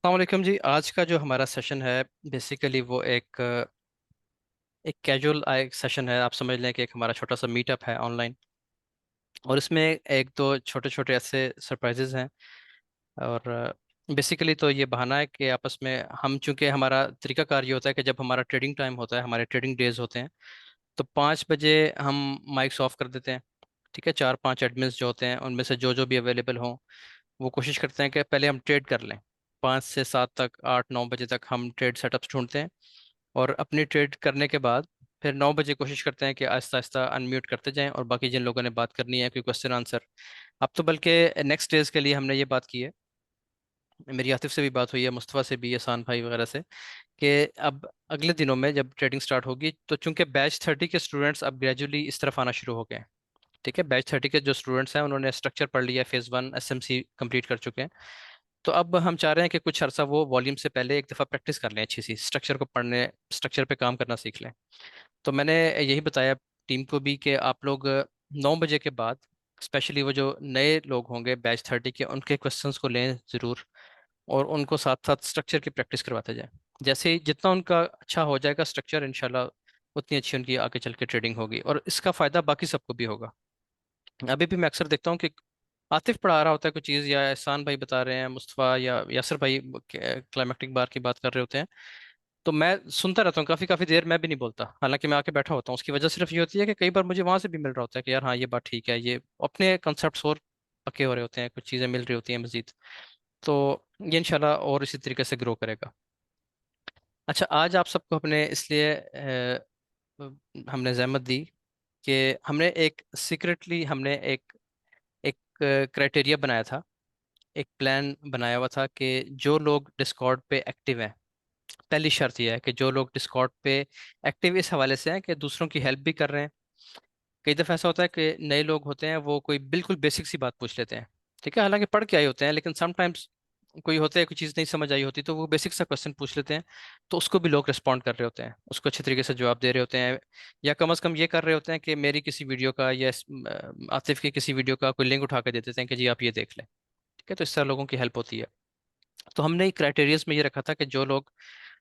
अस्सलाम वालेकुम जी। आज का जो हमारा सेशन है बेसिकली वो एक कैजुअल एक सेशन है। आप समझ लें कि एक हमारा छोटा सा मीटअप है ऑनलाइन, और इसमें एक दो छोटे छोटे ऐसे सरप्राइजेज हैं। और बेसिकली तो ये बहाना है कि आपस में हम, चूंकि हमारा तरीकाकार ये होता है कि जब हमारा ट्रेडिंग टाइम होता है, हमारे ट्रेडिंग डेज होते हैं, तो 5 बजे हम माइक्स ऑफ कर देते हैं। ठीक है, 4-5 एडमिन्स जो होते हैं उनमें से जो जो भी अवेलेबल हों, वो कोशिश करते हैं कि पहले हम ट्रेड कर लें। 5 से 7 तक, 8-9 बजे तक हम ट्रेड सेटअप्स ढूंढते हैं, और अपनी ट्रेड करने के बाद फिर 9 बजे कोशिश करते हैं कि आहिस्ता आहिस्ता अनम्यूट करते जाएं, और बाकी जिन लोगों ने बात करनी है, कोई क्वेश्चन आंसर। अब तो बल्कि नेक्स्ट डेज के लिए हमने ये बात की है, मेरी आतिफ से भी बात हुई है, मुस्तफ़ा से भी, एहसान भाई वगैरह से, कि अब अगले दिनों में जब ट्रेडिंग स्टार्ट होगी, तो चूंकि बैच 30 के स्टूडेंट्स अब ग्रेजुअली इस तरफ आना शुरू हो गए हैं। ठीक है, बैच 30 के जो स्टूडेंट्स हैं उन्होंने स्ट्रक्चर पढ़ लिया है, फेज़ 1 एसएमसी कंप्लीट कर चुके हैं। तो अब हम चाह रहे हैं कि कुछ अर्सा वो वॉल्यूम से पहले एक दफ़ा प्रैक्टिस कर लें, अच्छी सी स्ट्रक्चर को पढ़ने, स्ट्रक्चर पे काम करना सीख लें। तो मैंने यही बताया टीम को भी कि आप लोग 9 बजे के बाद, स्पेशली वो जो नए लोग होंगे बैच 30 के, उनके क्वेश्चंस को लें ज़रूर, और उनको साथ साथ स्ट्रक्चर की प्रैक्टिस करवाते जाएं। जैसे ही जितना उनका अच्छा हो जाएगा स्ट्रक्चर, इंशाल्लाह उतनी अच्छी उनकी आगे चल के ट्रेडिंग होगी, और इसका फ़ायदा बाकी सबको भी होगा। अभी भी मैं अक्सर देखता हूँ कि आतिफ पढ़ा रहा होता है कुछ चीज़, या एहसान भाई बता रहे हैं, मुस्तफ़ा या यासर भाई क्लाइमेक्टिक बार की बात कर रहे होते हैं, तो मैं सुनता रहता हूँ काफ़ी काफ़ी देर, मैं भी नहीं बोलता, हालांकि मैं आके बैठा होता हूँ। उसकी वजह सिर्फ ये होती है कि कई बार मुझे वहां से भी मिल रहा होता है कि यार हाँ ये बात ठीक है, ये अपने कंसेप्ट और पक्के हो रहे होते हैं, कुछ चीज़ें मिल रही होती हैं मजीद। तो ये इंशाल्लाह और इसी तरीके से ग्रो करेगा। अच्छा, आज आप सबको अपने इसलिए हमने जहमत दी कि हमने एक सीक्रेटली, हमने एक क्राइटेरिया बनाया था, एक प्लान बनाया हुआ था कि जो लोग डिस्कॉर्ड पे एक्टिव हैं, पहली शर्त यह है कि जो लोग डिस्कॉर्ड पे एक्टिव इस हवाले से हैं कि दूसरों की हेल्प भी कर रहे हैं। कई दफ़ा ऐसा होता है कि नए लोग होते हैं, वो कोई बिल्कुल बेसिक सी बात पूछ लेते हैं। ठीक है, हालांकि पढ़ के आए होते हैं, लेकिन समटाइम्स कोई होता है, कोई चीज़ नहीं समझ आई होती, तो वो बेसिक सा क्वेश्चन पूछ लेते हैं। तो उसको भी लोग रिस्पॉन्ड कर रहे होते हैं, उसको अच्छे तरीके से जवाब दे रहे होते हैं, या कम अज़ कम ये कर रहे होते हैं कि मेरी किसी वीडियो का या आतिफ की किसी वीडियो का कोई लिंक उठा के दे देते हैं कि जी आप ये देख लें। ठीक है, तो इस तरह लोगों की हेल्प होती है। तो हमने क्राइटेरियाज में ये रखा था कि जो लोग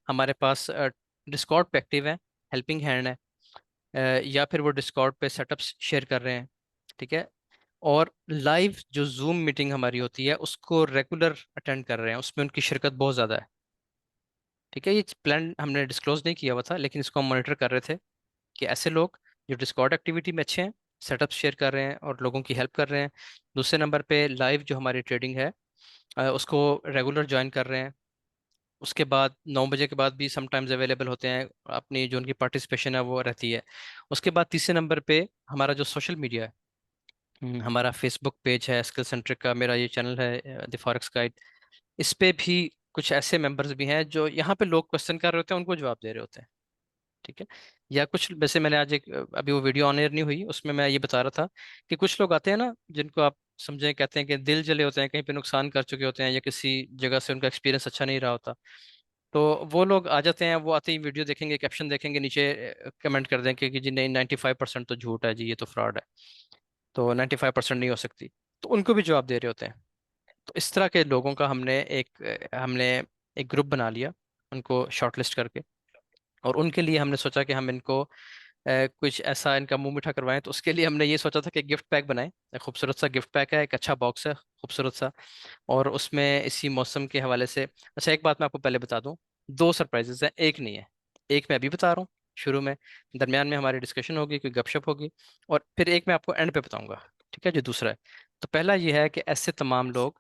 हमारे पास डिस्कॉर्ड पे एक्टिव हैं, हेल्पिंग हैंड है, या फिर वो डिस्कॉर्ड पे सेटअप्स शेयर कर रहे हैं। ठीक है, और लाइव जो जूम मीटिंग हमारी होती है उसको रेगुलर अटेंड कर रहे हैं, उसमें उनकी शिरकत बहुत ज़्यादा है। ठीक है, ये प्लान हमने डिस्क्लोज नहीं किया हुआ था, लेकिन इसको हम मॉनिटर कर रहे थे कि ऐसे लोग जो डिस्कॉर्ड एक्टिविटी में अच्छे हैं, सेटअप शेयर कर रहे हैं और लोगों की हेल्प कर रहे हैं। दूसरे नंबर पे लाइव जो हमारी ट्रेडिंग है, उसको रेगुलर ज्वाइन कर रहे हैं। उसके बाद 9 बजे के बाद भी समटाइम्स अवेलेबल होते हैं, अपनी जो उनकी पार्टिसिपेशन है वो रहती है। उसके बाद तीसरे नंबर पे हमारा जो सोशल मीडिया है, हमारा फेसबुक पेज है स्किल सेंट्रिक का, मेरा ये चैनल है द फॉरेक्स गाइड, इस पे भी कुछ ऐसे मेंबर्स भी हैं जो यहाँ पे लोग क्वेश्चन कर रहे होते हैं, उनको जवाब दे रहे होते हैं। ठीक है, या कुछ वैसे मैंने आज एक अभी वो वीडियो ऑन एयर नहीं हुई, उसमें मैं ये बता रहा था कि कुछ लोग आते हैं ना, जिनको आप समझें, कहते हैं कि दिल जले होते हैं, कहीं पे नुकसान कर चुके होते हैं, या किसी जगह से उनका एक्सपीरियंस अच्छा नहीं रहा होता, तो वो लोग आ जाते हैं। वो आते ही वीडियो देखेंगे, कैप्शन देखेंगे, नीचे कमेंट कर देंगे कि जी नहीं, 95% तो झूठ है जी, ये तो फ्रॉड है, तो 95% नहीं हो सकती। तो उनको भी जवाब दे रहे होते हैं। तो इस तरह के लोगों का हमने एक ग्रुप बना लिया, उनको शॉर्टलिस्ट करके, और उनके लिए हमने सोचा कि हम इनको कुछ ऐसा इनका मुंह मीठा करवाएं। तो उसके लिए हमने ये सोचा था कि गिफ्ट पैक बनाएं, एक खूबसूरत सा गिफ्ट पैक है, एक अच्छा बॉक्स है खूबसूरत सा, और उसमें इसी मौसम के हवाले से, अच्छा एक बात मैं आपको पहले बता दूं, दो सरप्राइजेस हैं, एक नहीं है। एक मैं अभी बता रहा हूँ शुरू में, दरमियान में हमारी डिस्कशन होगी, कोई गपशप होगी, और फिर एक मैं आपको एंड पे बताऊंगा। ठीक है, जो दूसरा है, तो पहला ये है कि ऐसे तमाम लोग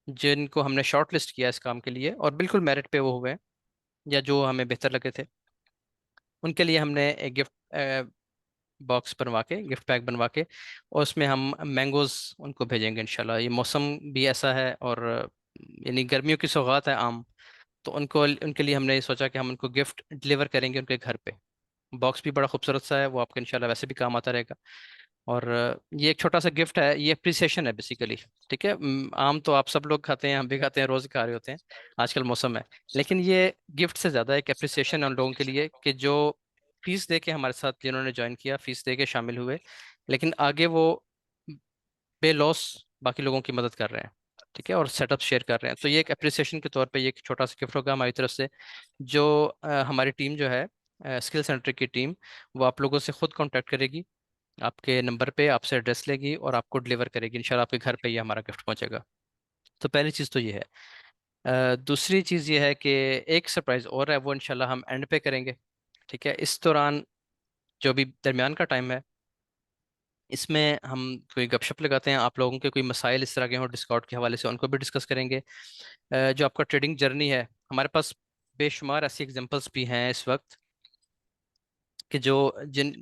जिनको हमने शॉर्ट लिस्ट किया इस काम के लिए, और बिल्कुल मेरिट पे वो हुए हैं, या जो हमें बेहतर लगे थे, उनके लिए हमने एक गिफ्ट बॉक्स बनवा के, गिफ्ट पैक बनवा के, और उसमें हम मैंगोज उनको भेजेंगे इंशाल्लाह। ये मौसम भी ऐसा है, और यानी गर्मियों की सौगात है आम, तो उनको, उनके लिए हमने ये सोचा कि हम उनको गिफ्ट डिलीवर करेंगे उनके घर पे। बॉक्स भी बड़ा खूबसूरत सा है, वो आपको इंशाल्लाह वैसे भी काम आता रहेगा। और ये एक छोटा सा गिफ्ट है, ये अप्रिसिएशन है बेसिकली। ठीक है, आम तो आप सब लोग खाते हैं, हम भी खाते हैं, रोज खा रहे होते हैं, आजकल मौसम है, लेकिन ये गिफ्ट से ज़्यादा एक अप्रिसिएशन है उन लोगों के लिए कि जो फीस दे के हमारे साथ, जिन्होंने ज्वाइन किया, फीस दे के शामिल हुए, लेकिन आगे वो बेलॉस बाकी लोगों की मदद कर रहे हैं। ठीक है, और सेटअप शेयर कर रहे हैं। तो ये एक अप्रिसिएशन के तौर पे ये एक छोटा सा गिफ्ट होगा हमारी तरफ से, जो हमारी टीम जो है, स्किल सेंटर की टीम, वो आप लोगों से खुद कांटेक्ट करेगी, आपके नंबर पे आपसे एड्रेस लेगी और आपको डिलीवर करेगी इंशाल्लाह, आपके घर पे ये हमारा गिफ्ट पहुंचेगा। तो पहली चीज़ तो ये है। दूसरी चीज़ ये है कि एक सरप्राइज और है, वो इंशाल्लाह हम एंड पे करेंगे। ठीक है, इस दौरान जो भी दरमियान का टाइम है, इसमें हम कोई गपशप लगाते हैं, आप लोगों के कोई मसाइल इस तरह के हों डिस्कॉर्ड के हवाले से, उनको भी डिस्कस करेंगे। जो आपका ट्रेडिंग जर्नी है, हमारे पास बेशुमार ऐसी एग्जांपल्स भी हैं इस वक्त कि जो जिन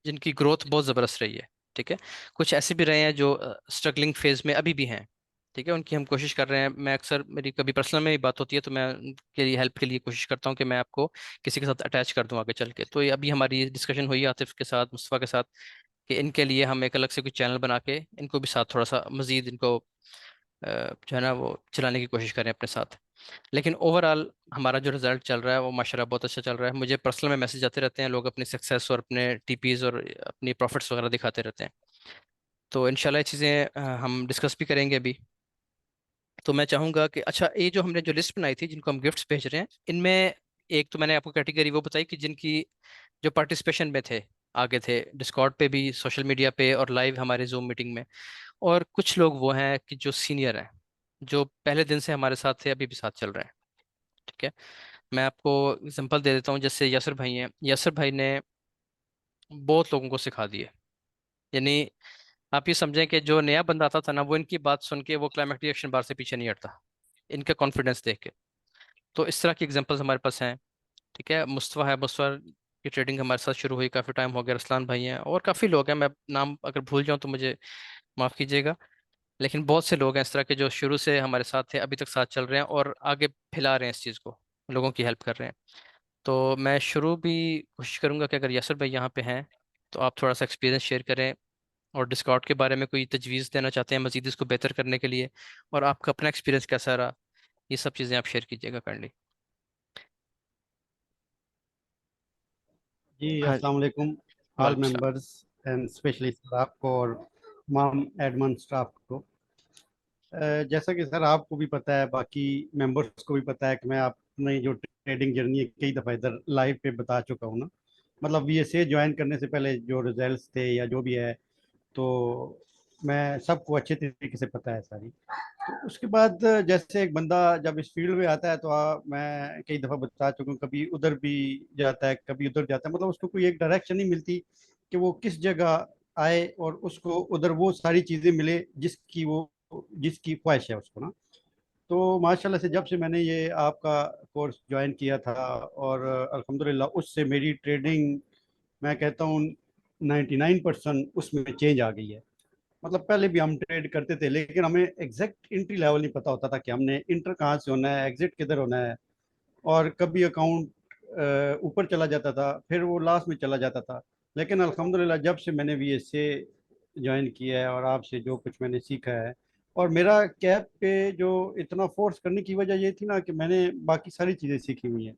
जिनकी ग्रोथ बहुत ज़बरदस्त रही है। ठीक है, कुछ ऐसे भी रहे हैं जो स्ट्रगलिंग फेज में अभी भी हैं। ठीक है, उनकी हम कोशिश कर रहे हैं। मैं अक्सर, मेरी कभी पर्सनल में ही बात होती है तो मैं उनके लिए हेल्प के लिए कोशिश करता हूँ कि मैं आपको किसी के साथ अटैच कर दूँ आगे चल के। तो ये अभी हमारी डिस्कशन हुई आतिफ के साथ, मुस्तफ़ा के साथ, कि इनके लिए हम एक अलग से कोई चैनल बना के इनको भी साथ थोड़ा सा मजीद इनको जो है ना वो चलाने की कोशिश करें अपने साथ। लेकिन ओवरऑल हमारा जो रिजल्ट चल रहा है वो माशाल्लाह बहुत अच्छा चल रहा है। मुझे पर्सनल में मैसेज आते रहते हैं, लोग अपनी सक्सेस और अपने टीपीज और अपनी प्रॉफिट्स वगैरह दिखाते रहते हैं। तो इंशाल्लाह ये चीज़ें हम डिस्कस भी करेंगे अभी। तो मैं चाहूँगा कि अच्छा, ये जो हमने जो लिस्ट बनाई थी जिनको हम गिफ्ट्स भेज रहे हैं, इनमें एक तो मैंने आपको कैटेगरी वो बताई कि जिनकी जो पार्टिसिपेशन में थे, आगे थे डिस्कॉर्ड पे भी, सोशल मीडिया पे और लाइव हमारे जूम मीटिंग में। और कुछ लोग वो हैं कि जो सीनियर हैं, जो पहले दिन से हमारे साथ थे, अभी भी साथ चल रहे हैं। ठीक है, मैं आपको एग्जांपल दे देता हूँ। जैसे यासर भाई हैं, यासर भाई ने बहुत लोगों को सिखा दिए। यानी आप ये समझें कि जो नया बंदा आता था ना, वो इनकी बात सुन के वो क्लाइमेक्टिक एक्शन बार से पीछे नहीं हटता, इनका कॉन्फिडेंस देख के। तो इस तरह की एग्जांपल्स हमारे पास हैं। ठीक है, मुस्तफ़ा है, मुस्तफ़ा की ट्रेडिंग हमारे साथ शुरू हुई, काफ़ी टाइम हो गया। रसलान भाई हैं और काफ़ी लोग हैं, मैं नाम अगर भूल जाऊँ तो मुझे माफ़ कीजिएगा। लेकिन बहुत से लोग हैं इस तरह के जो शुरू से हमारे साथ थे, अभी तक साथ चल रहे हैं और आगे फैला रहे हैं इस चीज़ को, लोगों की हेल्प कर रहे हैं। तो मैं शुरू भी कोशिश करूंगा कि अगर यासर भाई यहाँ पे हैं तो आप थोड़ा सा एक्सपीरियंस शेयर करें, और डिस्कॉर्ड के बारे में कोई तजवीज़ देना चाहते हैं मजीद इसको बेहतर करने के लिए, और आपका अपना एक्सपीरियंस कैसा रहा, ये सब चीज़ें आप शेयर कीजिएगा काइंडली। जी हाँ। अस्सलाम वालेकुम ऑल वालेकुम सलाम। मेंबर्स एंड स्पेशली स्टाफ को और तमाम एडमिन स्टाफ को। जैसा कि सर आपको भी पता है, बाकी मेंबर्स को भी पता है कि मैं अपनी जो ट्रेडिंग जर्नी है कई दफ़ा इधर लाइव पे बता चुका हूँ ना। मतलब बीएसए ज्वाइन करने से पहले जो रिजल्ट्स थे या जो भी है, तो मैं सबको अच्छे तरीके से पता है सारी। तो उसके बाद जैसे एक बंदा जब इस फील्ड में आता है तो मैं कई दफ़ा बता चुका हूँ, कभी उधर भी जाता है कभी उधर जाता है, मतलब उसको कोई एक डायरेक्शन नहीं मिलती कि वो किस जगह आए और उसको उधर वो सारी चीज़ें मिले जिसकी ख्वाहिश है उसको ना। तो माशाल्लाह से जब से मैंने ये आपका कोर्स ज्वाइन किया था, और अल्हम्दुलिल्लाह उससे मेरी ट्रेडिंग, मैं कहता हूँ 99% उसमें चेंज आ गई है। मतलब पहले भी हम ट्रेड करते थे लेकिन हमें एग्जैक्ट एंट्री लेवल नहीं पता होता था कि हमने इंटर कहाँ से होना है, एग्जिट किधर होना है। और कभी अकाउंट ऊपर चला जाता था, फिर वो लास्ट में चला जाता था। लेकिन अल्हम्दुलिल्लाह जब से मैंने बीएसए ज्वाइन किया है और आपसे जो कुछ मैंने सीखा है, और मेरा कैप पे जो इतना फोर्स करने की वजह ये थी ना कि मैंने बाकी सारी चीज़ें सीखी हुई हैं,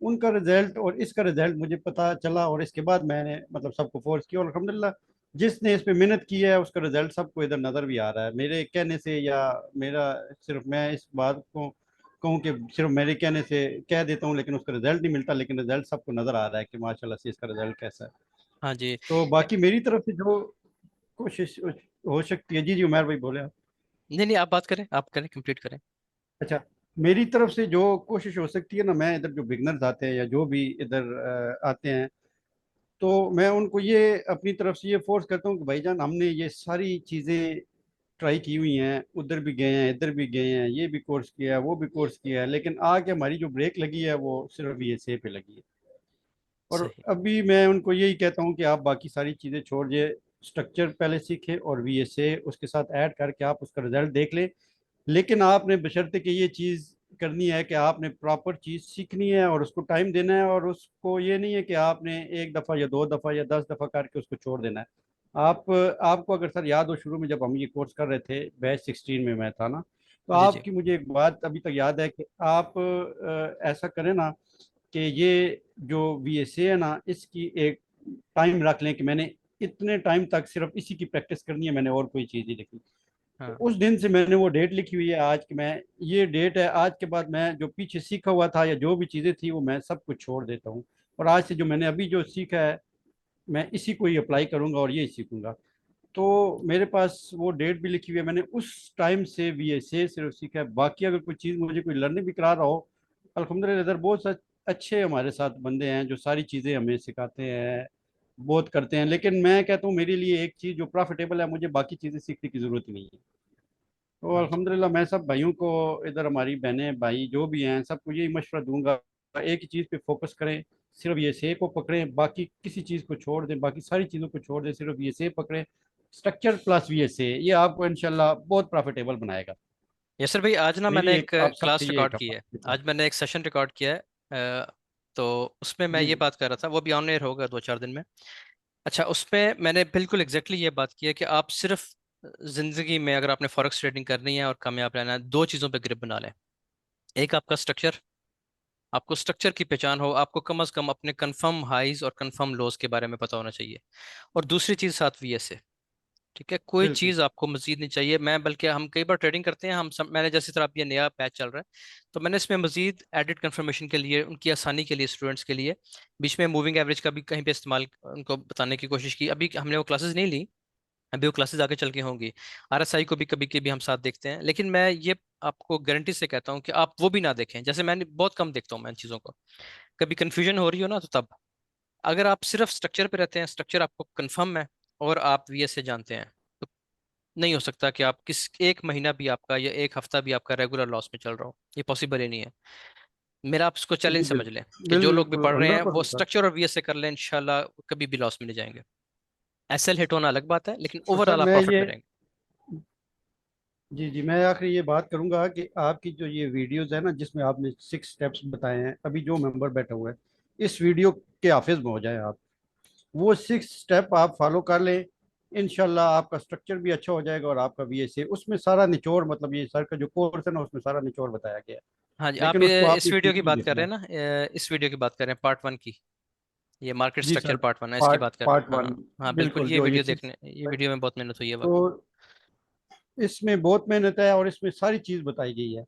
उनका रिजल्ट और इसका रिजल्ट मुझे पता चला, और इसके बाद मैंने मतलब सबको फोर्स किया, और अल्हम्दुलिल्लाह जिसने इस पे मेहनत की है उसका रिजल्ट सबको इधर नज़र भी आ रहा है मेरे कहने से, या मेरा सिर्फ मैं इस बात को कहूँ कि सिर्फ मेरे कहने से कह देता हूँ लेकिन उसका रिजल्ट नहीं मिलता, लेकिन रिजल्ट सबको नजर आ रहा है कि माशाल्लाह से इसका रिजल्ट कैसा है। हाँ जी। तो बाकी मेरी तरफ से जो कोशिश हो सकती है, जी जी उमर भाई बोले आप। नहीं नहीं, आप बात करें, आप करें, कंप्लीट करें। अच्छा, मेरी तरफ से जो कोशिश हो सकती है ना, मैं इधर जो बिगनर्स आते हैं या जो भी इधर आते हैं, तो मैं उनको ये अपनी तरफ से ये फोर्स करता हूँ कि भाईजान हमने ये सारी चीज़ें ट्राई की हुई हैं, उधर भी गए हैं इधर भी गए हैं, ये भी कोर्स किया है वो भी कोर्स किया है, लेकिन आके हमारी जो ब्रेक लगी है वो सिर्फ ये से पे लगी है। और सही। अभी मैं उनको यही कहता हूँ कि आप बाकी सारी चीज़ें छोड़िए, स्ट्रक्चर पहले सीखें और वीएसए उसके साथ ऐड करके आप उसका रिजल्ट देख लें। लेकिन आपने बशर्ते कि ये चीज़ करनी है कि आपने प्रॉपर चीज़ सीखनी है और उसको टाइम देना है, और उसको ये नहीं है कि आपने एक दफ़ा या दो दफ़ा या 10 दफ़ा करके उसको छोड़ देना है। आपको अगर सर याद हो, शुरू में जब हम ये कोर्स कर रहे थे, बैच 16 में मैं था ना, तो जी जी। आपकी मुझे एक बात अभी तक याद है कि आप ऐसा करें ना कि ये जो बीएसए है ना, इसकी एक टाइम रख लें कि मैंने इतने टाइम तक सिर्फ इसी की प्रैक्टिस करनी है, मैंने और कोई चीज़ नहीं रखी। तो हाँ। उस दिन से मैंने वो डेट लिखी हुई है आज की, मैं ये डेट है, आज के बाद मैं जो पीछे सीखा हुआ था या जो भी चीज़ें थी वो मैं सब कुछ छोड़ देता हूँ। और आज से जो मैंने अभी जो सीखा है मैं इसी को ही अप्लाई करूंगा और ये सीखूंगा। तो मेरे पास वो डेट भी लिखी हुई है, मैंने उस टाइम से VSA सिर्फ सीखा है। बाकी अगर कोई चीज़ मुझे कोई लर्निंग भी करा रहा हो, अल्हम्दुलिल्लाह इधर बहुत अच्छे हमारे साथ बंदे हैं जो सारी चीज़ें हमें सिखाते हैं, बहुत करते हैं। लेकिन मैं कहता हूँ मेरे लिए एक चीज़ जो प्रॉफिटेबल है, मुझे बाकी चीज़ें सीखने की ज़रूरत नहीं है। तो हाँ जी। अल्हम्दुलिल्लाह मैं सब भाइयों को, इधर हमारी बहनें भाई जो भी हैं सबको यही मशवरा दूंगा, एक ही चीज़ पे फोकस करें, सिर्फ ये से को पकड़ें, बाकी किसी चीज़ को छोड़ दें, बाकी सारी चीज़ों को छोड़ दें, सिर्फ ये से पकड़ें। स्ट्रक्चर प्लस VSA ये आपको इंशाल्लाह बहुत प्रॉफिटेबल बनाएगा। यसर भाई, आज ना मेरी मैंने एक एक आप सबसे क्लास ये रिकॉर्ड एक की है। अपॉइंटमेंट है। आज मैंने एक सेशन रिकॉर्ड किया है। तो उसमें मैं जी ये जी। बात कर रहा था, वो भी ऑन एयर होगा 2-4 दिन में। अच्छा, उसमें मैंने बिल्कुल एग्जैक्टली ये बात की है कि आप सिर्फ जिंदगी में अगर आपने फॉरेक्स ट्रेडिंग करनी है और कामयाब रहना है, दो चीज़ों पे ग्रिप बना लें। एक आपका स्ट्रक्चर, आपको स्ट्रक्चर की पहचान हो, आपको कम से कम अपने कंफर्म हाइज और कंफर्म लोज के बारे में पता होना चाहिए। और दूसरी चीज़ साथ VSA। ठीक है, कोई बिल्कुल। चीज़ आपको मजीद नहीं चाहिए। मैं बल्कि हम कई बार ट्रेडिंग करते हैं, मैंने जैसे तरह अब ये नया बैच चल रहा है, तो मैंने इसमें मजीद एडिट कंफर्मेशन के लिए, उनकी आसानी के लिए, स्टूडेंट्स के लिए बीच में मूविंग एवरेज का भी कहीं पे इस्तेमाल उनको बताने की कोशिश की। अभी हमने वो क्लासेस नहीं ली, अभी वो क्लासेस आगे चल के होंगी। RSI को भी कभी कभी हम साथ देखते हैं, लेकिन मैं ये आपको गारंटी से कहता हूँ कि आप वो भी ना देखें। जैसे मैंने बहुत कम देखता हूँ मैं इन चीज़ों को। कभी कंफ्यूजन हो रही हो ना, तो तब अगर आप सिर्फ स्ट्रक्चर पे रहते हैं, स्ट्रक्चर आपको कंफर्म है और आप VSA जानते हैं, तो नहीं हो सकता कि आप किस एक महीना भी आपका या एक हफ्ता भी आपका रेगुलर लॉस में चल रहा हो। ये पॉसिबल ही नहीं है। मेरा आप इसको जी चैलेंज समझ लें बिल्कुल कि जो लोग भी बिल्कुल पढ़ रहे हैं हंड्रेड वो परसेंट सर। स्ट्रक्चर और VSA कर लें, इंशाल्लाह कभी भी लॉस में नहीं जाएंगे। SL हिट होना अलग बात है, लेकिन और सर ओवरऑल आप मैं प्रॉफिट ये, में रहेंगे। जी जी, मैं आखिर ये बात करूंगा कि आपकी जो ये वीडियोस है ना जिसमें आपने 6 स्टेप्स बताए हैं, अभी जो मेंबर बैठा हुआ है इस वीडियो के हाफिज में हो जाए आप, वो 6 स्टेप आप फॉलो कर लें, इंशाल्लाह आपका स्ट्रक्चर भी अच्छा हो जाएगा और आपका VSA उसमें सारा निचोड़, मतलब ये सर का जो कोर्स है ना उसमें सारा निचोड़ बताया गया है। हाँ जी, आप लेकिन उसको इस आपने वीडियो की पूरा बात कर देखना रहे है। हैं ना, इस वीडियो की बात कर रहे हैं पार्ट 1 की। ये मार्केट जी स्ट्रक्चर सर। पार्ट 1 है, इसकी पार्ट बात कर रहे पार्ट हैं। हाँ। वन हाँ बिल्कुल, बिल्कुल, ये जो ये वीडियो सिक्स, देखने, ये वीडियो में बहुत मेहनत हुई है तो वाकई। इसमें बहुत मेहनत है और इसमें सारी चीज़ बताई गई है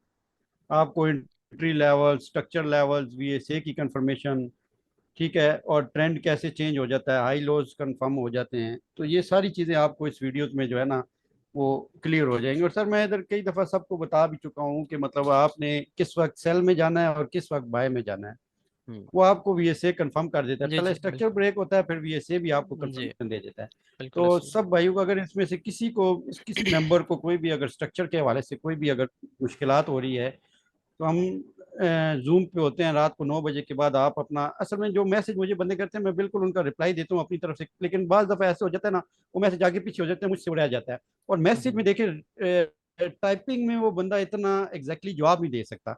आपको, entry level, structure levels, VSA की कंफर्मेशन, ठीक है, और ट्रेंड कैसे चेंज हो जाता है, हाई लोज कंफर्म हो जाते हैं, तो ये सारी चीज़ें आपको इस वीडियोस में जो है ना वो क्लियर हो जाएंगी। और सर मैं इधर कई दफ़ा सबको बता भी चुका हूँ कि मतलब आपने किस वक्त सेल में जाना है और किस वक्त बाय में जाना है, हम्म। वो आपको VSA कंफर्म कर देता है। जी पहले जी स्ट्रक्चर बिल्कुल। ब्रेक होता है, फिर VSA भी आपको जी कंफर्मेशन दे देता है। बिल्कुल तो ऐसे ही। सब भाइयों को अगर इसमें से किसी को, किसी मेंबर को कोई भी अगर स्ट्रक्चर के हवाले से कोई भी अगर मुश्किलात हो रही है, तो हम जूम पे होते हैं रात को 9 बजे के बाद। आप अपना, असल में जो मैसेज मुझे बंदे करते हैं मैं बिल्कुल उनका रिप्लाई देता हूँ अपनी तरफ से, लेकिन बाज दफ़ा ऐसे हो जाता है ना वो मैसेज आगे पीछे हो जाते हैं, मुझसे उड़ाया जाता है। और मैसेज हम्म। में देखिए टाइपिंग में वो बंदा इतना एग्जैक्टली जवाब नहीं दे सकता।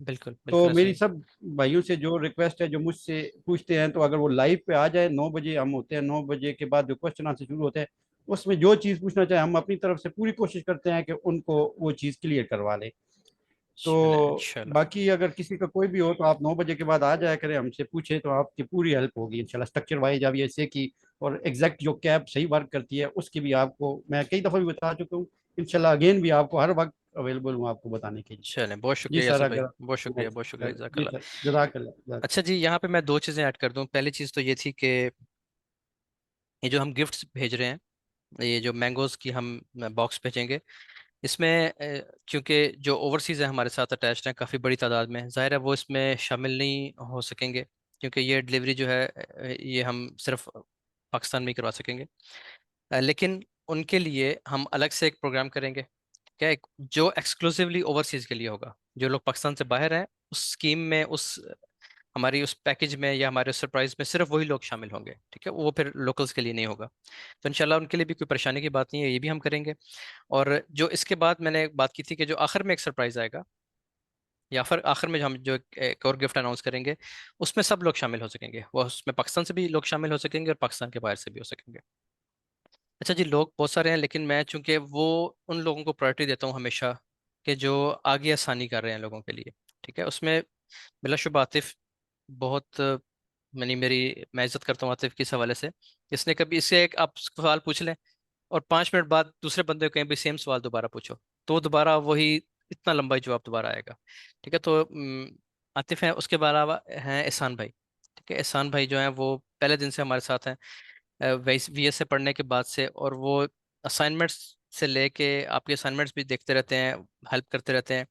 बिल्कुल तो बिल्कुल ऐसे मेरी ही। सब भाइयों से जो रिक्वेस्ट है, जो मुझसे पूछते हैं, तो अगर वो लाइव पे आ जाए, 9 बजे हम होते हैं, 9 बजे के बाद जो क्वेश्चन आंसर शुरू होते हैं उसमें जो चीज़ पूछना चाहे हम अपनी तरफ से पूरी कोशिश करते हैं कि उनको वो चीज़ क्लियर करवा लें। चले तो इंशाल्लाह। बाकी अगर किसी का कोई भी हो तो आप 9 बजे के बाद आ जाया करें, हमसे पूछे तो आपकी पूरी हेल्प होगी इंशाल्लाह। स्ट्रक्चर वाइज अब ऐसे की, और एग्जैक्ट जो कैब सही वर्क करती है उसकी भी आपको मैं कई दफ़ा भी बता चुका हूँ, इंशाल्लाह अगेन भी आपको हर वक्त अवेलेबल हूँ आपको बताने के लिए। चलें, बहुत जी शुक्रिया सर, यासर भाई, अगर बहुत शुक्रिया, बहुत शुक्रिया, जी जज़ाकल्लाह। सर, जज़ाकल्लाह। अच्छा जी, यहाँ पे मैं दो चीज़ें ऐड कर दूं। पहली चीज़ तो ये थी कि ये जो हम गिफ्ट्स भेज रहे हैं, ये जो मैंगोज़ की हम बॉक्स भेजेंगे, इसमें क्योंकि जो ओवरसीज़ है हमारे साथ अटैच्ड हैं काफ़ी बड़ी तादाद में, ज़ाहिर है वो इसमें शामिल नहीं हो सकेंगे, क्योंकि ये डिलीवरी जो है ये हम सिर्फ पाकिस्तान में ही करवा सकेंगे। लेकिन उनके लिए हम अलग से एक प्रोग्राम करेंगे, क्या जो एक्सक्लूसिवली ओवरसीज के लिए होगा। जो लोग पाकिस्तान से बाहर हैं, उस स्कीम में, उस हमारी उस पैकेज में या हमारे सरप्राइज में सिर्फ वही लोग शामिल होंगे। ठीक है, वो फिर लोकल्स के लिए नहीं होगा। तो इंशाल्लाह उनके लिए भी कोई परेशानी की बात नहीं है, ये भी हम करेंगे। और जो इसके बाद मैंने एक बात की थी कि जो आखिर में एक सरप्राइज आएगा, या फिर आखिर में जो हम जो एक और गिफ्ट अनाउंस करेंगे, उसमें सब लोग शामिल हो सकेंगे। वो उसमें पाकिस्तान से भी लोग शामिल हो सकेंगे और पाकिस्तान के बाहर से भी हो सकेंगे। अच्छा जी, लोग बहुत सारे हैं, लेकिन मैं चूंकि वो उन लोगों को प्रायोरिटी देता हूँ हमेशा कि जो आगे आसानी कर रहे हैं लोगों के लिए। ठीक है, उसमें बिलाशुबा आतिफ बहुत मैं इज्जत करता हूँ आतिफ की इस हवाले से। इसने कभी इससे एक आप सवाल पूछ लें, और 5 मिनट बाद दूसरे बंदे को कहीं भी सेम सवाल दोबारा पूछो, तो वो दोबारा वही इतना लंबा ही जवाब दोबारा आएगा। ठीक है, तो आतिफ है, उसके अलावा हैं एहसान भाई। ठीक है, एहसान भाई जो हैं वो पहले दिन से हमारे साथ हैं, वीएस से पढ़ने के बाद से, और वो असाइनमेंट्स से लेके आपके असाइनमेंट्स भी देखते रहते हैं, हेल्प करते रहते हैं,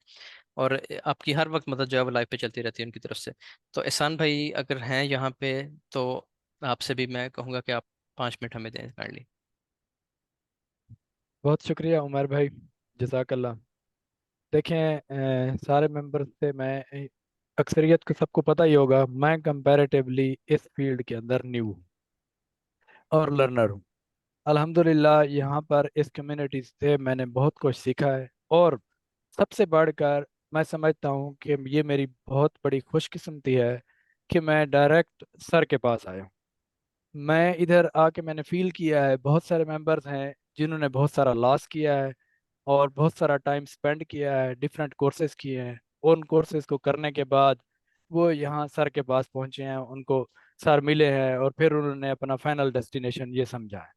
और आपकी हर वक्त मदद जो है वो लाइफ पे चलती रहती है उनकी तरफ से। तो एहसान भाई अगर हैं यहाँ पे, तो आपसे भी मैं कहूँगा कि आप 5 मिनट हमें दें काइंडली। बहुत शुक्रिया उमर भाई, जज़ाकल्लाह। देखें, सारे मेंबर से मैं अक्सरियत को सबको पता ही होगा, मैं कंपैरेटिवली इस फील्ड के अंदर न्यू हूँ और लर्नर हूँ। अल्हम्दुलिल्लाह यहाँ पर इस कम्युनिटी से मैंने बहुत कुछ सीखा है, और सबसे बढ़कर मैं समझता हूँ कि ये मेरी बहुत बड़ी खुशकिस्मती है कि मैं डायरेक्ट सर के पास आया हूँ। मैं इधर आके मैंने फील किया है, बहुत सारे मेंबर्स हैं जिन्होंने बहुत सारा लॉस किया है और बहुत सारा टाइम स्पेंड किया है, डिफरेंट कोर्सेज किए हैं। उन कोर्सेज को करने के बाद वो यहाँ सर के पास पहुँचे हैं, उनको सर मिले हैं और फिर उन्होंने अपना फाइनल डेस्टिनेशन ये समझा है।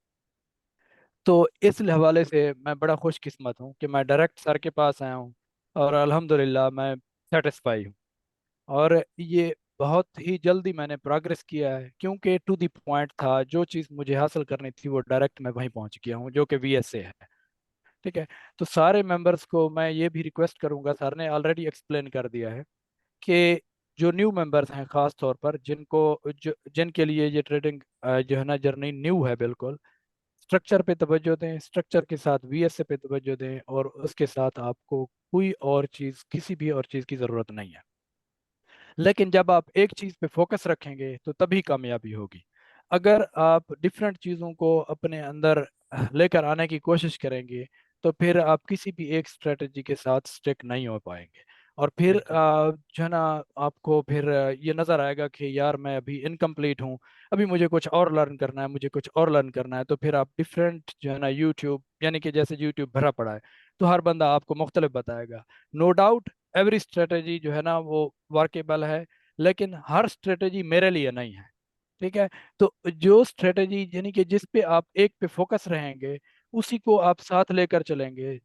तो इस हवाले से मैं बड़ा खुशकिस्मत हूँ कि मैं डायरेक्ट सर के पास आया हूँ, और अल्हम्दुलिल्लाह मैं सेटिस्फाई हूँ। और ये बहुत ही जल्दी मैंने प्रोग्रेस किया है, क्योंकि टू द पॉइंट था, जो चीज़ मुझे हासिल करनी थी वो डायरेक्ट मैं वहीं पहुंच गया हूँ, जो कि वीएसए है। ठीक है। तो सारे मेंबर्स को मैं ये भी रिक्वेस्ट करूंगा, सर ने ऑलरेडी एक्सप्लेन कर दिया है, कि जो न्यू मेंबर्स हैं खास तौर पर, जिनके लिए ये ट्रेडिंग जो है ना जर्नी न्यू है, बिल्कुल स्ट्रक्चर पे तवज्जो दें, स्ट्रक्चर के साथ वीएसए पे तवज्जो दें, और उसके साथ आपको कोई और चीज़, किसी भी और चीज़ की ज़रूरत नहीं है। लेकिन जब आप एक चीज़ पे फोकस रखेंगे तो तभी कामयाबी होगी। अगर आप डिफरेंट चीज़ों को अपने अंदर लेकर आने की कोशिश करेंगे, तो फिर आप किसी भी एक स्ट्रेटजी के साथ स्टिक नहीं हो पाएंगे। और फिर बिल्कुल। जो है ना, आपको फिर ये नज़र आएगा कि यार मैं अभी इनकम्प्लीट हूँ, अभी मुझे कुछ और लर्न करना है, मुझे कुछ और लर्न करना है। तो फिर आप डिफरेंट जो है ना यूट्यूब, यानी कि जैसे यूट्यूब भरा पड़ा है, तो हर बंदा आपको मुख्तलिफ बताएगा। नो डाउट एवरी स्ट्रेटेजी जो है ना वो वर्केबल है, लेकिन हर स्ट्रेटेजी मेरे लिए नहीं है। ठीक है। तो जो स्ट्रेटेजी, यानी कि जिस पे आप एक पे फोकस रहेंगे, उसी को आप साथ लेकर चलेंगे,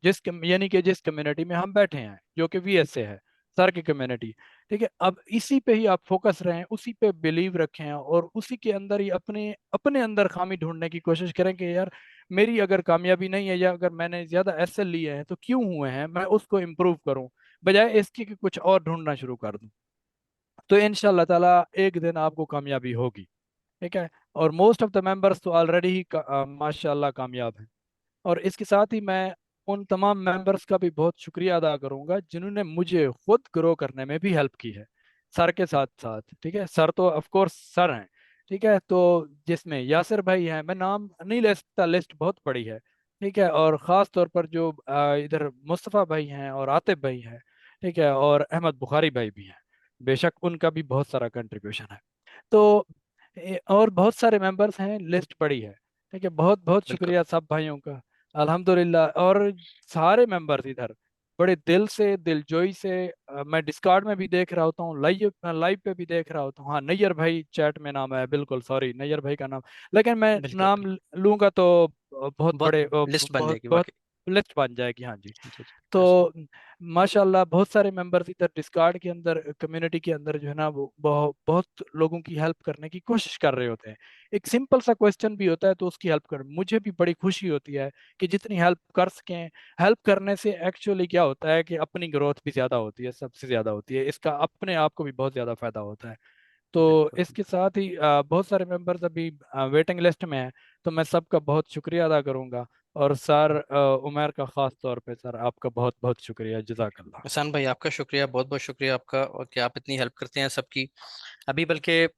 यानी कि जिस कम्युनिटी में हम बैठे हैं, जो कि वीएसए है, सर की कम्युनिटी। ठीक है। अब इसी पे ही आप फोकस रहें, उसी पे बिलीव रखें, और उसी के अंदर ही अपने अपने अंदर खामी ढूंढने की कोशिश करें कि यार मेरी अगर कामयाबी नहीं है, या अगर मैंने ज्यादा एसएल लिए हैं तो क्यों हुए हैं, मैं उसको इम्प्रूव करूं, बजाय इसके कि कुछ और ढूंढना शुरू कर दूं। तो इंशाल्लाह ताला एक दिन आपको कामयाबी होगी। ठीक है। और मोस्ट ऑफ द मेंबर्स तो ऑलरेडी ही माशाल्लाह कामयाब हैं। और इसके साथ ही मैं उन तमाम मेंबर्स का भी बहुत शुक्रिया अदा करूंगा जिन्होंने मुझे खुद ग्रो करने में भी हेल्प की है, सर के साथ साथ। ठीक है। सर तो ऑफ कोर्स सर हैं। ठीक है। तो जिसमें यासिर भाई हैं, मैं नाम नहीं ले सकता, लिस्ट बहुत बड़ी है। ठीक है। और ख़ास तौर पर जो इधर मुस्तफ़ा भाई हैं और आतिफ भाई हैं। ठीक है। और अहमद बुखारी भाई भी हैं, बेशक उनका भी बहुत सारा कंट्रीब्यूशन है। तो और बहुत सारे मेंबर्स हैं, लिस्ट बड़ी है। ठीक है। बहुत बहुत बिल्कुल। शुक्रिया सब भाइयों का, अल्हम्दुलिल्लाह। और सारे मेंबर्स इधर बड़े दिल से, दिलजोई से, मैं डिस्कॉर्ड में भी देख रहा होता हूँ, लाइव लाइव पे भी देख रहा होता हूँ। हाँ, नैयर भाई चैट में नाम है, बिल्कुल सॉरी, नैयर भाई का नाम। लेकिन मैं बिल्कुल नाम बिल्कुल। बहुत बड़े बहुत लिस्ट बन बहुत जाएगी बहुत वाकई। लिस्ट बन जाएगी। हाँ जी। जी जी। ऐसे। तो माशाल्लाह बहुत सारे मेंबर्स इधर डिस्कार्ड के अंदर, कम्युनिटी के अंदर जो है ना, वो बहुत बहुत लोगों की हेल्प करने की कोशिश कर रहे होते हैं। एक सिंपल सा क्वेश्चन भी होता है तो उसकी हेल्प कर, मुझे भी बड़ी खुशी होती है कि जितनी हेल्प कर सकें। हेल्प करने से एक्चुअली क्या होता है कि अपनी ग्रोथ भी ज़्यादा होती है, सबसे ज़्यादा होती है, इसका अपने आप को भी बहुत ज़्यादा फायदा होता है। तो बिल्कुल। इसके साथ ही बहुत सारे मेंबर्स अभी वेटिंग लिस्ट में हैं, तो मैं सबका बहुत शुक्रिया अदा करूंगा। और सर उमर का ख़ास तौर पे, सर आपका बहुत बहुत शुक्रिया, जज़ाकल्लाह। एहसान भाई आपका शुक्रिया, बहुत बहुत शुक्रिया आपका, और कि आप इतनी हेल्प करते हैं सबकी। अभी बल्कि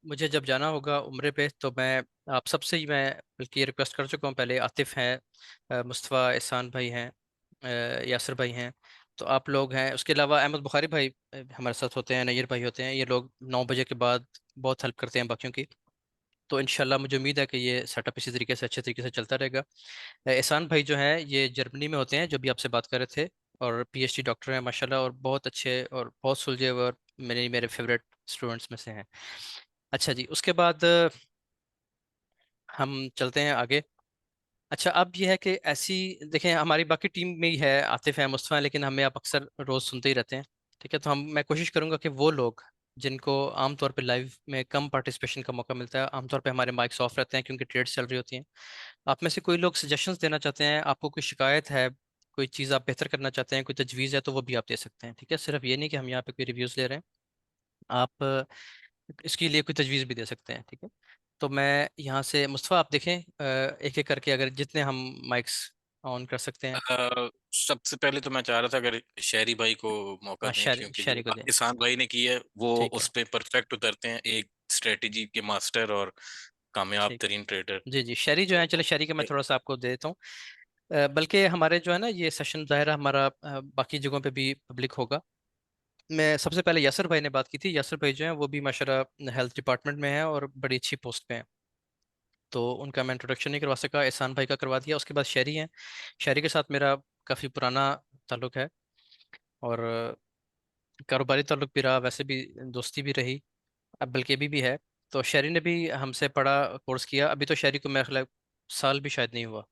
मुझे जब जाना होगा उम्रे पे, तो मैं आप सबसे ही मैं बल्कि ये रिक्वेस्ट कर चुका हूँ पहले। आतिफ हैं, मुस्तफ़ा, एहसान भाई हैं, यासिर भाई हैं, तो आप लोग हैं। उसके अलावा अहमद बुखारी भाई हमारे साथ होते हैं, नैयर भाई होते हैं, ये लोग 9 बजे के बाद बहुत हेल्प करते हैं बाकियों की। तो इंशाल्लाह मुझे उम्मीद है कि ये सेटअप इसी तरीके से अच्छे तरीके से चलता रहेगा। एहसान भाई जो हैं ये जर्मनी में होते हैं, जो भी आपसे बात कर रहे थे, और पीएचडी डॉक्टर हैं माशाल्लाह, और बहुत अच्छे और बहुत सुलझे हुए, और मेरे फेवरेट स्टूडेंट्स में से हैं। अच्छा जी, उसके बाद हम चलते हैं आगे। अच्छा, अब ये है कि ऐसी, देखें हमारी बाकी टीम में ही है, आतिफ है, मुस्तफ़ा है, लेकिन हमें आप अक्सर रोज़ सुनते ही रहते हैं। ठीक है, तो मैं कोशिश करूंगा कि वो लोग जिनको आमतौर पे लाइव में कम पार्टिसिपेशन का मौका मिलता है, आमतौर पे हमारे माइक्स ऑफ रहते हैं क्योंकि ट्रेड्स चल रही होती हैं, आप में से कोई लोग सजेशंस देना चाहते हैं, आपको कोई शिकायत है, कोई चीज़ आप बेहतर करना चाहते हैं, कोई तजवीज़ है, तो वो भी आप दे सकते हैं। ठीक है, सिर्फ ये नहीं कि हम यहाँ पे कोई रिव्यूज़ ले रहे हैं, आप इसके लिए कोई तजवीज़ भी दे सकते हैं। ठीक है, तो मैं यहाँ से मुस्तफ़ा, आप देखें एक एक करके अगर जितने हम माइक्स ऑन कर सकते हैं। सबसे पहले तो मैं चाह रहा था अगर शहरी भाई को मौका हाँ, दें, शायरी क्योंकि जो शायरी को दें। किसान भाई ने की है वो ठीक है। उस पे परफेक्ट उतरते हैं, एक स्ट्रेटेजी के मास्टर और कामयाब ठीक। तरीन ट्रेडर। जी जी, शायरी जो है, चले शायरी का मैं थोड़ा सा आपको दे देता हूँ। बल्कि हमारे जो है ना, ये सेशन ज़ाहिर है हमारा बाकी जगहों पे भी पब्लिक होगा। मैं सबसे पहले यासर भाई ने बात की थी, यासर भाई जो है वो भी माशाल्लाह हेल्थ डिपार्टमेंट में है और बड़ी अच्छी पोस्ट पे हैं, तो उनका मैं इंट्रोडक्शन नहीं करवा सका, एहसान भाई का करवा दिया। उसके बाद शहरी हैं, शहरी के साथ मेरा काफ़ी पुराना ताल्लुक है, और कारोबारी ताल्लुक भी रहा, वैसे भी दोस्ती भी रही, अब बल्कि अभी भी है। तो शहरी ने भी हमसे पढ़ा, कोर्स किया, अभी तो शहरी को मेरा ख्याल है साल भी शायद नहीं हुआ।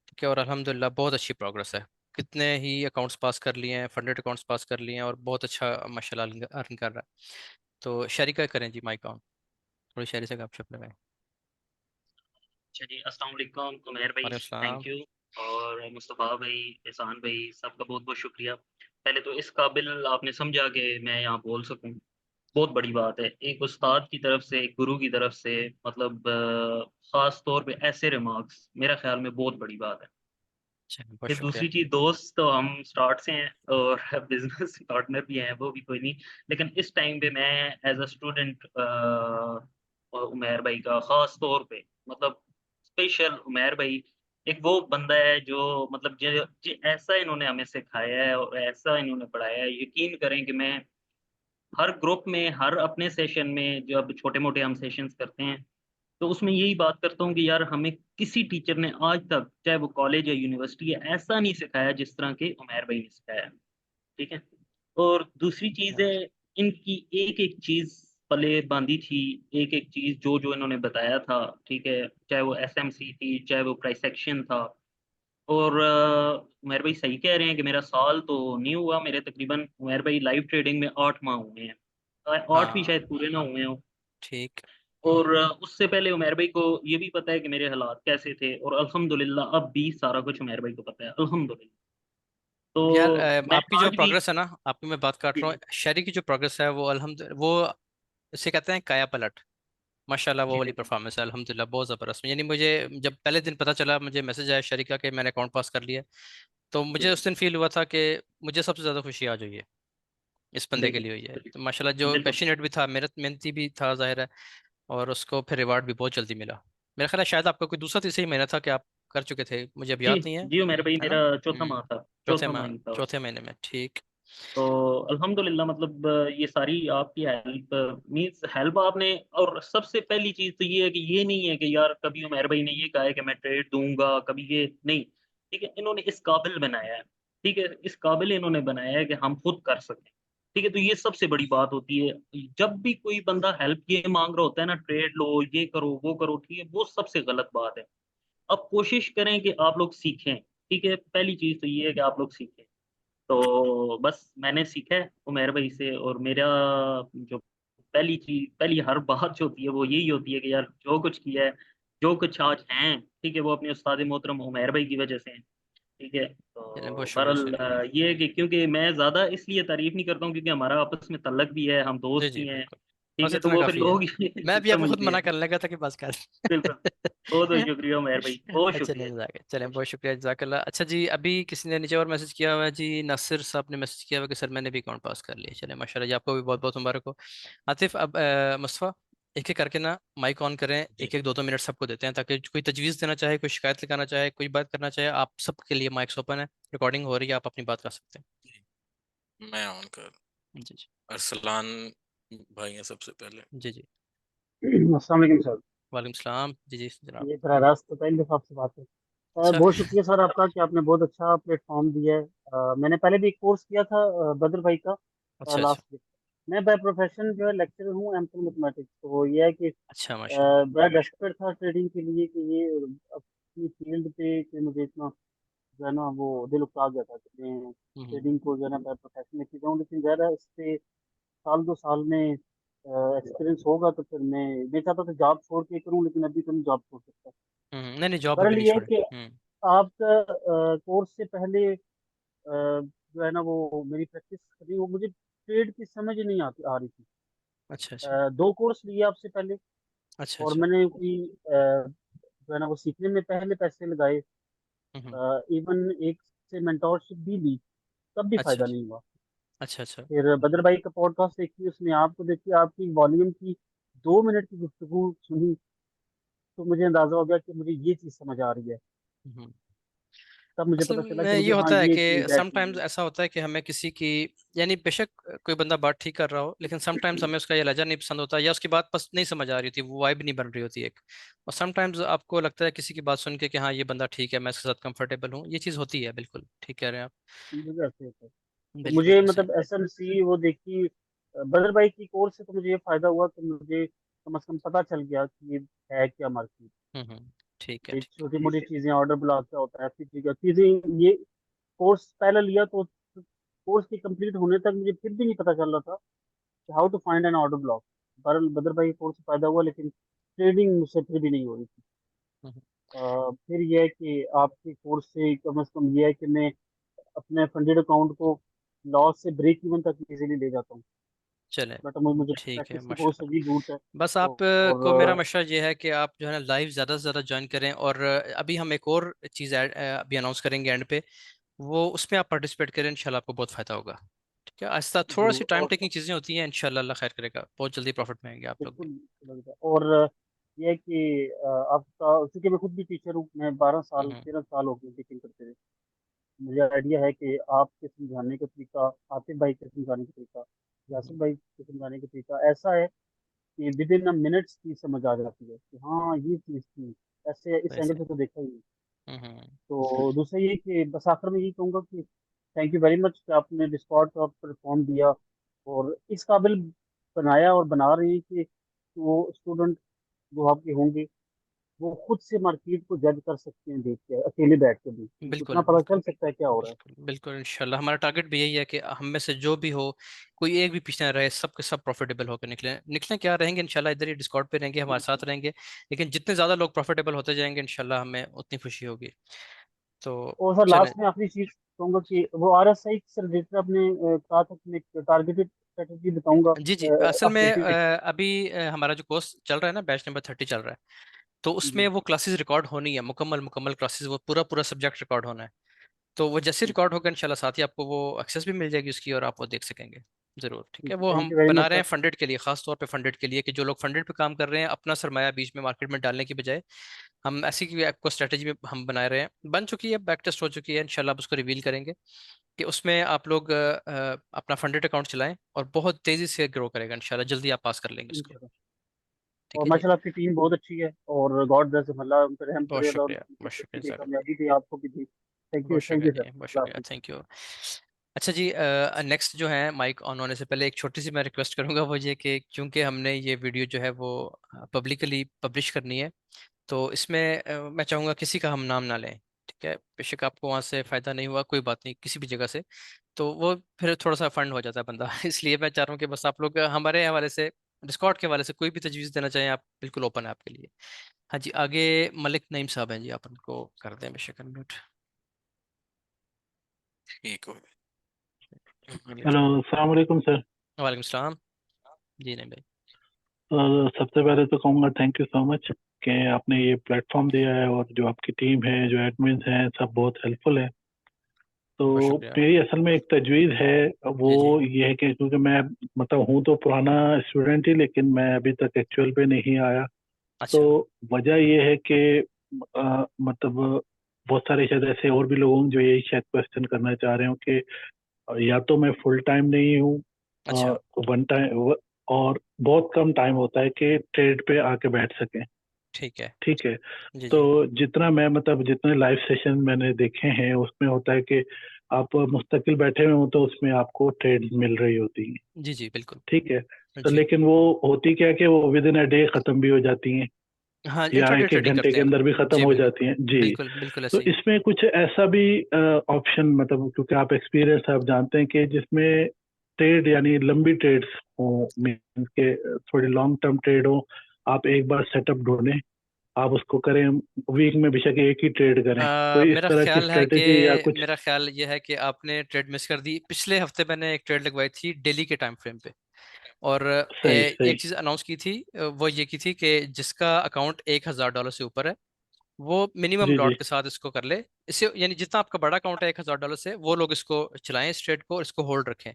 ठीक है, और अल्हम्दुलिल्लाह बहुत अच्छी प्रोग्रेस है, कितने ही अकाउंट्स पास कर लिए हैं, फंडेड अकाउंट्स पास कर लिए हैं, और बहुत अच्छा माशाल्लाह अर्न कर रहा है। तो शहरी का करें जी माइक ऑन, थोड़ी शहरी से गपशप लगाएं। अच्छा जी, अस्सलाम वालेकुम उमैर भाई, वालेकुम थैंक सलाम। यू। और मुस्तफ़ा भाई, एहसान भाई, सबका बहुत बहुत शुक्रिया। पहले तो इस काबिल आपने समझा कि मैं यहाँ बोल सकूँ, बहुत बड़ी बात है। एक उस्ताद की तरफ से, एक गुरु की तरफ से, मतलब ख़ास तौर पे ऐसे रिमार्क्स मेरा ख्याल में बहुत बड़ी बात है। चलिए, बहुत फिर शुक्रिया। दूसरी चीज़, दोस्त तो हम स्टार्ट से हैं और बिजनेस पार्टनर भी हैं, वो भी कोई नहीं। लेकिन इस टाइम पे मैं एज अ स्टूडेंट उमैर भाई का ख़ास तौर पे, मतलब स्पेशल उमैर भाई एक वो बंदा है जो, मतलब ऐसा इन्होंने हमें सिखाया है और ऐसा इन्होंने पढ़ाया है, यकीन करें कि मैं हर ग्रुप में, हर अपने सेशन में, जब छोटे-मोटे हम सेशंस करते हैं, तो उसमें यही बात करता हूँ कि यार हमें किसी टीचर ने आज तक, चाहे वो कॉलेज या यूनिवर्सिटी है, ऐसा नहीं सिखाया जिस तरह के उमैर भाई ने सिखाया है। ठीक है? और दूसरी चीज़ है, इनकी एक-एक चीज़ पले बाँधी थी, एक-एक चीज़ जो-जो इन्होंने बताया था, ठीक है? चाहे वो एसएमसी थी, चाहे वो प्राइस एक्शन था। और उमैर भाई सही कह रहे हैं कि मेरा साल तो नहीं हुआ, मेरे तकरीबन उमैर भाई लाइव ट्रेडिंग में 8 माह हुए हैं। 8 भी शायद हाँ। पूरे ना हुए हों। ठीक। और उससे पहले उमैर भाई को ये भी पता है कि मेरे हालात कैसे थे, और अल्हम्दुलिल्लाह अब भी सारा कुछ उमैर भाई को पता है, अल्हम्दुलिल्लाह। यार तो मैं आपकी जो आज भी प्रोग्रेस है ना, आपकी मैं बात काट जी, रहा जी, हूँ, शहरी की जो प्रोग्रेस है वो अल्हम्दुलिल्लाह, वो इसे कहते हैं काया पलट, माशाल्लाह वो जी वाली बिल्कुल, परफॉर्मेंस है अल्हम्दुलिल्लाह, बहुत ज़बरदस्त। यानी मुझे जब पहले दिन पता चला, मुझे मैसेज आया शरीका के मैंने अकाउंट पास कर लिया, तो जी, मुझे उस दिन फील हुआ था कि मुझे सबसे ज़्यादा खुशी आज हुई है इस बंदे के बिल्कुल, लिए हुई है। बिल्कुल, तो माशाल्लाह जो बिल्कुल। पैशनेट भी था, मेहनती भी था ज़ाहिर है, और उसको फिर रिवार्ड भी बहुत जल्दी मिला। मेरा ख्याल है शायद आपका कोई दूसरा तीसरा ही महीना था कि आप कर चुके थे, मुझे अब जी, याद नहीं है जी उमैर भाई, है ना। मेरा चौथा माह था, चौथे चौथा माह, माह ही था। चौथे महीने में। ठीक। तो अल्हम्दुलिल्लाह, मतलब ये सारी आपकी हेल्प, मीन्स हेल्प आपने। और सबसे पहली चीज़ तो ये है कि ये नहीं है कि यार कभी उमैर भाई ने ये कहा है कि मैं ट्रेड दूँगा, कभी ये नहीं। ठीक है? इन्होंने इस काबिल बनाया है, ठीक है? इस काबिल इन्होंने बनाया है कि हम खुद कर सकें। ठीक है? तो ये सबसे बड़ी बात होती है। जब भी कोई बंदा हेल्प ये माँग रहा होता है ना, ट्रेड लो, ये करो, वो करो, ठीक है? वो सबसे गलत बात है। अब कोशिश करें कि आप लोग सीखें, ठीक है? पहली चीज़ तो ये है कि आप लोग सीखें। तो बस मैंने सीखा है उमैर भाई से, और मेरा जो पहली चीज़, पहली हर बात जो होती है वो यही होती है कि यार जो कुछ किया है, जो कुछ आज हैं, ठीक है, वो अपने उस्ताद मोहतरम उमैर भाई की वजह से हैं। ठीक है? चलें, बहुत तो शुक्रिया बहरहाल शरीफ भाई। ये है कि क्योंकि मैं ज़्यादा इसलिए तारीफ़ नहीं करता हूँ क्योंकि हमारा आपस में तल्लक भी है, हम जी दोस्त जी भी हैं। बिल्कुल, ठीक बस है? तो इतना वो फिर काफ़ी है। लोग मैं भी आपको खुद समझते मना हैं। करने लगा था कि बस कर। बिल्कुल, बहुत बहुत शुक्रिया उमैर भाई, बहुत अच्छा नहीं, शुक्रिया। मजाक है, चलें, बहुत बहुत शुक्रिया। शुक्रिया, जज़ाकल्लाह। अच्छा जी, अभी किसी ने नीचे और मैसेज किया हुआ है जी, नासिर साहब ने मैसेज किया हुआ है कि सर मैंने भी अकाउंट पास कर लिया। चलें, माशाल्लाह जी, आपको भी बहुत बहुत मुबारक हो। आतिफ, अब मुस्तफ़ा, एक एक करके ना माइक ऑन करें, जी एक एक दो दो मिनट सबको देते हैं, ताकि कोई तजवीज़ देना चाहे, कोई शिकायत लगाना चाहे, कोई बात करना चाहे, आप सबके लिए माइक्स ओपन है, रिकॉर्डिंग हो रही है, आप अपनी बात कर सकते जी, मैं ऑन कर। हैं। जी जी। अरसलान भाई हैं सबसे पहले। जी जी। अस्सलाम वालेकुम सर। वालेकुम सलाम। जी जी जनाब। ये बराह रास्त तो पहली दफ़ा आपसे बात है। अच्छा। बहुत शुक्रिया सर आपका कि आपने बहुत अच्छा प्लेटफॉर्म दिया है। मैंने पहले भी एक कोर्स किया था बदर भाई का अच्छा अच्छा। Last year. मैं बाय प्रोफेशन जो है लेक्चरर हूँ एमफिल मैथमेटिक्स। तो ये है कि अच्छा, माशाल्लाह। बड़ा डेस्परेट था ट्रेडिंग के लिए कि ये अपनी फील्ड पे कि मुझे इतना जो है ना वो दिल उकता गया था कि मैं ट्रेडिंग को जो है ना मैं प्रोफेशन में जाऊँ, लेकिन ज़्यादा इससे साल 2 साल में एक्सपीरियंस होगा तो फिर मैं चाहता था जॉब छोड़ के करूँ, लेकिन अभी तो नहीं जॉब छोड़ सकता। नहीं नहीं, जॉब अभी बहरहाल नहीं ये है छोड़े। कि आपका कोर्स से पहले जो है ना वो मेरी प्रैक्टिस करी, वो मुझे ट्रेड की समझ ही नहीं आती आ रही थी। अच्छा अच्छा 2 कोर्स लिए आपसे पहले, अच्छा और अच्छा। मैंने कोई जो है ना वो सीखने में पहले पैसे लगाए, हम्म। इवन एक से मेंटोरशिप भी ली, तब भी अच्छा फायदा अच्छा नहीं हुआ। अच्छा अच्छा। फिर बदर भाई का पॉडकास्ट देखी, उसमें आपको देखिए आपकी वॉल्यूम की 2 मिनट की गुफ्तगू सुनी, तो मुझे अंदाजा हो गया कि मुझे ये चीज़ समझ आ रही है। हम्म। तब मुझे असल पता चला में कि ये मुझे हाँ होता है ये कि चीज़ है समटाइम्स कि ऐसा होता है कि हमें किसी की, यानी बेशक कोई बंदा बात ठीक कर रहा हो, लेकिन समटाइम्स हमें उसका ये लहजा नहीं पसंद होता, या उसकी बात नहीं समझ आ रही होती, वो वाइब नहीं बन रही होती एक। और समटाइम्स आपको लगता है किसी की बात सुन के कि हाँ ये बंदा ठीक है, मैं इसके साथ कंफर्टेबल हूँ, ये चीज़ होती है, बिल्कुल ठीक कह रहे हैं आप। मुझे ऐसे होता है। तो बिल्कुल मुझे सही। मतलब एसएमसी वो देखी, बदर भाई की कोर्स से तो मुझे ये फायदा हुआ कि मुझे कम से कम पता चल गया कि ये है क्या मार्केट। ठीक है ये ठीक छोटी मोटी चीजें, ऑर्डर ब्लॉक क्या होता है, ऐसी चीजें ये कोर्स पहले लिया तो कोर्स के कंप्लीट होने तक मुझे फिर भी नहीं पता चल रहा था कि how to find an order block. बहरहाल बदर भाई कोर्स से फायदा हुआ, लेकिन ट्रेडिंग मुझसे फिर भी नहीं हो रही थी। है। फिर यह है कि आपके कोर्स से कम ये है कि मैं अपने फंडेड अकाउंट को लॉस से ब्रेक इवन तक इजीली ले जाता हूँ। चले, बट मुझे ठीक है प्रैक्टिस की बहुत माशाल्लाह। सही जरूरत है। बस आप को मेरा और मशवरा ये है कि आप जो है ना लाइव ज़्यादा से ज़्यादा ज्वाइन करें, और अभी हम एक और चीज़ अभी अनाउंस करेंगे एंड पे, वो उसमें आप पार्टिसिपेट करें, इंशाल्लाह आपको बहुत फ़ायदा होगा। ठीक है, आहिस्ता थोड़ा सी जरूर, टाइम और टेकिंग चीज़ें होती हैं, इंशाल्लाह अल्लाह खैर करेगा, बहुत जल्दी प्रॉफिट में आएंगे आप लोग भी। बिल्कुल लगता है। और यह है कि आपका, चूंकि मैं खुद भी टीचर हूँ, मैं 12 साल हम्म 13 साल हो गए टीचिंग करते हुए। मुझे आइडिया है कि आपके समझाने का तरीका, आतिफ भाई के समझाने का तरीका, हम्म। यासिर भाई के समझाने का तरीका ऐसा है कि विद इन अ मिनट्स चीज समझ आ जाती है कि हाँ ये चीज थी, ऐसे इस वैसे। एंगल से तो देखा ही नहीं। हम्म। तो दूसरा ये कि बस आखिर में यही कहूंगा कि थैंक यू वेरी मच कि आपने डिस्कॉर्ड का प्लेटफॉर्म दिया और इस काबिल बनाया और बना रहे हैं कि वो स्टूडेंट जो आपके होंगे वो खुद से मार्केट को जज कर सकते हैं, देख के अकेले बैठ के भी उनको इतना बिल्कुल पता बिल्कुल चल सकता है क्या हो रहा है। बिल्कुल बिल्कुल, इंशाल्लाह हमारा टारगेट भी यही है कि हम में से जो भी हो, कोई एक भी पीछे ना रहे, सब के सब प्रॉफिटेबल होकर निकले। निकले क्या, रहेंगे इंशाल्लाह इधर ही डिस्कॉर्ड पे रहेंगे, हमारे साथ रहेंगे, लेकिन जितने ज्यादा लोग प्रॉफिटेबल होते जाएंगे इंशाल्लाह हमें उतनी खुशी होगी। तो और सर चलें। लास्ट में आखिरी चीज कहूंगा कि वो आरएसआई से रिलेटेड आपने कहा था कि मैं टारगेटेड स्ट्रेटेजी बताऊंगा जी जी, असल में अपडेटेड। अभी हमारा जो कोर्स चल रहा है ना, बैच नंबर 30 चल रहा है, तो उसमें जी वो क्लासेस रिकॉर्ड होनी है, मुकम्मल मुकम्मल क्लासेस, वो पूरा पूरा सब्जेक्ट रिकॉर्ड होना है। तो वो जैसे रिकॉर्ड होगा इंशाल्लाह साथ ही आपको वो एक्सेस भी मिल जाएगी उसकी, और आप वो देख सकेंगे जरूर। ठीक है, वो थैंक हम यू वेरी बना मच रहे हैं सर। फंडेड के लिए, खास तौर पे फंडेड के लिए, कि जो लोग फंडेड पे काम कर रहे हैं अपना सरमाया बीच में मार्केट में डालने की बजाय, हम ऐसी की आपको स्ट्रेटेजी में हम बना रहे हैं, बन चुकी है, बैक टेस्ट हो चुकी है, इंशाल्लाह आप उसको रिवील करेंगे कि उसमें आप लोग अपना फंडेड अकाउंट चलाएं, और बहुत तेजी से ग्रो करेगा इंशाल्लाह, जल्दी आप पास कर लेंगे उसको। ठीक और है जी। माशाल्लाह आपकी टीम बहुत अच्छी है, और गॉड ब्लेस अल्लाह उन पर रहम बहुत करे, अल्लाह शुक्रिया, उनकी बहुत तरक्की शुक्रिया दी, सर। कामयाबी दी, आपको भी दी। बहुत थैंक शुक्रिया यू सर, जी, बहुत अल्लाह शुक्रिया, हाफिज़। Thank you. अच्छा जी, नेक्स्ट जो है, माइक ऑन होने से पहले एक छोटी सी मैं रिक्वेस्ट करूंगा, वो ये कि क्योंकि हमने ये वीडियो जो है वो पब्लिकली पब्लिश करनी है, तो इसमें मैं चाहूँगा किसी का हम नाम ना लें। ठीक है, बेशक आपको वहाँ से फ़ायदा नहीं हुआ, कोई बात नहीं, किसी भी जगह से, तो वो फिर थोड़ा सा फंड हो जाता है बंदा इसलिए मैं चाह रहा हूँ कि बस आप लोग हमारे हवाले से, डिस्कॉर्ड के हवाले से कोई भी तजवीज़ देना चाहें आप, बिल्कुल ओपन है आपके लिए। हाँ जी, आगे मलिक नईम साहब हैं जी, आप उनको कर दें बेशक अनम्यूट। ठीक हो। मलिक हेलो, साहब। अस्सलाम वालेकुम सर। वालेकुम सलाम। जी नहीं भाई। सबसे पहले तो कहूँगा थैंक यू सो मच कि आपने ये प्लेटफॉर्म दिया है, और जो आपकी टीम है, जो एडमिन्स हैं, सब बहुत हेल्पफुल है। तो बहुत शुक्रिया। मेरी असल में एक तजवीज़ है, वो जी जी। ये है कि क्योंकि मैं मतलब हूँ तो पुराना स्टूडेंट ही, लेकिन मैं अभी तक एक्चुअल पे नहीं आया। तो अच्छा। वजह ये है कि मतलब बहुत सारे शायद ऐसे और भी लोग होंगे जो यही शायद क्वेश्चन करना चाह रहे हो कि या तो मैं फुल टाइम नहीं हूँ, अच्छा। वन टाइम, और बहुत कम टाइम होता है कि ट्रेड पे आके बैठ सकें। ठीक है। ठीक है। जी तो जी। जितना मैं मतलब जितने लाइव सेशन मैंने देखे हैं उसमें होता है कि आप मुस्तकिल बैठे हुए हो तो उसमें आपको ट्रेड मिल रही होती हैं। जी जी बिल्कुल। ठीक है। तो जी। लेकिन वो होती क्या है कि वो विद इन अ डे ख़त्म भी हो जाती हैं। हाँ, या इंट्राडे एक एक ट्रेडिंग घंटे करते के हैं हम। अंदर भी खत्म जी हो बिल्कुल, जाती हैं जी। बिल्कुल बिल्कुल तो ऐसे ही। इसमें कुछ ऐसा भी ऑप्शन, मतलब क्योंकि आप एक्सपीरियंस आप जानते हैं कि जिसमें ट्रेड यानी लंबी ट्रेड्स हो, मीन के थोड़ी लॉन्ग टर्म ट्रेड हो, आप एक बार सेटअप ढूंढें, आप उसको करें, वीक में बेशक एक ही ट्रेड करें, तो इस तरह की स्ट्रेटेजी या कुछ। मेरा ख्याल ये है कि आपने ट्रेड मिस कर दी। पिछले हफ्ते मैंने एक ट्रेड लगवाई थी डेली के टाइम फ्रेम पे, और सही सही। एक चीज अनाउंस की थी, वो ये की थी कि जिसका अकाउंट $1,000 से ऊपर है वो मिनिमम जी जी। लॉट के साथ इसको कर ले। इससे यानी जितना आपका बड़ा अकाउंट है $1,000 से, वो लोग इसको चलाएं इस ट्रेड को और इसको होल्ड रखें।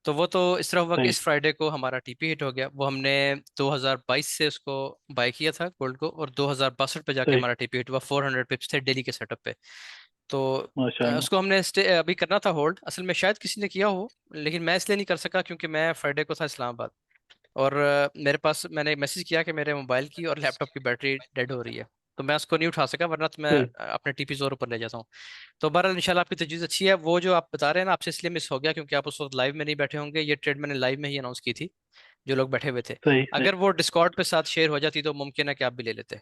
तो वो तो इस तरह हुआ कि सही इस फ्राइडे को हमारा टीपी हिट हो गया। वो हमने 2022 से उसको बाय किया था गोल्ड को, और 2062 पे जाके सही। हमारा टीपी हिट हुआ। 400 पिप्स थे डेली के सेटअप पे। तो माशाल्लाह। उसको हमने अभी करना था होल्ड। असल में शायद किसी ने किया हो, लेकिन मैं इसलिए नहीं कर सका क्योंकि मैं फ्राइडे को था इस्लामाबाद, और मेरे पास मैंने मैसेज किया कि मेरे मोबाइल की और लैपटॉप की बैटरी डेड हो रही है, तो मैं उसको नहीं उठा सका, वरना तो मैं सही। अपने टीपी जोर ऊपर ले जाता हूँ। तो बहरहाल इंशाल्लाह आपकी तजवीज़ अच्छी है। वो जो आप बता रहे हैं ना, आपसे इसलिए मिस हो गया क्योंकि आप उस वक्त लाइव में नहीं बैठे होंगे। ये ट्रेड मैंने लाइव में ही अनाउंस की थी, जो लोग बैठे हुए थे। सही सही। अगर वो डिस्कॉर्ड पे साथ शेयर हो जाती तो मुमकिन है कि आप भी ले लेते।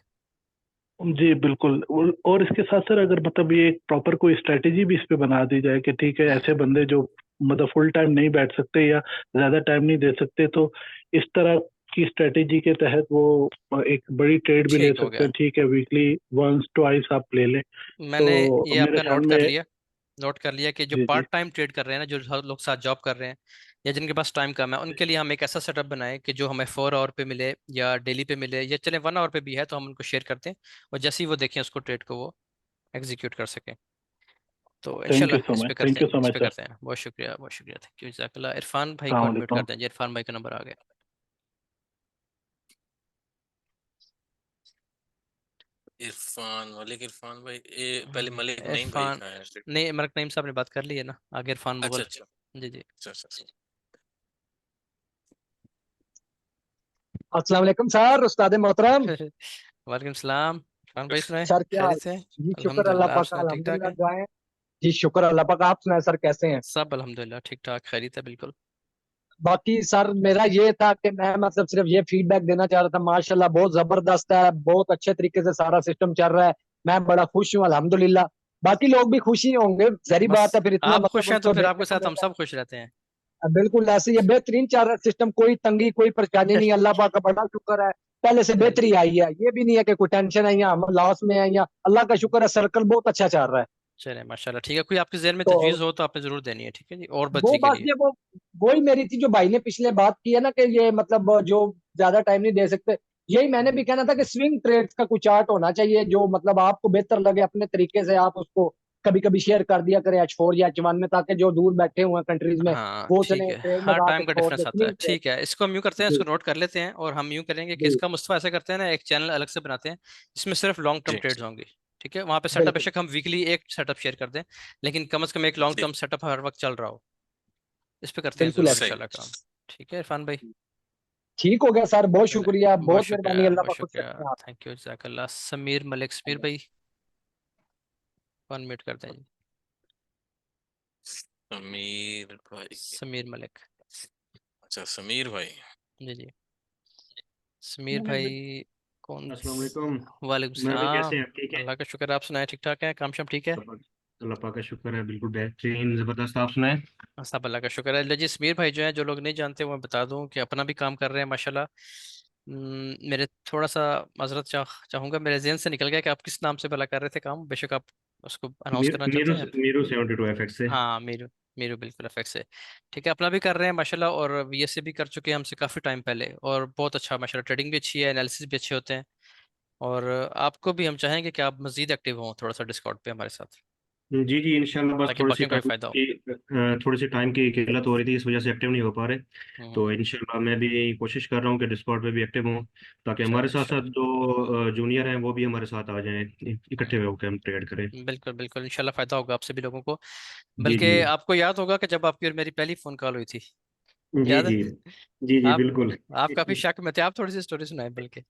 जी बिल्कुल। और इसके साथ सर, अगर मतलब ये प्रॉपर कोई स्ट्रेटेजी भी इस पे बना दी जाए कि ठीक है, ऐसे बंदे जो मतलब फुल टाइम नहीं बैठ सकते या ज्यादा टाइम नहीं दे सकते, तो इस तरह की स्ट्रेटेजी के तहत वो एक बड़ी ट्रेड भी ले ठीक हो सकते गया, हैं, ठीक है, वीकली वंस ट्वाइस आप ले लें। मैंने तो ये मेरे आपका ख्याल नोट कर में। लिया। नोट कर लिया कि जो जी जी। पार्ट टाइम ट्रेड कर रहे हैं ना, जो लोग साथ जॉब कर रहे हैं या जिनके पास टाइम कम है, उनके लिए हम एक ऐसा सेटअप बनाएं कि जो हमें 4 आवर पे मिले या डेली पे मिले, या चले 1 आवर पे भी है तो हम उनको शेयर करते हैं, और जैसे ही वो देखें उसको ट्रेड को वो एग्जीक्यूट कर सकें। तो थैंक यू इंशाल्लाह सो इस मच, पे थैंक करते यू हैं, सो इस मच पे सर। करते हैं। बहुत शुक्रिया, बहुत शुक्रिया, थैंक यू, जज़ाकल्लाह। इरफान भाई को अस्सलाम अनम्यूट कर वालेकुम। दें जी। इरफान भाई का नंबर आ गया। इरफान, मलिक इरफान भाई, पहले मलिक नईम भाई इरफान, का है। नहीं, मलक नईम साहब ने बात कर ली है ना, आगे इरफान अच्छा मुगल। अच्छा जी जी। अच्छा अच्छा अच्छा। अस्सलाम वालेकुम सर, उस्ताद मोहतरम। वालेकुम सलाम। इरफान भाई सुनाए, सर क्या हाल? खैरियत से? जी शुक्र अल्लाह अल्हम्दुलिल्लाह, आप पाक का, सुनाए, ठीक ठाक अल्हम्दुलिल्लाह है? दुआएं। जी शुक्र अल्लाह पाक, आप सुनाए सर कैसे हैं? सब अल्हम्दुलिल्लाह ठीक ठाक, खैरियत है बिल्कुल। बाकी सर मेरा ये था कि मैं मतलब सिर्फ ये फीडबैक देना चाह रहा था, माशाल्लाह बहुत जबरदस्त है, बहुत अच्छे तरीके से सारा सिस्टम चल रहा है। मैं बड़ा खुश हूँ अल्हम्दुलिल्लाह। बाकी लोग भी खुश ही होंगे, जहरी बस बात है, फिर इतना आप खुश मतलब हैं तो उनको फिर देखने आपके को साथ मिल हम रहा सब खुश रहते हैं। है। बिल्कुल ऐसे ही है, बेहतरीन चल रहा है सिस्टम, कोई तंगी कोई परेशानी नहीं, अल्लाह पाक का बड़ा शुक्र है। पहले से बेहतरी आई है, ये भी नहीं है कि कोई टेंशन है या हम लॉस में है, या अल्लाह का शुक्र है सर्कल बहुत अच्छा चल रहा है। चले माशाल्लाह, ठीक है। कोई आपके जहन में तो तजवीज़ हो तो आपने जरूर देनी है, ठीक है जी, और वो बदली के बात लिए। ये वो वही मेरी थी जो भाई ने पिछले बात की है ना, कि ये मतलब जो ज्यादा टाइम नहीं दे सकते। यही मैंने भी कहना था कि स्विंग ट्रेड्स का कुछ चार्ट होना चाहिए, जो मतलब आपको बेहतर लगे अपने तरीके से, आप उसको कभी कभी शेयर कर दिया करें H4 या H1 में, ताकि जो दूर बैठे हुए हैं कंट्रीज में हाँ वो ठीक चले है, ट्रेड हाँ लगा के टाइम का छोड़ दे डिफरेंस आता है, स्विंग ट्रेड। ठीक है। इसको हम यूँ करते हैं, जी इसको नोट कर लेते हैं, और हम यूँ करेंगे कि जी इसका मुस्तफा ऐसा करते हैं ना, एक चैनल अलग से बनाते हैं जिसमें सिर्फ लॉन्ग टर्म जी ट्रेड्स होंगी। ठीक है, वहाँ पे सेटअप बिल्कुल बेशक हम वीकली एक सेटअप शेयर कर दें, लेकिन कम से कम एक लॉन्ग जी टर्म सेटअप हर वक्त चल रहा हो। इस पे करते हैं बिल्कुल जरूर ऐसा। सही। इंशाल्लाह काम। ठीक है इरफान भाई। ठीक हो गया सर, बहुत चले, शुक्रिया, बहुत बहुत शुक्रिया, मेहरबानी, अल्लाह बहुत पाक खुश शुक्रिया, रखें आप। थैंक यू, जज़ाकल्लाह। समीर मलिक, समीर भाई वन मिनट करते हैं जी। समीर भाई। समीर मलिक। अच्छा समीर भाई। जी जी। समीर भाई कौन अस्सलाम वालेकुम। वालेकुम मेरे भाई कैसे सलाम। हैं आप? ठीक है? अल्लाह का शुक्र, आप सुनाए, ठीक ठाक है? काम शाम ठीक है? अल्लाह पाक का शुक्र है, बिल्कुल बेहतरीन ज़बरदस्त। आप सुनाएं? सब अल्लाह का शुक्र है। जी, समीर भाई जो हैं, जो लोग नहीं जानते वो मैं बता दूं कि अपना भी काम कर रहे हैं माशाल्लाह। मेरे थोड़ा सा माजरत चाहूँगा, मेरे जहन से निकल गया कि आप किस नाम से भला कर रहे थे काम, बेशक आप उसको अनाउंस करना चाहते मीरू हैं। मीरू 72 FX से। हाँ मीरू, मीरू बिल्कुल एफेक्ट से। ठीक है, अपना भी कर रहे हैं माशाल्लाह, और वीएसए भी कर चुके हैं हमसे काफ़ी टाइम पहले, और बहुत अच्छा माशाल्लाह, ट्रेडिंग भी अच्छी है, एनालिसिस भी अच्छे होते हैं। और आपको भी हम चाहेंगे कि आप मजीद एक्टिव हों थोड़ा सा डिस्कॉर्ड पे हमारे साथ, जी जी इंशाल्लाह, बस ताकि बाकियों को भी फ़ायदा हो। थोड़ी सी टाइम की किल्लत हो रही थी, इस वजह से एक्टिव नहीं हो पा रहे। हम्म, तो इंशाल्लाह मैं भी कोशिश कर रहा हूँ कि डिस्कॉर्ड पे भी एक्टिव हूँ, ताकि हमारे चलें साथ साथ इंशाल्लाह। जो जूनियर हैं वो भी हमारे साथ आ जाएं, इकट्ठे होकर हम ट्रेड करें। बिल्कुल बिल्कुल इंशाल्लाह फ़ायदा होगा आप सभी लोगों को। जी बल्कि जी आपको याद होगा कि जब आपकी और मेरी पहली फ़ोन कॉल हुई थी, जी याद है? जी जी जी आप बिल्कुल। आप काफ़ी शक में थे, आप थोड़ी सी स्टोरी सुनाए बल्कि।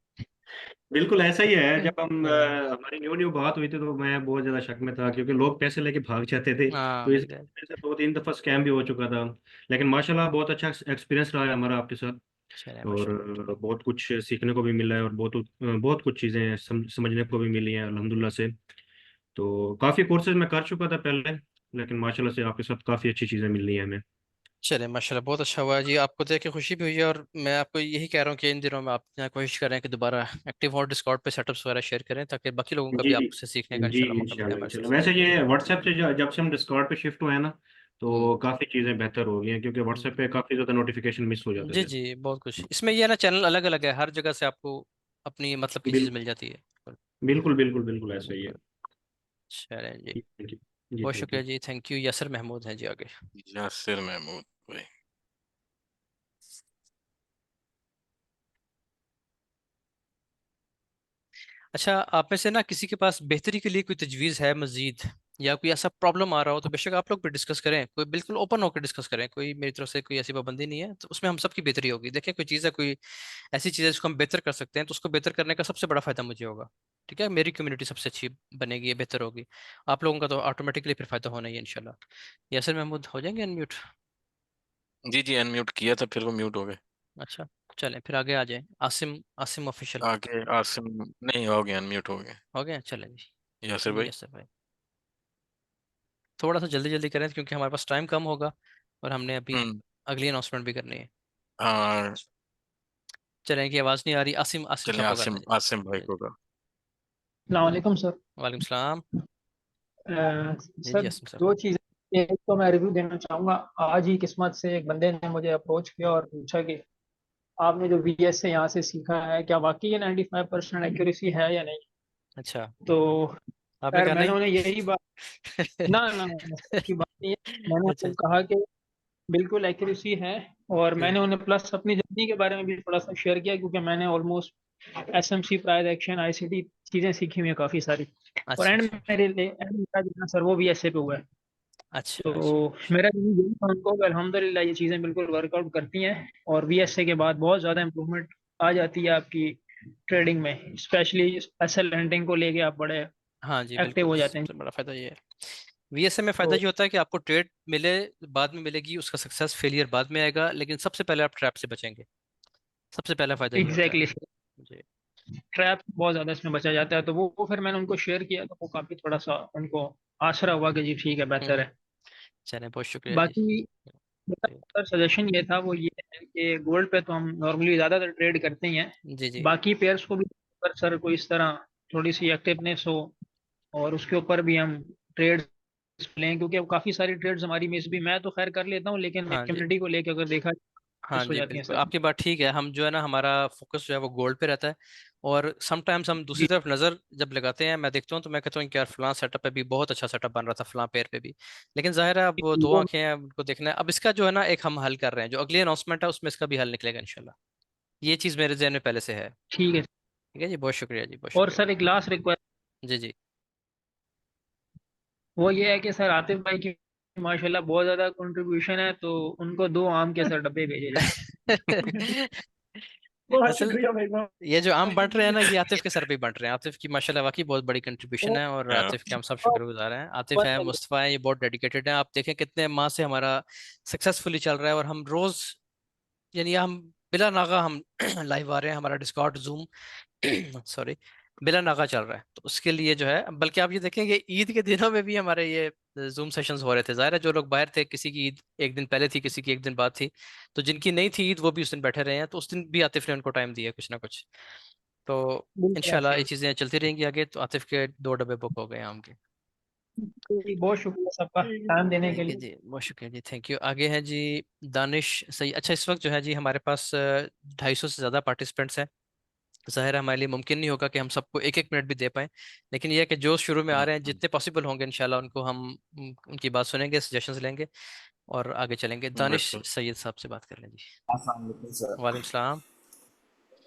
बिल्कुल ऐसा ही है, जब हम हम्म, हमारी न्यू न्यू बात हुई थी तो मैं बहुत ज्यादा शक में था, क्योंकि लोग पैसे लेके भाग जाते थे। हाँ तो इस मिल जाए। वजह से 2-3 दफा स्कैम भी हो चुका था। लेकिन माशाल्लाह बहुत अच्छा एक्सपीरियंस रहा है हमारा आपके साथ। चलिए और माशाल्लाह। बहुत कुछ सीखने को भी मिला है और बहुत कुछ चीज़ें समझने को भी मिली हैं अल्हम्दुलिल्लाह से। तो काफ़ी कोर्सेज मैं कर चुका था पहले, लेकिन माशाल्लाह से आपके साथ काफ़ी अच्छी चीज़ें मिल रही हैं हमें। चलिए माशाल्लाह, बहुत अच्छा हुआ जी, आपको देख के खुशी भी हुई है। और मैं आपको यही कह रहा हूँ कि इन दिनों में आप यहाँ कोशिश करें कि दोबारा एक्टिव हो, डिस्कॉर्ड पे सेटअप्स वगैरह शेयर करें, ताकि बाकी लोगों का जी भी जी आपसे सीखने का जी, इंशाल्लाह मौका मिले इंशाल्लाह हमारे इंशाल्लाह। साथ। वैसे ये व्हाट्सएप से जब से हम डिस्कॉर्ड पे शिफ्ट हुए हैं ना, हम्म तो काफ़ी चीज़ें बेहतर हो गई हैं, क्योंकि व्हाट्सएप पे काफ़ी ज़्यादा नोटिफिकेशन मिस हो जाते जी थे। जी, बहुत कुछ इसमें ये है ना, चैनल अलग अलग है, हर जगह से आपको अपनी मतलब की चीज़ बिल, मिल जाती है। बिल्कुल बिल्कुल बिल्कुल ऐसा ही है। बिल्कुल। चलें जी, थैंक यू। जी बहुत थैंक शुक्रिया यू। जी, थैंक यू। यासर महमूद हैं जी आगे। यासिर महमूद भाई। अच्छा, आप में से ना किसी के पास बेहतरी के लिए कोई तजवीज़ है मजीद, या कोई ऐसा प्रॉब्लम आ रहा हो, तो बेशक आप लोग भी डिस्कस करें, कोई बिल्कुल ओपन होकर डिस्कस करें, कोई मेरी तरफ से कोई ऐसी पाबंदी नहीं है, तो उसमें हम सबकी बेहतरी होगी। देखें, कोई चीज़ है, कोई ऐसी चीज़ है जिसको हम बेहतर कर सकते हैं, तो उसको बेहतर करने का सबसे बड़ा फायदा मुझे होगा। ठीक है, मेरी कम्युनिटी सबसे अच्छी बनेगी, बेहतर होगी। आप लोगों का तो ऑटोमेटिकली फिर फायदा होना ही है इंशाल्लाह। यासिर महमूद हो जाएंगे अनम्यूट? जी जी, अनम्यूट किया था फिर वो म्यूट हो गए। अच्छा, चलें फिर आगे आ जाएं। आसिम, आसिम ऑफिशियल आगे आसिम नहीं, हो गए, अनम्यूट हो गए। हो गए? चलें जी। यासिर जी भाई। यासिर भाई, थोड़ा सा जल्दी जल्दी करें क्योंकि हमारे पास टाइम कम होगा, और हमने अभी हम्म। अगली अनाउंसमेंट भी करनी है। हाँ, चलें, की आवाज़ नहीं आ रही। आसिम, आसिम चलिए साहब को करना आसिम, है आसिम भाई जी। को का। वालेकुम सर। वालेकुम सलाम। जी सर जी आसिम साहब। दो चीज़ें, एक तो मैं रिव्यू देना चाहूँगा। आज ही किस्मत से एक बंदे ने मुझे अप्रोच किया और पूछा कि आपने जो वीएस से यहाँ से सीखा है, क्या वाकई ये 95% एक्यूरेसी है या नहीं। अच्छा, तो आपने खैर कहा मैंने नहीं? उन्हें यही बात, ना ना ना सर की बात नहीं है। मैंने अच्छा उन्हें कहा कि बिल्कुल एक्यूरेसी है। और जी। मैंने उन्हें प्लस अपनी जर्नी के बारे में भी थोड़ा सा शेयर किया, क्योंकि मैंने almost SMC, price action, ICT चीज़ें सीखी हुई हैं काफ़ी सारी। और अच्छा एंड अच्छा मेरे लिए एंड मेरा जो है ना सर, वो भी ऐसे पे हुआ है। अच्छा तो अच्छा। मेरा रिव्यू यही था उनको कि अल्हम्दुलिल्लाह ये चीज़ें बिल्कुल वर्कआउट करती हैं, और वीएसए के बाद बहुत ज़्यादा इम्प्रूवमेंट आ जाती है आपकी ट्रेडिंग में, स्पेशली एसएल हंटिंग को लेके आप बड़े हाँ जी एक्टिव बिल्कुल, हो जाते हैं। सबसे बड़ा फायदा ये है। वीएसए में फायदा तो ये होता है कि आपको ट्रेड मिले, बाद में मिलेगी, उसका सक्सेस फेलियर बाद में आएगा, लेकिन सबसे पहले आप ट्रैप से बचेंगे। सबसे पहला फायदा ये होता है एग्जैक्टली, जी। ट्रैप बहुत ज़्यादा इसमें बचा जाता है। तो वो फिर मैंने उनको शेयर किया, तो वो काफ़ी थोड़ा सा उनको आसरा हुआ कि जी ठीक है, बेहतर है। चलिए, बहुत शुक्रिया जी। बाकी जी मेरा सजेशन ये था, वो ये है कि गोल्ड पे तो हम नॉर्मली ज़्यादातर ट्रेड करते ही हैं। जी जी। बाकी पेयर्स को भी अगर सर कोई इस तरह थोड़ी सी एक्टिवनेस हो, और उसके ऊपर भी हम ट्रेड लें, क्योंकि अब काफ़ी सारी ट्रेड्स हमारी मिस भी, मैं तो खैर कर लेता हूँ, लेकिन हाँ जी। कम्युनिटी को लेकर अगर देखा हाँ मिस हो जी जाती हैं बिल्कुल, सर। आपकी बात ठीक है। हम जो है ना, हमारा फोकस जो है वो गोल्ड पे रहता है, और समटाइम्स हम दूसरी जी तरफ नज़र जब लगाते हैं, मैं देखता हूँ तो मैं कहता हूँ कि यार फलां सेटअप पे भी बहुत अच्छा सेटअप बन रहा था, फलां पेयर पे भी। लेकिन जाहिर है, अब वो दो वो आंखें हैं, उनको देखना है। अब इसका जो है ना, एक हम हल कर रहे हैं, जो अगली अनाउंसमेंट है उसमें इसका भी हल निकलेगा इंशाल्लाह। ये चीज़ मेरे जहन में पहले से है। ठीक है। ठीक है जी, बहुत शुक्रिया जी, बहुत और शुक्रिया। सर एक लास्ट रिक्वेस्ट, जी जी। वो ये है कि सर आतिफ भाई की माशाल्लाह बहुत ज़्यादा कंट्रीब्यूशन है, तो उनको 2 आम के सर डब्बे भेजे जाए। बहुत असल शुक्रिया भाई साहब। ये जो आम बंट रहे हैं ना, ये आतिफ के सर पे ही बंट रहे हैं। आतिफ की माशाल्लाह वाकई बहुत बड़ी कंट्रीब्यूशन वो है, और हाँ, आतिफ के हम सब शुक्रगुजार हैं। आतिफ है, मुस्तफ़ा है, ये बहुत डेडिकेटेड हैं। आप देखें कितने माह से हमारा सक्सेसफुली चल रहा है, और हम रोज, यानी हम बिला नागा हम लाइव आ रहे हैं। हमारा डिस्कॉर्ड, जूम सॉरी, बिला नागा चल रहा है। तो उसके लिए जो है, बल्कि आप ये देखेंगे ईद के दिनों में भी हमारे ये जूम सेशंस हो रहे थे। जाहिर है, जो लोग बाहर थे, किसी की ईद एक दिन पहले थी, किसी की एक दिन बाद थी, तो जिनकी नहीं थी ईद वो भी उस दिन बैठे रहे हैं, तो उस दिन भी आतिफ ने उनको टाइम दिया कुछ ना कुछ। तो बिल्कुल इंशाल्लाह ऐसे ये ही। चीज़ें चलती रहेंगी आगे। तो आतिफ के 2 डब्बे बुक हो गए हैं आम के। जी, बहुत शुक्रिया सबका टाइम देने के ठीक है लिए। जी, बहुत शुक्रिया जी, थैंक यू। आगे हैं जी दानिश सही। अच्छा, इस वक्त जो है जी हमारे पास 250 से ज़्यादा पार्टिसिपेंट्स हैं। ज़ाहिर है, हमारे लिए मुमकिन नहीं होगा कि हम सबको एक एक मिनट भी दे पाएं, लेकिन यह है कि जो शुरू में आ रहे हैं, जितने पॉसिबल होंगे इंशाल्लाह उनको हम उनकी बात सुनेंगे, सजेशंस लेंगे, और आगे चलेंगे। दानिश बिल्कुल। सैयद साहब से बात कर लें जी। अस्सलाम वालेकुम सर। वालेकुम सलाम।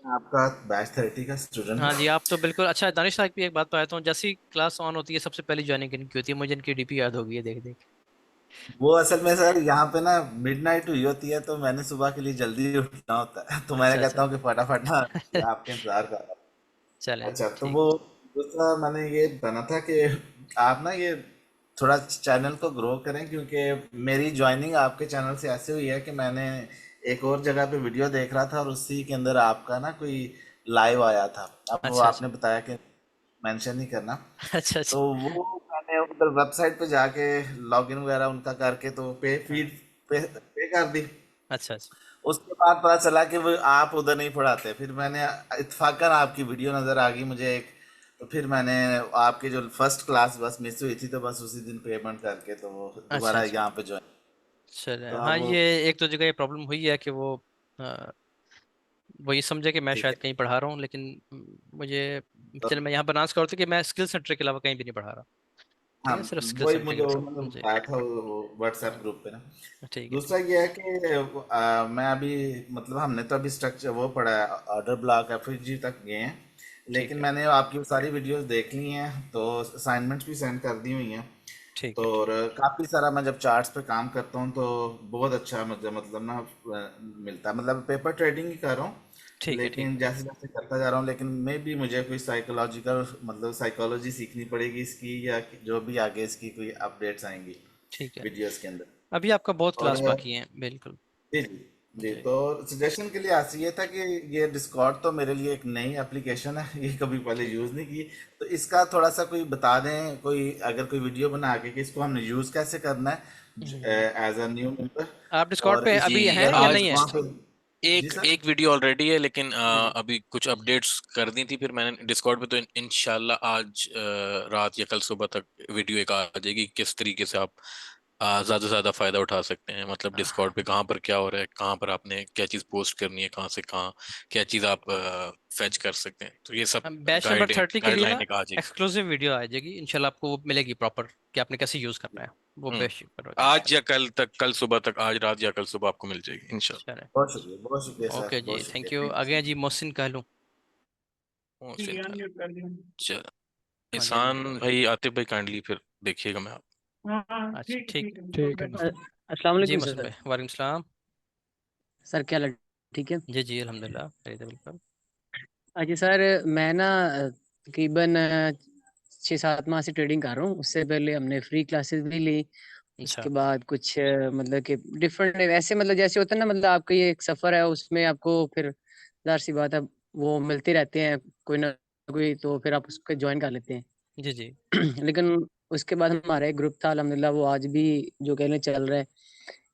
मैं आपका बैच 30 का स्टूडेंट हाँ हूँ। जी, आप तो बिल्कुल। अच्छा दानिश साहब की एक बात बताता हूँ, जैसी क्लास ऑन होती है सबसे पहली ज्वाइनिंग किनकी होती है? मुझे इनकी डीपी याद हो गई है देख देख। वो असल में सर यहाँ पे ना मिडनाइट हुई होती है, तो मैंने सुबह के लिए जल्दी उठना होता है, तो मैंने अच्छा कहता अच्छा। हूँ कि फटाफट ना आपके इंतजार कर रहा हूँ। चलें अच्छा, तो ठीक वो है। दूसरा मैंने ये बना था कि आप ना ये थोड़ा चैनल को ग्रो करें, क्योंकि मेरी ज्वाइनिंग आपके चैनल से ऐसे हुई है कि मैंने एक और जगह पे वीडियो देख रहा था और उसी के अंदर आपका ना कोई लाइव आया था। अब वो अच्छा आपने बताया कि मेंशन नहीं करना, अच्छा अच्छा तो वो मैंने उधर वेबसाइट पे जाके लॉगिन वगैरह उनका करके तो पे हाँ, फीड पे कर दी। अच्छा अच्छा उसके बाद पता चला कि वो आप उधर नहीं पढ़ाते। फिर मैंने इत्तेफाकन आपकी वीडियो नज़र आ गई मुझे एक, तो फिर मैंने आपकी जो फर्स्ट क्लास बस मिस हुई थी तो बस उसी दिन पेमेंट करके तो वो अच्छा दोबारा अच्छा। यहाँ पे ज्वाइन। चले तो हाँ, अब ये एक तो जगह ये प्रॉब्लम हुई है कि वो ये समझे कि मैं ठीक शायद है। कहीं पढ़ा रहा हूँ, लेकिन मुझे तो चले मैं यहाँ बनास का होता कि मैं स्किल सेंटर के अलावा कहीं भी नहीं पढ़ा रहा। हाँ, ठीक है, सिर्फ स्किल वही सेंटर मुझे के उन्होंने लिए जी। बताया था व्हाट्सएप हाँ, ग्रुप पे ना। ठीक है ठीक दूसरा ये है कि मैं अभी मतलब हमने तो अभी स्ट्रक्चर वो पढ़ा है, ऑर्डर ब्लॉक एफजी तक गए हैं, लेकिन ठीक है मैंने आपकी सारी वीडियोस देख ली हैं तो असाइनमेंट्स भी सेंड कर दी हुई हैं। ठीक तो है ठीक और काफ़ी सारा मैं जब चार्ट्स पे काम करता हूँ तो बहुत अच्छा मुझे मतलब ना मिलता है। मतलब पेपर ट्रेडिंग ही कर रहा हूँ, ठीक है ठीक लेकिन जैसे जैसे करता जा रहा हूँ, लेकिन मे भी मुझे कोई साइकोलॉजिकल मतलब साइकोलॉजी सीखनी पड़ेगी इसकी, या जो भी आगे इसकी कोई अपडेट्स आएंगी ठीक है। वीडियोस के अंदर। अभी आपका बहुत और क्लास बाकी है, बिल्कुल। जी जी जी, जी तो सजेशन के लिए आज ये था कि ये डिस्कॉर्ड तो मेरे लिए एक नई एप्लीकेशन है, ये कभी पहले ठीक यूज़ नहीं की। तो इसका थोड़ा सा कोई बता दें, कोई अगर कोई वीडियो बना के कि इसको हमने यूज़ कैसे करना हम्म। है एज अ न्यू मेंबर। आप डिस्कॉर्ड और पे इस जी अभी हैं या आज नहीं है? वहाँ पे जी एक सर। एक वीडियो ऑलरेडी है, लेकिन जी जी अभी कुछ अपडेट्स कर दी थी फिर मैंने डिस्कॉर्ड पे, तो इंशाल्लाह आज रात या कल सुबह तक वीडियो एक आ जाएगी किस तरीके से आप ज्यादा से ज्यादा फायदा उठा सकते हैं। मतलब डिस्कॉर्ड पे कहाँ पर क्या हो रहा है, कहाँ पर आपने क्या चीज पोस्ट करनी है, कहाँ से कहाँ क्या चीज आप फेच कर सकते हैं, तो ये सब बैच नंबर 30 के लिए ना गाइडलाइन एक आ जाएगी। एक्सक्लूसिव वीडियो आ जाएगी इंशाल्लाह, आपको वो मिलेगी प्रॉपर कि आपने कैसे यूज करना है। वो हम्म बेस्ट करोगे आज या इंशाल्लाह। कल तक, कल सुबह तक, आज रात या कल सुबह आपको मिल जाएगी इंशाल्लाह। चले, बहुत शुक्रिया ओके सर, जी, बहुत थैंक शुक्रिया, यू। थैंक यू आगे सो हैं मच। जी मोहसिन कहलूँ। ठीक है, मोहसिन खान, अनम्यूट कर दिया। चलो। हाँ जी एहसान अनम्यूट कर भाई, आतिफ भाई, काइंडली फिर देखिएगा मैं आप। हाँ हाँ, दिया। अच्छा ठीक है ठीक। ठीक है, बिल्कुल ठीक है बैठो। मसलन। अस्सलाम जी वालेकुम मोहसिन सर। भाई, वालेकुम सलाम। सर क्या हाल है? ठीक है। जी जी अल्हम्दुलिल्लाह, खैरियत है बिल्कुल। अच्छा सर, मैं ना तकरीबन 6-7 माह से ट्रेडिंग कर रहा हूँ। उससे पहले हमने फ्री क्लासेस भी ली। अच्छा उसके बाद कुछ मतलब कि डिफरेंट ऐसे, मतलब जैसे होता है ना, मतलब आपका ये एक सफ़र है, उसमें आपको फिर जाहिर सी बात है वो मिलते रहते हैं कोई ना कोई, तो फिर आप उसको ज्वाइन कर लेते हैं। जी जी लेकिन उसके बाद हमारा एक ग्रुप था अल्हम्दुलिल्लाह, वो आज भी जो कहने चल रहा है।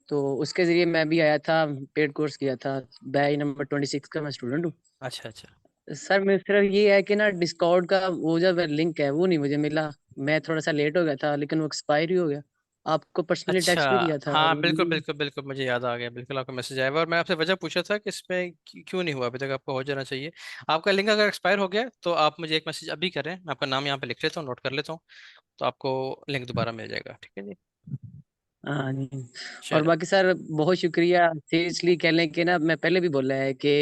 तो उसके ज़रिए मैं भी आया था, पेड कोर्स किया था। बैच नंबर 26 का मैं स्टूडेंट हूँ। अच्छा अच्छा सर मैं सिर्फ ये है कि ना डिस्कॉर्ड का वो जो लिंक है वो नहीं मुझे मिला। मैं थोड़ा सा लेट हो गया था, लेकिन वो एक्सपायर ही हो गया। आपको पर्सनली अच्छा। टेक्स्ट भी किया था हाँ बिल्कुल वो- बिल्कुल बिल्कुल, मुझे याद आ गया, बिल्कुल आपका मैसेज आया हुआ, और मैं आपसे वजह पूछा था कि इसमें क्यों नहीं हुआ अभी तक, आपको हो जाना चाहिए। आपका लिंक अगर एक्सपायर हो गया तो आप मुझे एक मैसेज अभी करें, मैं आपका नाम यहाँ पे लिख लेता हूँ, नोट कर लेता हूँ, तो आपको लिंक दोबारा मिल जाएगा। ठीक है जी। हाँ जी। और चले। बाकी सर बहुत शुक्रिया, सीरियसली कह लें कि ना मैं पहले भी बोला है कि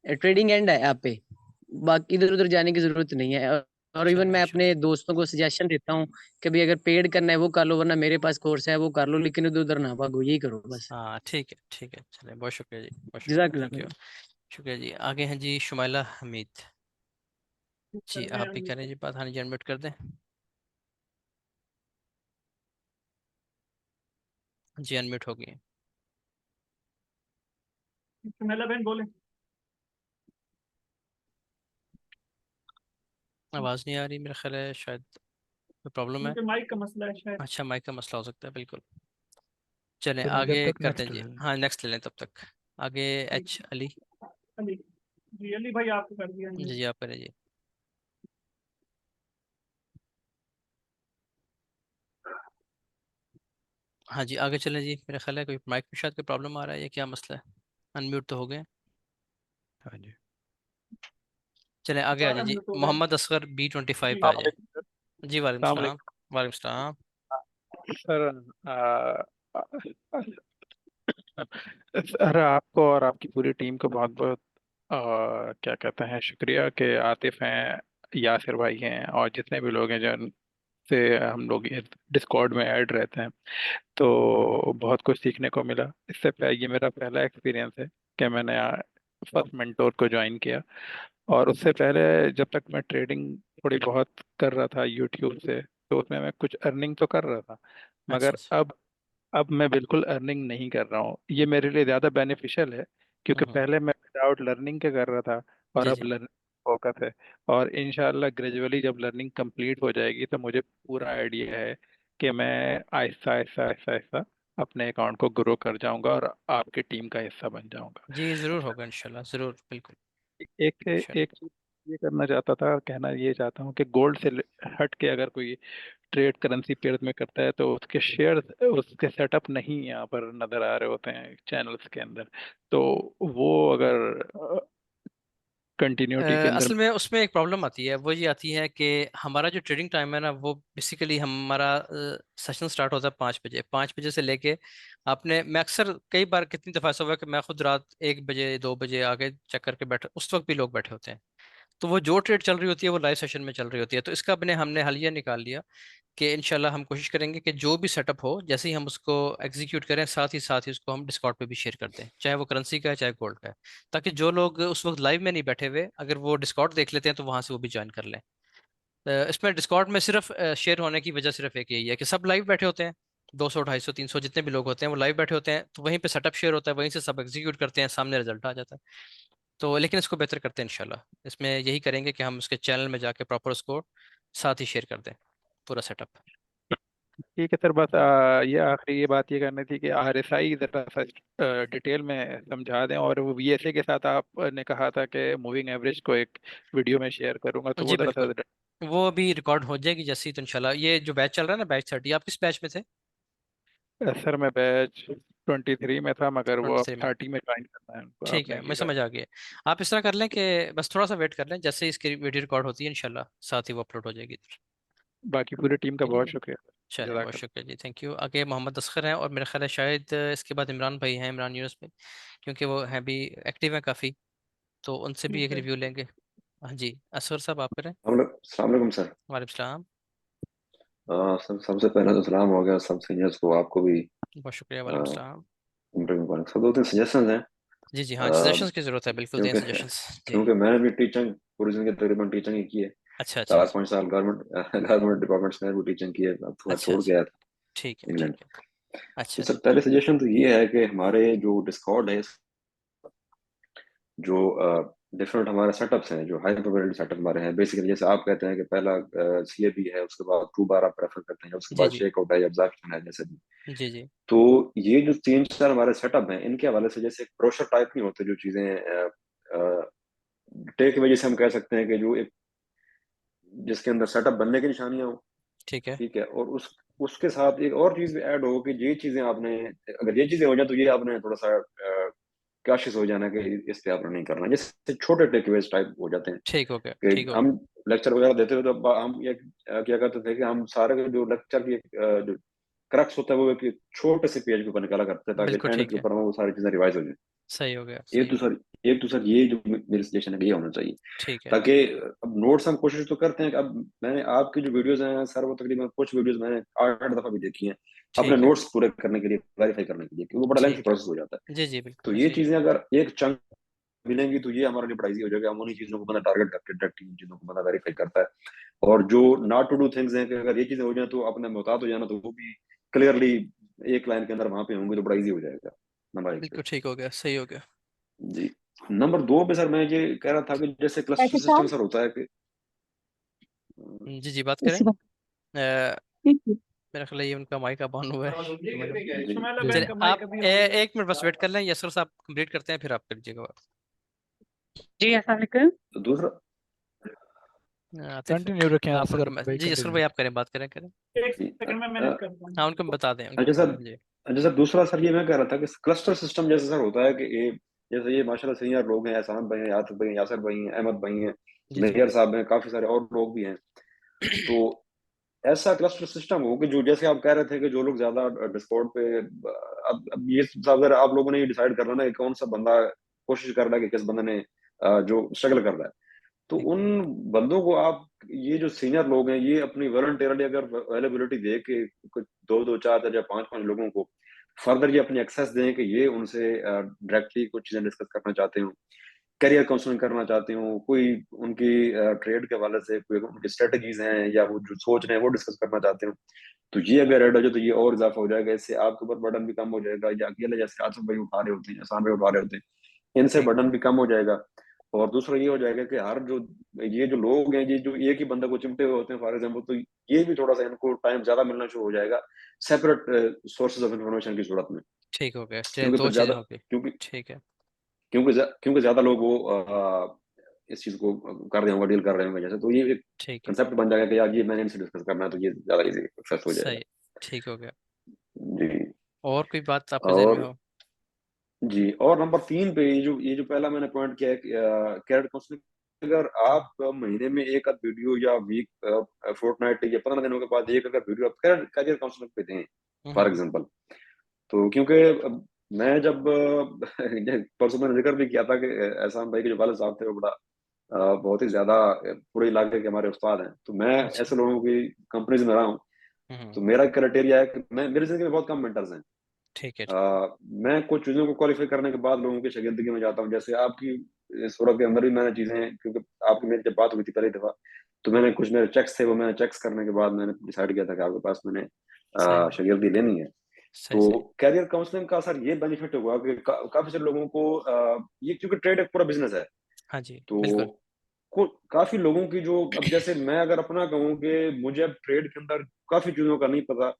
ट्रेडिंग एंड है यहाँ पे, बाकी इधर उधर जाने की जरूरत नहीं है। और इवन चलो मैं इंशाल्लाह। अपने दोस्तों को सजेशन देता हूँ कि भाई अगर पेड करना है वो कर लो, वरना मेरे पास कोर्स है वो कर लो, लेकिन इधर उधर ना भागो, यही करो बस। हाँ ठीक है ठीक है, चले, बहुत शुक्रिया जी, बहुत शुक्रिया, जज़ाकल्लाह थैंक यू। खैर। शुक्रिया जी। आगे हैं जी शुमाइला हमीद। जी कर दें आप भी अनम्यूट। करें जी बात, हाँ जी अनम्यूट कर दें। जी अनम्यूट हो गई है। मेला बहन बोले। आवाज़ नहीं आ रही, मेरा ख्याल है शायद कोई प्रॉब्लम है। उनके माइक का मसला है शायद। अच्छा, माइक का मसला हो सकता है, बिल्कुल। चलें चलें जब आगे तक करते हैं नेक्स्ट जी, ले लें। हाँ नेक्स्ट ले लें तब तक। आगे ठीक एच अली। है। अली जी, अली भाई आपको कर दिया जी अनम्यूट। जी आप करें जी। हाँ जी आगे चलें जी, मेरा ख्याल है कोई माइक में शायद कोई प्रॉब्लम आ रहा है, या क्या मसला है। अनम्यूट तो हो गए। हाँ जी। चलें आगे आ सारे जाए जी, अनम्यूट हो गए। मोहम्मद असगर B25 जी पे आ जाए। अस्सलाम जी वालेकुम सलाम। वालेकुम सलाम। सर। सर आपको और आपकी पूरी टीम को बहुत बहुत क्या कहते हैं शुक्रिया कि आतिफ हैं, यासिर भाई हैं और जितने भी लोग हैं जिन से हम लोग डिस्कॉर्ड में ऐड रहते हैं, तो बहुत कुछ सीखने को मिला। इससे पहले ये मेरा पहला एक्सपीरियंस है कि मैंने फर्स्ट मेंटोर को ज्वाइन किया। और उससे पहले जब तक मैं ट्रेडिंग थोड़ी बहुत कर रहा था यूट्यूब से, तो उसमें मैं कुछ अर्निंग तो कर रहा था, अच्छा मगर अच्छा। अब अब मैं बिल्कुल अर्निंग नहीं कर रहा हूँ। ये मेरे लिए ज़्यादा बेनिफिशियल है, क्योंकि हम्म, पहले मैं विदाउट लर्निंग के कर रहा था और जी अब जी। लर्निंग फोकस है। और इंशाल्लाह ग्रेजुअली जब लर्निंग कंप्लीट हो जाएगी तो मुझे पूरा आइडिया है कि मैं आहिस्ता आहिस्ता आहिस्ता आहिस्ता अपने अकाउंट को ग्रो कर जाऊंगा और आपकी टीम का हिस्सा बन जाऊंगा। जी ज़रूर होगा इंशाल्लाह, ज़रूर, बिल्कुल एक इंशाल्लाह। चीज ये करना चाहता था, कहना ये चाहता हूँ कि गोल्ड से हट के अगर कोई ट्रेड करेंसी पेयर में करता है तो उसके शेयर, उसके सेटअप नहीं यहाँ पर नजर आ रहे होते हैं चैनल्स के अंदर। तो वो अगर कंटिन्यूटी के अंदर। असल में उसमें एक प्रॉब्लम आती है, वो ये आती है कि हमारा जो ट्रेडिंग टाइम है ना, वो बेसिकली हमारा सेशन स्टार्ट होता है 5 बजे। 5 बजे से लेके आपने, मैं अक्सर कई बार कितनी दफ़ा ऐसा हुआ है कि मैं खुद रात 1 बजे 2 बजे आके चेक करके बैठा, उस वक्त भी लोग बैठे होते हैं। तो वो जो ट्रेड चल रही होती है वो लाइव सेशन में चल रही होती है। तो इसका अपने हमने हल ये निकाल लिया कि इंशाल्लाह हम कोशिश करेंगे कि जो भी सेटअप हो, जैसे ही हम उसको एग्जीक्यूट करें, साथ ही उसको हम डिस्कॉर्ड पे भी शेयर कर दें, चाहे वो करेंसी का है चाहे गोल्ड का है, ताकि जो लोग उस वक्त लाइव में नहीं बैठे हुए, अगर वो डिस्कॉर्ड देख लेते हैं तो वहां से वो भी ज्वाइन कर लें। इसमें डिस्कॉर्ड में सिर्फ शेयर होने की वजह सिर्फ एक यही है कि सब लाइव बैठे होते हैं। 200 250 300 जितने भी लोग होते हैं वो लाइव बैठे होते हैं, तो वहीं पे सेटअप शेयर होता है, वहीं से सब एग्जीक्यूट करते हैं, सामने रिजल्ट आ जाता है। तो लेकिन इसको बेहतर करते हैं इंशाल्लाह। इसमें यही करेंगे कि हम उसके चैनल में जाके प्रॉपर उसको साथ ही शेयर कर दें, पूरा सेटअप। ठीक है सर, बस ये आखिरी ये बात ये करनी थी कि आरएसआई जरा सा डिटेल में समझा दें। और वो वीएसए के साथ आपने कहा था कि मूविंग एवरेज को एक वीडियो में शेयर करूंगा, तो जी वो जरा सा। बिल्कुल, वो अभी रिकॉर्ड हो जाएगी जैसे ही, तो इंशाल्लाह। ये जो बैच चल रहा है ना, बैच 30, आप किस बैच में थे? सर मैं बैच 23 में था, मगर वो अब 23 में। 30 में ज्वाइन करना है उनको, ठीक आपने है, मैं लिखा। समझ आ गया। आप इस तरह कर लें कि बस थोड़ा सा वेट कर लें, जैसे ही इसकी वीडियो रिकॉर्ड होती है इंशाल्लाह साथ ही वो अपलोड हो जाएगी इधर। बाकी पूरी टीम का ठीक बहुत है, शुक्रिया। चलें, बहुत जज़ाकल्लाह। शुक्रिया जी, थैंक यू। आगे मोहम्मद असगर हैं, और मेरा ख्याल है शायद इसके बाद इमरान भाई हैं, इमरान यूनुस में, क्योंकि वो हैं भी एक्टिव हैं काफ़ी, तो उनसे भी एक रिव्यू लेंगे। हाँ जी, असगर साहब आप करें। अस्सलाम वालेकुम सर। वालेकुम सलाम। सबसे पहले तो सलाम हो गया सब सीनियर्स को, आपको भी। बहुत शुक्रिया, अ, वालेकुम सलाम। उम्र मुबारक। सब 2-3 सजेशन हैं। जी जी, हाँ, अ, सजेशंस की ज़रूरत है, बिल्कुल दें क्योंकि सजेशंस। जी। क्योंकि मैंने भी टीचिंग पूरी जिंदगी तकरीबन टीचिंग ही की है। अच्छा अच्छा। 4-5 साल गवर्नमेंट गवर्नमेंट डिपार्टमेंट्स में भी टीचिंग की है, अब थोड़ा अच्छा छोड़ अच्छा। गया था ठीक है इंग्लैंड। ठीक है। तो अच्छा सर अच्छा। पहले सजेशन तो ये है कि हमारे जो डिस्कॉर्ड है, जो डिफरेंट हमारे सेटअप्स हैं, जो हाई प्रोबेबिलिटी सेटअप हमारे हैं, बेसिकली जैसे आप कहते हैं कि पहला सीएबी है, उसके बाद 2 बार आप प्रेफर करते हैं, उसके जी बाद जी। शेकआउट है, ऑब्जर्वेशन है, जैसे भी। जी जी। तो ये जो 3-4 हमारे सेटअप हैं, इनके हवाले से जैसे एक ब्रोशर टाइप नहीं होते जो चीजें टेक की वजह से हम कह सकते हैं कि जो एक जिसके अंदर सेटअप बनने की निशानियां हो, ठीक है। ठीक है, और उसके साथ एक और चीज भी ऐड हो कि ये चीजें आपने, अगर ये चीजें हो जाए तो ये आपने थोड़ा सा काशिश हो जाना कि इस पे आपने नहीं करना। जैसे छोटे टेक अवेज टाइप हो जाते हैं ठीक हो गया, कि ठीक हो हम गया। लेक्चर वगैरह देते थे तो हम ये क्या करते थे कि हम सारे जो लेक्चर की जो क्रक्स होता है वो एक छोटे से पेज के ऊपर निकाला करते थे, ताकि बिल्कुल एंड ठीक के है। ऊपर वो सारी चीजें रिवाइज हो जाए। सही हो गया, एक सही तो हो गया। सर एक तो सर ये जो मेरी सजेशन है ये होना चाहिए, ठीक है। ताकि अब नोट्स हम कोशिश तो करते हैं कि अब मैंने आपकी जो वीडियोस हैं सर, वो तकरीबन कुछ वीडियोस मैंने 8 दफा भी देखी हैं अपने ठीक है। नोट्स पूरे करने के लिए, वेरीफाई करने के लिए, क्योंकि वो बड़ा लेंथी ठीक है। प्रोसेस हो जाता है। जी जी, तो बिल्कुल ये सही है। चीजें अगर एक चंक मिलेंगी तो ये हमारे लिए बड़ा ईजी हो जाएगा। हम उन्हीं चीजों को बंदा टारगेट करके डायरेक्ट इन चीजों को बंदा वेरीफाई करता है। और जो नॉट टू डू थिंग्स हैं कि अगर ये चीजें हो जाए तो अपने मोहतात हो जाना, तो वो भी क्लियरली एक लाइन के अंदर वहां पे होंगे, तो बड़ा ईजी हो जाएगा नंबर 1 पे। बिल्कुल ठीक हो गया, सही हो गया। जी। नंबर 2 पे सर मैं ये कह रहा था कि जैसे क्लस्टर डॉक्टर सिस्टम साहब सर होता है कि जी जी, बात करें। इसी बात ठीक है। मेरा ख्याल है ये उनका माइक अब ऑन हुआ है। जी चले, जी आप एक मिनट बस वेट कर लें, यसर साहब कंप्लीट करते हैं, फिर आप कर दीजिएगा बात। जी अस्सलाम वालेकुम। तो दूसरा आतिफ, कंटिन्यू रखें आप असगर भाई, जी यसर कंटिन्यू। भाई आप करें, बात करें करें। जी हाँ, उनको बता दें, उनको अच्छा बता सर, दें जी। अच्छा सर दूसरा सर ये मैं कह रहा था कि क्लस्टर सिस्टम जैसे सर होता है कि जैसे ये माशाल्लाह सीनियर लोग हैं, एहसान भाई हैं, यासिर भाई हैं, यासर भाई हैं, अहमद भाई हैं, जी जी। मेयर साहब हैं, काफी सारे और लोग भी हैं। तो ऐसा क्लस्टर सिस्टम हो कि जो जैसे आप कह रहे थे कि जो लोग ज्यादा डिस्कॉर्ड पे, अब ये सब अगर आप लोगों ने ये डिसाइड कर लेना कि कौन सा बंदा कोशिश कर रहा है कि किस बंदे ने जो स्ट्रगल कर रहा है, तो ठीक उन बंदों को आप, ये जो सीनियर लोग हैं, ये अपनी वॉलंटियरली अगर अवेलेबिलिटी दे के कुछ 2-2 4 या 5-5 लोगों को फर्दर ये अपनी एक्सेस दें कि ये उनसे डायरेक्टली कुछ चीजें डिस्कस करना चाहते हो, करियर काउंसलिंग करना चाहते हो, कोई उनकी ट्रेड के हवाले से कोई उनकी स्ट्रेटजीज हैं या वो जो सोच रहे हैं वो डिस्कस करना चाहते हो, तो ये अगर ऐड हो जाए तो ये और इजाफा हो जाएगा। इससे आपके ऊपर बर्डन भी कम हो जाएगा, या अकेले जैसे आसिफ भाई उठा रहे होते हैं, आसान भाई उठा रहे होते हैं, इनसे ठीक बर्डन भी कम हो जाएगा। और दूसरा ये हो जाएगा कि हर जो ये जो लोग हैं, ये जो एक ही बंदा को चिमटे हुए होते हैं फॉर एग्जाम्पल, तो ये भी थोड़ा सा इनको टाइम ज्यादा मिलना शुरू हो जाएगा सेपरेट सोर्सेज ऑफ इंफॉर्मेशन की सूरत में। ठीक हो गया, चलिए क्योंकि दो फिर चीजें ज्यादा हो गई। क्योंकि ठीक है। क्योंकि ज्यादा लोग वो इस चीज को कर रहे होंगे, डील कर रहे होंगे जैसे, तो ये एक ठीक है, कंसेप्ट बन जाएगा कि यार ये मैंने इनसे डिस्कस करना है, तो ये ज्यादा इजी एक्सेस हो जाएगा। सही, ठीक हो गया। जी। और कोई बात आपके जहन में और हो? जी, और नंबर 3 पे ये जो पहला मैंने पॉइंट किया है कैरियर काउंसलिंग, अगर आप महीने में एक आध वीडियो या वीक फोर्टनाइट या 15 दिनों के बाद एक अगर वीडियो आप कैरियर काउंसलिंग पे दें फॉर एग्जांपल, तो क्योंकि मैं जब परसों मैंने जिक्र भी किया था कि एहसान भाई के जो वालिद साहब थे वो बड़ा बहुत ही ज्यादा पूरे इलाके के हमारे उस्ताद हैं, तो मैं अच्छा। ऐसे लोगों की कंपनीज में रहा हूँ, तो मेरा क्राइटेरिया है कि मैं मेरी जिंदगी में बहुत कम मेंटर्स हैं। ठीक है। मैं कुछ चीजों को क्वालिफाई करने के बाद लोगों की शागिर्दगी में जाता हूँ, जैसे आपकी सूरत के अंदर भी मैंने चीजें, क्योंकि आपकी मेरी जब बात हुई थी पहली दफा, तो मैंने कुछ मेरे चेक्स थे, वो मैंने चेक्स करने के बाद मैंने डिसाइड किया था कि आपके पास मैंने सही शागिर्दी लेनी है। सही तो सही। कैरियर काउंसलिंग का सर ये बेनिफिट हुआ कि काफी सारे लोगों को ये क्योंकि ट्रेड एक पूरा बिजनेस है, हाँ जी, तो बिल्कुल। काफी लोगों की जो, अब जैसे मैं अगर अपना कहूँ कि मुझे अब ट्रेड के अंदर काफी चीजों का नहीं पता,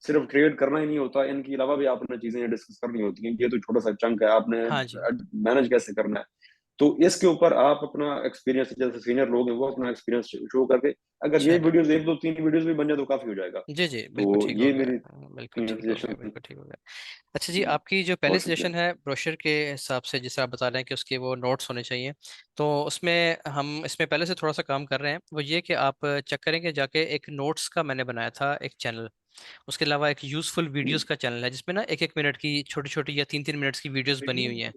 सिर्फ ट्रेड करना ही नहीं होता, इनके अलावा भी आपने चीजें डिस्कस करनी होती हैं, ये तो छोटा सा चंक है, आपने हाँ जी, मैनेज कैसे करना है, तो इसके ऊपर आप अपना एक्सपीरियंस, जैसे सीनियर लोग हैं वो अपना एक्सपीरियंस शो करके, अगर ये चले। वीडियोस 1 2 3 वीडियोस भी बन जाए तो काफी हो जाएगा। जी जी, तो बिल्कुल ठीक हो ये गया। मेरी बिल्कुल 3 ठीक हो गया, सजेशन थी। बिल्कुल ठीक हो गया। अच्छा जी, आपकी जो पहली बहुत शुक्रिया। सजेशन है ब्रोशर के हिसाब से, जिसे आप बता रहे हैं कि उसके वो नोट्स होने चाहिए, तो उसमें हम इसमें पहले से थोड़ा सा काम कर रहे हैं। वो ये कि आप चेक करेंगे जाके, एक नोट्स का मैंने बनाया था एक चैनल, उसके अलावा एक यूज़फुल वीडियोस का चैनल है जिसमें ना 1 1 मिनट की छोटी छोटी या 3 3 मिनट्स की वीडियोस बनी हुई हैं।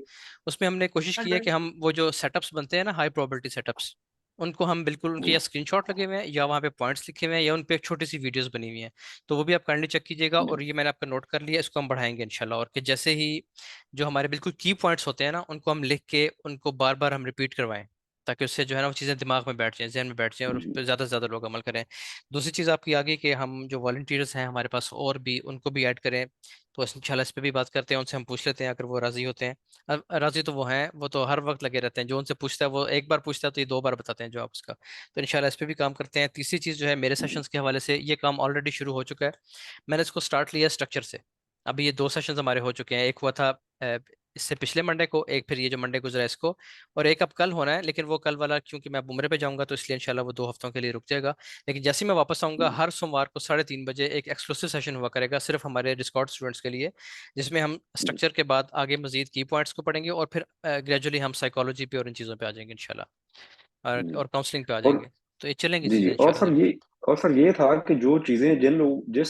उसमें हमने कोशिश की है कि हम वो जो सेटअप्स बनते हैं ना, हाई प्रोबेबिलिटी सेटअप्स, उनको हम बिल्कुल उनके या स्क्रीनशॉट लगे हुए हैं या वहाँ पे पॉइंट्स लिखे हुए हैं या उन पे एक छोटी सी वीडियोस बनी हुई हैं, तो वो भी आप काइंडली चेक कीजिएगा। और ये मैंने आपका नोट कर लिया, इसको हम बढ़ाएंगे इंशाल्लाह। और कि जैसे ही जो हमारे बिल्कुल की पॉइंट्स होते हैं ना, उनको हम लिख के उनको बार बार हम रिपीट करवाएं, ताकि उससे जो है ना वो चीज़ें दिमाग में बैठ जाएं, जहन में बैठ जाएं, और उस पर ज़्यादा से ज़्यादा लोग अमल करें। दूसरी चीज़ आपकी आगे कि हम जो वॉलंटियर्स हैं हमारे पास और भी, उनको भी ऐड करें, तो इंशाल्लाह इस पे भी बात करते हैं, उनसे हम पूछ लेते हैं अगर वो राज़ी होते हैं। अब राज़ी तो वो हैं, वो तो हर वक्त लगे रहते हैं, जो उनसे पूछता है वो एक बार पूछता है तो ये 2 बार बताते हैं जवाब उसका। तो इंशाल्लाह इस पे भी काम करते हैं। तीसरी चीज़ जो है, मेरे सेशंस के हवाले से ये काम ऑलरेडी शुरू हो चुका है। मैंने इसको स्टार्ट लिया स्ट्रक्चर से। अभी ये 2 सेशंस हमारे हो चुके हैं, एक हुआ था इससे पिछले मंडे को, एक फिर ये जो मंडे गुजरा इसको, और एक अब कल होना है। लेकिन वो कल वाला क्योंकि मैं अब उम्रे पे जाऊंगा, तो इसलिए इंशाल्लाह वो 2 हफ्तों के लिए रुक जाएगा। लेकिन जैसे ही मैं वापस आऊंगा, हर सोमवार को 3:30 बजे एक एक्सक्लूसिव सेशन हुआ करेगा सिर्फ हमारे डिस्कॉर्ड स्टूडेंट्स के लिए, जिसमें हम स्ट्रक्चर के बाद आगे मजीद की पॉइंट्स को पढ़ेंगे, और फिर ग्रेजुअली हम साइकोलॉजी पे और इन चीज़ों पे आ जाएंगे इंशाल्लाह, और काउंसलिंग पे आ और जाएंगे। तो ये चलेंगी जी जी, चीज़ें इंशाल्लाह जल्दी। और सर ये था कि जो चीजें जिस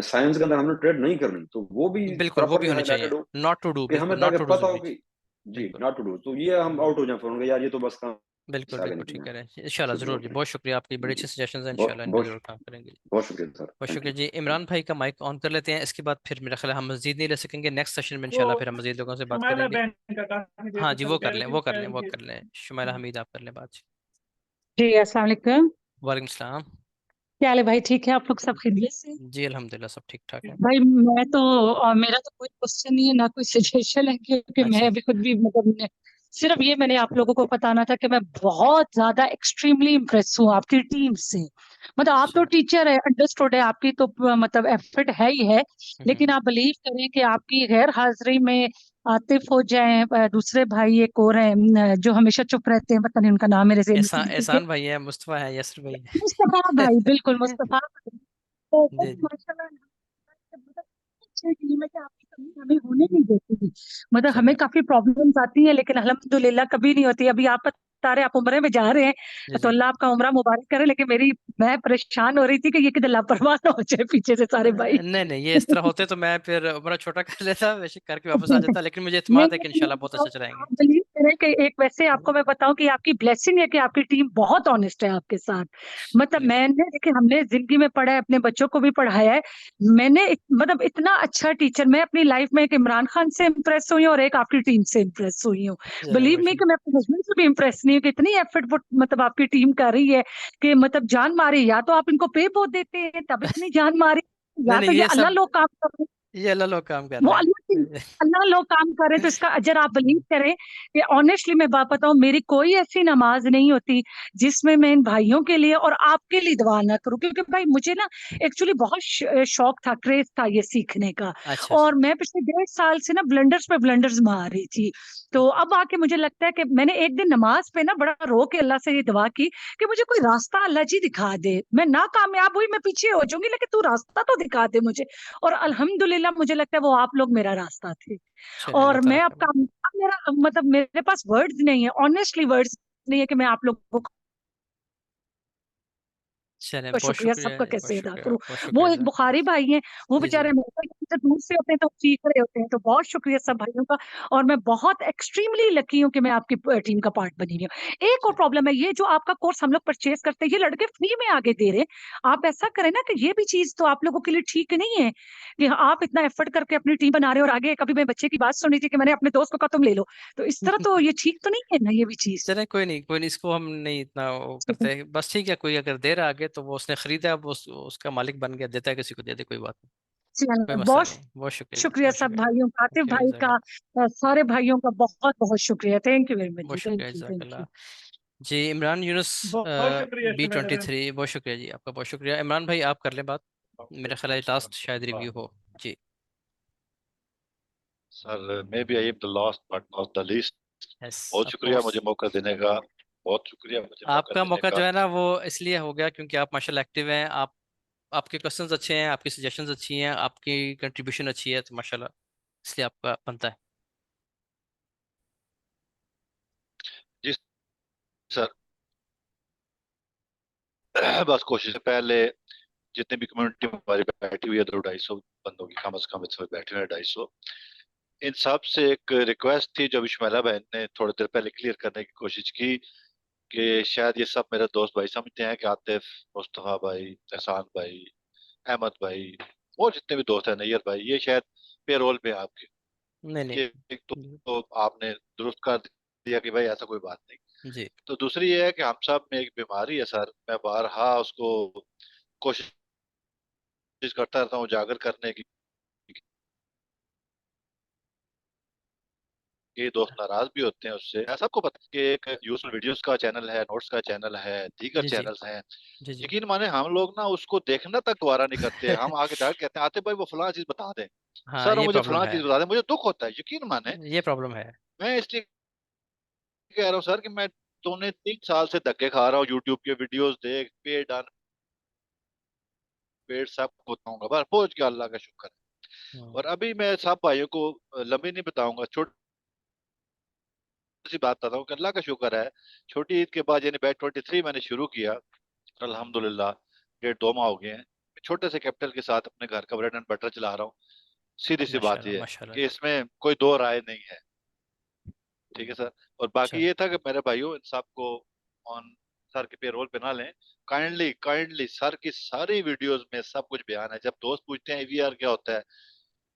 साइंस के अंदर हमने ट्रेड नहीं करनी, तो वो भी बिल्कुल, वो भी प्रॉपरली होनी चाहिए। हाईलाइटेड हो, नॉट टू डू, कि हमें बिल्कुल नॉट ताकि टू डूज पता हो होनी कि चाहिए। जी बिल्कुल। नॉट टू डू, तो ये हम आउट हो जाए फौरन, यार ये तो बस काम बिल्कुल से आगे बिल्कुल निकले ठीक हैं। कह रहे हैं, इंशाल्लाह शुक्रिया ज़रूर जी, शुक्रिया। बहुत शुक्रिया, आपकी बड़ी जी अच्छी सजेशंस हैं, बहुत इंशाल्लाह इन पे बहुत जरूर काम करेंगे जी। बहुत शुक्रिया सर, बहुत थैंक शुक्रिया यू। जी। इमरान भाई का माइक ऑन कर लेते हैं, इसके बाद फिर मेरा ख्याल है हम मजीद नहीं ले सकेंगे, नेक्स्ट सेशन में इंशाल्लाह वो फिर हम मजीद लोगों से बात शुमाइला करेंगे। बहन का काफी देर हाँ से जी, चल वो कह कर रही लें, थी वो कर लें, वो पहले कर लें। शुमाइला हमीद, आप कर लें बात। जी अस्सलाम वालेकुम। वालेकुम सलाम। क्या हाल है भाई, ठीक है? आप लोग सब खैरियत से? जी अल्हम्दुलिल्लाह, सब ठीक ठाक है। भाई मैं तो मेरा तो कोई क्वेश्चन नहीं है ना कोई सजेशन है, क्योंकि मैं अच्छा। अभी खुद भी मतलब सिर्फ ये मैंने आप लोगों को बताना था कि मैं बहुत ज्यादा एक्सट्रीमली इम्प्रेस हूँ आपकी टीम से। मतलब आप तो टीचर है, अंडरस्टूड है, आपकी तो मतलब एफर्ट है ही है, लेकिन आप बिलीव करें कि आपकी गैर हाजिरी में आतिफ हो जाए, दूसरे भाई एक और हैं जो हमेशा चुप रहते हैं, पता नहीं उनका नाम मेरे ज़हन में से निकल एहसान भाई है, मुस्तफा है, यसर भाई मुस्तफा है। भाई, बिल्कुल मुस्तफा भाई। तो बस जी जी। माशाल्लाह मतलब अच्छी टीम है कि आपकी कमी हमें होने नहीं देती। मतलब हमें चले। काफी प्रॉब्लम्स आती है, लेकिन अल्हम्दुलिल्लाह कभी नहीं होती। अभी आप बता रहे आप उम्रे में जा रहे जी हैं, तो जी। अल्लाह आपका उम्रा मुबारक करे, लेकिन मैं परेशान हो रही थी कि ये किधर लापरवाह ना हो जाए पीछे से सारे भाई। नहीं नहीं, ये इस तरह होते तो मैं फिर उम्र छोटा कर लेता, वैसे करके वापस आ नहीं जाता, लेकिन मुझे इत्मीनान है कि नहीं, इंशाल्लाह बहुत अच्छा आप चलाएंगे। बिलीव रहे कि एक वैसे आपको मैं बताऊं कि आपकी ब्लेसिंग है कि आपकी टीम बहुत ऑनेस्ट है आपके साथ। मतलब मैंने देखिए हमने जिंदगी में पढ़ा है, अपने बच्चों को भी पढ़ाया है। मैंने मतलब इतना अच्छा टीचर मैं अपनी लाइफ में एक इमरान खान से इम्प्रेस हुई हूँ और एक आपकी टीम से इम्प्रेस हुई हूँ। चलो बिलीव मी माशाल्लाह। कि मैं अपने हस्बैंड से भी इम्प्रेस नहीं हूँ कि इतनी एफर्ट मतलब आपकी टीम कर रही है कि मतलब जान मारी। या तो आप इनको पे बहुत देते हैं तब इतनी जान मारी, नहीं या नहीं, तो ये ये अल्लाह सब लोग काम कर रहे हैं। ये अल्लाह लोग काम कर वो रहे अल्लाह हैं। अल्लाह लोग काम कर रहे हैं तो इसका अजर आप बिलीव करें कि ऑनेस्टली मैं बात बताऊं, मेरी कोई ऐसी नमाज नहीं होती जिसमें मैं इन भाइयों के लिए और आपके लिए दुआ ना करूं। क्योंकि भाई मुझे ना एक्चुअली बहुत शौक था, क्रेज था ये सीखने का। अच्छा और मैं पिछले 1.5 साल से ना ब्लंडर्स पे ब्लंडर्स मार रही थी। तो अब आके मुझे लगता है कि मैंने एक दिन नमाज पे ना बड़ा रो के अल्लाह से ये दुआ की कि मुझे कोई रास्ता अल्लाह जी दिखा दे। मैं ना कामयाब हुई मैं पीछे हो जाऊंगी, लेकिन तू रास्ता तो दिखा दे मुझे। और अल्हम्दुलिल्लाह मुझे लगता है वो आप लोग मेरा रास्ता थे। चलिए अल्लाह और ताला मैं अब का। मेरा मतलब मेरे पास वर्ड्स नहीं है, ऑनेस्टली वर्ड्स नहीं है कि मैं आप लोगों को चलिए का बहुत शुक्रिया शुक्रिया सबका जी, बहुत कैसे अदा शुक्रिया, करूं। बहुत वो शुक्रिया एक बुखारी जज़ाकल्लाह। भाई हैं, वो जी जी बेचारे अमेरिका से दूर से होते हैं तो सीख रहे होते हैं। तो बहुत शुक्रिया सब भाइयों का। और मैं बहुत एक्सट्रीमली लकी हूँ कि मैं आपकी टीम का पार्ट बनी हुई हूँ। एक और प्रॉब्लम है, ये जो आपका कोर्स हम लोग परचेज करते हैं ये लड़के फ्री में आगे दे रहे हैं। आप ऐसा करें ना कि ये भी चीज तो आप लोगों के लिए ठीक नहीं है कि हाँ, आप इतना एफर्ट करके अपनी टीम बना रहे हो और आगे कभी मैं बच्चे की बात सुनी थी कि मैंने अपने दोस्त को कहा तुम ले लो। तो इस तरह तो ये ठीक तो नहीं है ना ये भी चीज। चलें कोई नहीं, इसको हम नहीं इतना वो करते हैं। बस ठीक है, कोई अगर दे रहा आगे तो वो उसने खरीदा, अब उसका मालिक बन गया, देता है किसी को दे दे, कोई बात नहीं, कोई चलो, मसला बहुत नहीं। बहुत शुक्रिया जी, शुक्रिया बहुत सब शुक्रिया। भाइयों का, आतिफ ओके भाई का, जज़ाकल्लाह। सारे भाइयों का बहुत बहुत शुक्रिया। थैंक यू वेरी मच बहुत जी, शुक्रिया थैंक यू, थैंक जज़ाकल्लाह। यू। जी इमरान यूनुस बहुत शुक्रिया शुक्रिया। B23, बहुत शुक्रिया जी, आपका बहुत शुक्रिया। इमरान भाई आप कर लें बात, मेरा ख्याल है लास्ट शायद रिव्यू हो जी। Sir maybe I am the last but not the least. Yes बहुत ऑफ शुक्रिया कोर्स। मुझे मौका देने का, बहुत शुक्रिया मुझे मौका आपका देने मौका का। जो है ना वो इसलिए हो गया क्योंकि आप माशाल्लाह एक्टिव हैं, आप आपके क्वेश्चंस अच्छे हैं, आपकी सजेशंस अच्छी हैं, आपकी कंट्रीब्यूशन अच्छी है, तो माशाल्लाह इसलिए आपका बनता है। जी सर। बस कोशिश है पहले जितनी भी कम्युनिटी हमारी बैठी हुई है 200-250 बंदों की कम से कम इसमें बैठे हुए हैं 250। इन सब से एक रिक्वेस्ट थी जो बिस्मिल्लाह बहन ने थोड़ी देर पहले क्लियर करने की कोशिश की कि शायद ये सब मेरे दोस्त भाई समझते हैं कि आतिफ, मुस्तफा भाई, एहसान भाई, अहमद भाई और जितने भी दोस्त हैं, नैयर भाई, ये शायद पेरोल पे हैं आपके। नहीं नहीं। ये एक तो आपने दुरुस्त कर दिया कि भाई ऐसा कोई बात नहीं। जी तो दूसरी ये है कि हम सब में एक बीमारी है सर, मैं बारहा उसको कोशिश करता रहता हूँ उजागर करने की। ये दोस्त नाराज भी होते हैं उससे। मैं सबको पता है कि एक यूजुअल वीडियोस का चैनल है, नोट्स का चैनल है, दीगर जी जी चैनल्स हैं। जी जी। यकीन माने हम लोग ना उसको देखना तक दोबारा नहीं करते। हम आगे डायरेक्ट कहते हैं आते भाई वो फलां चीज बता दें, हाँ सर वो ये मुझे प्रॉब्लम फलां है, चीज बता दें, मुझे दुख होता है। यकीन माने ये प्रॉब्लम है। मैं इसलिए कह रहा हूँ सर कि मैं तूने 3 साल से धक्के खा रहा हूँ, यूट्यूब के वीडियोस देख, पेड अन पेड सब बताऊंगा, बस पहुंच गया, अल्लाह का शुक्र है। हम्म, और अभी मैं सब भाइयों को लंबी नहीं बताऊंगा, छोटी सी बात बताता हूँ कि अल्लाह का शुक्र है, छोटी ईद के बाद यानी बैच 23 मैंने शुरू किया, अल्हम्दुलिल्लाह 1.5-2 माह हो गए हैं। छोटे से कैपिटल के साथ अपने घर का ब्रेड एंड बटर चला रहा हूँ। सीधी सी बात माशाल्लाह यह है माशाल्लाह कि जी। इसमें कोई दो राय नहीं है। ठीक है सर। और बाकी चल ये था कि मेरे भाइयों इन सबको ऑन सर के पेरोल पे ना लें। काइंडली काइंडली सर की सारी वीडियोस में सब कुछ बयान है। जब दोस्त पूछते हैं ईवीआर क्या होता है,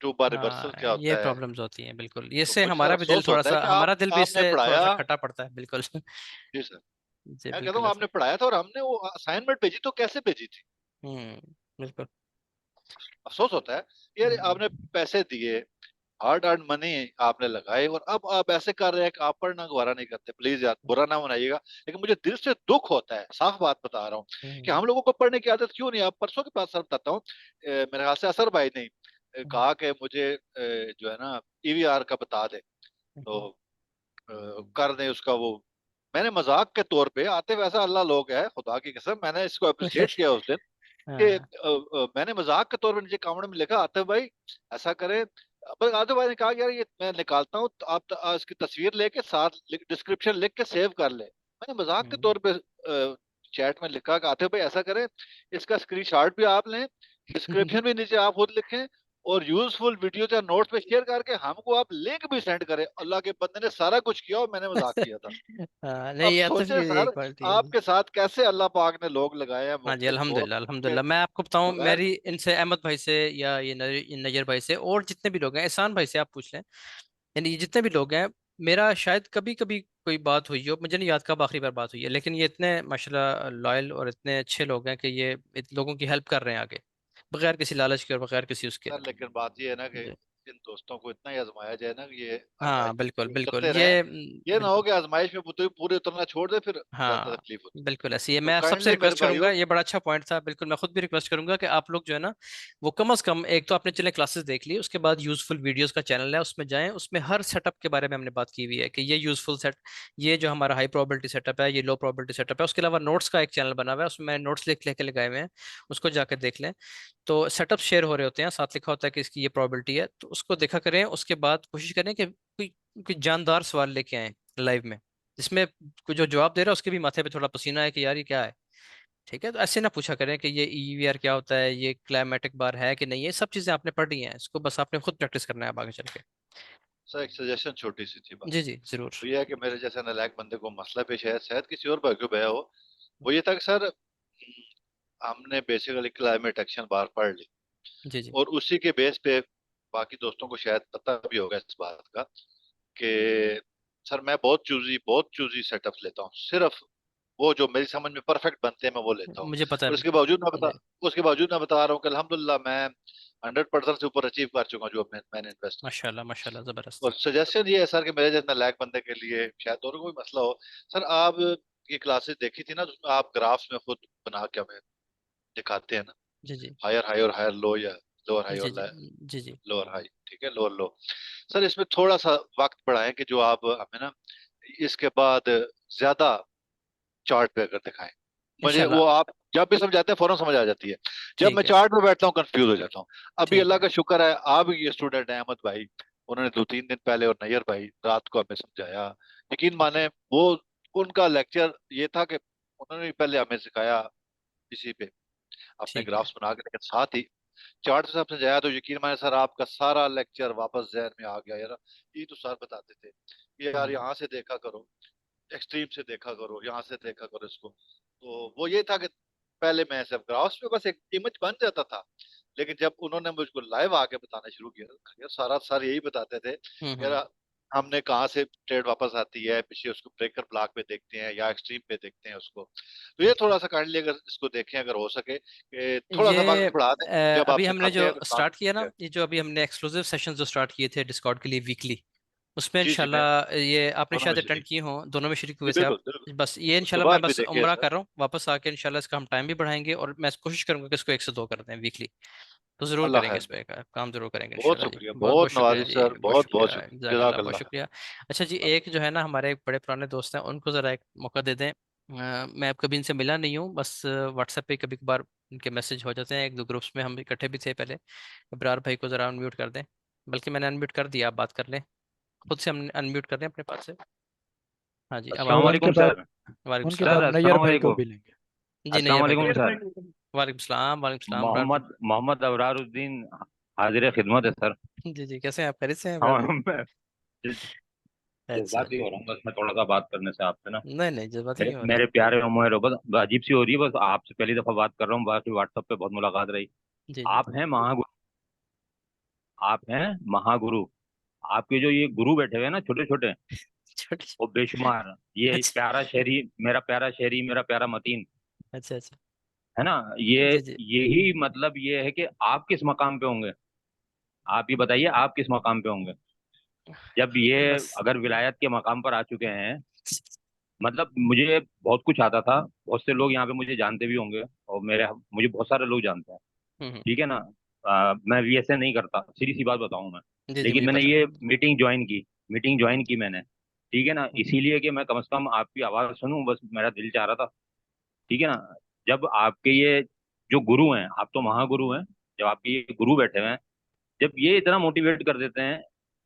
टू बार रिवर्सल हाँ क्या ये होता है, प्रॉब्लम्स होती हैं बिल्कुल, तो इससे मुझे सर हमारा भी दिल अफसोस थोड़ा होता है सा, कि आप हमारा दिल भी आपने इससे थोड़ा पढ़ाया। सा खटा पड़ता है बिल्कुल। जी सर। जी मैं कहता बिल्कुल हूँ ऐसा। आपने पढ़ाया था और हमने वो असाइनमेंट भेजी तो कैसे भेजी थी। बिल्कुल। अफसोस होता है यार, हम्म, आपने पैसे दिए, हार्ड अर्न मनी आपने लगाए और अब आप ऐसे कर रहे हैं कि आप पढ़ना गवारा नहीं करते। प्लीज यार बुरा ना मनाइएगा, लेकिन मुझे दिल से दुख होता है, साफ बात बता रहा हूँ कि हम्म, हम लोगों को पढ़ने की आदत क्यों नहीं। आप परसों के बाद सर बताता हूँ, मेरे ख्याल से असर भाई ने कहा कि मुझे जो है ना ईवीआर का बता दे, तो कर दें उसका वो। मैंने मजाक के तौर पे, आते वैसा अल्लाह लोग है, खुदा की कसम मैंने इसको अप्रिशिएट किया उस दिन कि हाँ मैंने मजाक के तौर पे नीचे कमेंट में लिखा आतिफ भाई ऐसा करें। पर आतिफ भाई ने कहा कि यार ये मैं निकालता हूँ, तो आप इसकी तस्वीर लेके साथ डिस्क्रिप्शन लिख के सेव कर ले। मैंने मजाक के तौर पे चैट में लिखा कि आतिफ भाई ऐसा करें, इसका स्क्रीनशॉट भी आप लें, डिस्क्रिप्शन भी नीचे आप खुद लिखें, और यूजफुल वीडियो या नोट्स पे शेयर करके हमको आप लिंक भी सेंड करें। अल्लाह के बंदे ने सारा कुछ किया और मैंने मजाक किया था। हाँ, अब नहीं ये तो सोचे ये सर क्वालिटी है जी। आपके साथ कैसे अल्लाह पाक ने लोग लगाए हैं हाँ जी, मुख्तलिफ को अल्हम्दुलिल्लाह के अल्हम्दुलिल्लाह। मैं आपको बताऊं, बगैर। मेरी इनसे अहमद भाई से या ये नजर भाई से और जितने भी लोग हैं, एहसान भाई से आप पूछ लें, यानी ये जितने भी लोग हैं, मेरा शायद कभी कभी कोई बात हुई हो, मुझे नहीं याद कब आखिरी बार बात हुई है, लेकिन ये इतने माशाल्लाह लॉयल और इतने अच्छे लोग हैं कि ये लोगों की हेल्प कर रहे हैं आगे, बगैर किसी लालच के और बगैर किसी उसके। सर लेकिन बात ये है ना कि जी। इन दोस्तों को इतना ही आजमाया जाए ना कि ये आजमाइश हाँ में बिल्कुल बिल्कुल, उतरते रहें। ये ये ना हो बिल्कुल। कि आजमाइश में पूरे पूरे उतरना छोड़ दे, फिर ज्यादा हाँ तकलीफ होती बिल्कुल ऐसे ही है। है। तो मैं सबसे काइंडली मेरे रिक्वेस्ट करूंगा, भाइयों, ये बड़ा अच्छा पॉइंट था, बिल्कुल मैं खुद भी रिक्वेस्ट करूंगा कि आप लोग जो है ना, वो कम से कम एक तो आपने चले क्लासेस देख ली, उसके बाद यूजफुल वीडियोस का चैनल है उसमें जाएं, उसमें हर सेटअप के बारे में हमने बात की हुई है कि ये यूजफुल सेट, ये जो हमारा हाई प्रोबेबिलिटी सेटअप है, ये लो प्रोबेबिलिटी सेटअप है। उसके अलावा नोट्स का एक चैनल बना हुआ है, उसमें मैंने नोट्स लिख लेके लगाए हुए हैं, उसको जाकर देख लें। तो सेटअप शेयर हो रहे होते हैं, साथ लिखा होता है कि इसकी ये प्रोबेबिलिटी है, तो उसको देखा करें। उसके बाद कोशिश करें कि कोई जानदार सवाल लेके आए लाइव में, जिसमें कोई जो जवाब दे रहा है उसके भी माथे पे थोड़ा पसीना है कि यार ये क्या है। ठीक है, तो ऐसे ना पूछा करें कि ये ईवीआर क्या होता है, ये क्लाइमेटिक बार है कि नहीं, ये सब चीजें आपने पढ़ ली हैं, इसको बस आपने खुद प्रैक्टिस करना है अब आगे चल के। सर एक सजेशन छोटी सी थी जी बस। जी जरूर। तो ये है कि मेरे जैसे नालायक बंदे को मसला पेश है, शायद किसी और भाई को भया हो। वो ये था कि सर हमने बेसिकली क्लाइमेट एक्शन बार पढ़ ली, जी जी और उसी के बेस पे बाकी दोस्तों को शायद पता भी होगा इस बात का कि सर मैं बहुत चूजी सेटअप्स लेता हूँ। सिर्फ वो जो मेरी समझ में परफेक्ट बनते हैं मैं वो लेता हूँ। मुझे पता है और बिल्कुल। जी उसके बावजूद मैं बता रहा हूँ कि अल्हम्दुलिल्लाह मैं 100% से ऊपर अचीव कर चुका हूँ जो मैंने इन्वेस्ट किया। माशाल्लाह माशाल्लाह, जबरदस्त। और सजेशन ये है सर कि मेरे जैसे नालायक बंदे के लिए शायद और कोई मसला हो। सर आप ये क्लासेस देखी थी ना, जिसमें आप ग्राफ्स में खुद बना के हमें दिखाते हैं ना, जी जी हायर हाई और हायर लो, या लोअर हाई जी और जी जी जी लोअर हाई, ठीक है, लोअर लो। सर इसमें थोड़ा सा वक्त बढ़ाएं कि जो आप हमें ना इसके बाद ज्यादा चार्ट पे अगर दिखाएं, मुझे वो इंशाल्लाह। आप जब भी समझाते हैं फौरन समझ आ जाती है। जब मैं ठीक है चार्ट पे बैठता हूँ कंफ्यूज हो जाता हूँ। अभी ठीक अल्लाह है। का शुक्र है आप ये स्टूडेंट हैं अहमद भाई, उन्होंने 2-3 दिन पहले, और नैयर भाई रात को हमें समझाया। यकीन माने वो उनका लेक्चर ये था कि उन्होंने भी पहले हमें सिखाया इसी पे अपने ठीक है। ग्राफ्स बना के, लेकिन साथ ही चार्ट से आपने जाया, तो यकीन माने सर आपका सारा लेक्चर वापस जहन में आ गया यार। ये तो सर बताते थे कि यार हम्म। यहाँ से देखा करो, एक्सट्रीम से देखा करो, यहाँ से देखा करो इसको। तो वो ये था कि पहले मैं सब ग्राफ्स पे बस एक इमेज बन जाता था, लेकिन जब उन्होंने मुझको लाइव आके बताना शुरू किया, यार सारा सर यही बताते थे हम्म। यार हमने कहाँ से ट्रेड वापस आती है पीछे, उसको ब्रेकर ब्लॉक पे देखते हैं या एक्सट्रीम पे देखते हैं उसको। तो ये थोड़ा सा काइंडली अगर इसको देखें, अगर हो सके कि थोड़ा सा ये वक्त बढ़ा दें जब आप अभी हमने सिखाते जो हैं तो काम स्टार्ट किया क्या ना, है। ये जो अभी हमने एक्सक्लूसिव सेशन जो स्टार्ट किए थे डिस्कॉर्ड के लिए वीकली, उसमें जी जी मैं इंशाल्लाह ये आपने दोनों में शायद से अटेंड किए हों, दोनों में शरीक जी हुए थे बिल्कुल आप। बिल्कुल। बस ये उसके इंशाल्लाह मैं बाद भी बस देखे उम्रा सर। कर रहा हूँ, वापस आके इंशाल्लाह इसका हम टाइम भी बढ़ाएंगे, और मैं कोशिश करूंगा कि इसको 1 से 2 कर दें वीकली। तो जरूर अल्लाह करेंगे, खैर इस पे काम जरूर करेंगे बहुत इंशाल्लाह जी। शुक्रिया, बहुत बहुत बहुत शुक्रिया नवाजी जी, सर, बहुत बहुत शुक्रिया, शुक्रिया, जज़ाकल्लाह, बहुत जज़ाकल्लाह। शुक्रिया। अच्छा जी, एक जो है ना हमारे एक बड़े पुराने दोस्त हैं, उनको ज़रा एक मौका दे दें। मैं अब कभी इनसे मिला नहीं हूँ, बस व्हाट्सएप पे कभी कभार इनके मैसेज हो जाते हैं, एक दो ग्रुप्स में हम इकट्ठे भी थे पहले। इब्रार भाई को ज़रा अनम्यूट कर दें, बल्कि मैंने अनम्यूट कर दिया, आप बात कर लें, खुद से हम अनम्यूट कर दें अपने पास से। हाँ जी, अब और आप अस्सलाम बात उनके वालेकुम करें। बाद सर। वालेकुम उनके सलाम। बाद सर नैयर अस्सलाम भाई को वालेकुम। भी लेंगे। जी नहीं अस्सलाम है भाई को वालेकुम लें। सर। वालेकुम सलाम इब्रार भाई। मोहम्मद मोहम्मद अबरारुद्दीन हाजिर खिदमत है सर। जी जी, कैसे हैं आप, खैरियत से हैं इब्रार हाँ भाई? मैं अच्छा जज्बाती जी। हो रहा हूँ बस मैं थोड़ा सा बात करने से आपसे ना। नहीं नहीं, जज्बाती मेरे नहीं हो रहे। मेरे प्यारे उमर, बस अजीब सी हो रही है, बस आपसे पहली दफा बात कर रहा हूँ, बाकी व्हाट्सएप पे बहुत मुलाकात रही। जी जी। आप हैं महागुरु, आप हैं महागुरु। आपके जो ये गुरु बैठे हुए हैं ना छोटे छोटे, छोटी। वो बेशुमार। ये अच्छा प्यारा शहरी, मेरा प्यारा शहरी, मेरा प्यारा मतीन, अच्छा अच्छा। है ना। ये जी जी। यही मतलब ये है कि आप किस मकाम पे होंगे। आप ये बताइए आप किस मकाम पे होंगे जब ये बस। अगर विलायत के मकाम पर आ चुके हैं। मतलब मुझे बहुत कुछ आता था, बहुत से लोग यहाँ पे मुझे जानते भी होंगे, और मुझे बहुत सारे लोग जानते हैं, हम्म। ठीक है ना। मैं भी ऐसे नहीं करता, सीधी सी बात बताऊं मैं। जी जी, लेकिन मुझे मैंने पता है। ये मीटिंग ज्वाइन की मैंने, ठीक है ना, इसीलिए कि मैं कम से कम आपकी आवाज़ सुनूं, बस मेरा दिल चाह रहा था, ठीक है ना। जब आपके ये जो गुरु हैं, आप तो महागुरु हैं, जब आपके ये गुरु बैठे हुए हैं, जब ये इतना मोटिवेट कर देते हैं,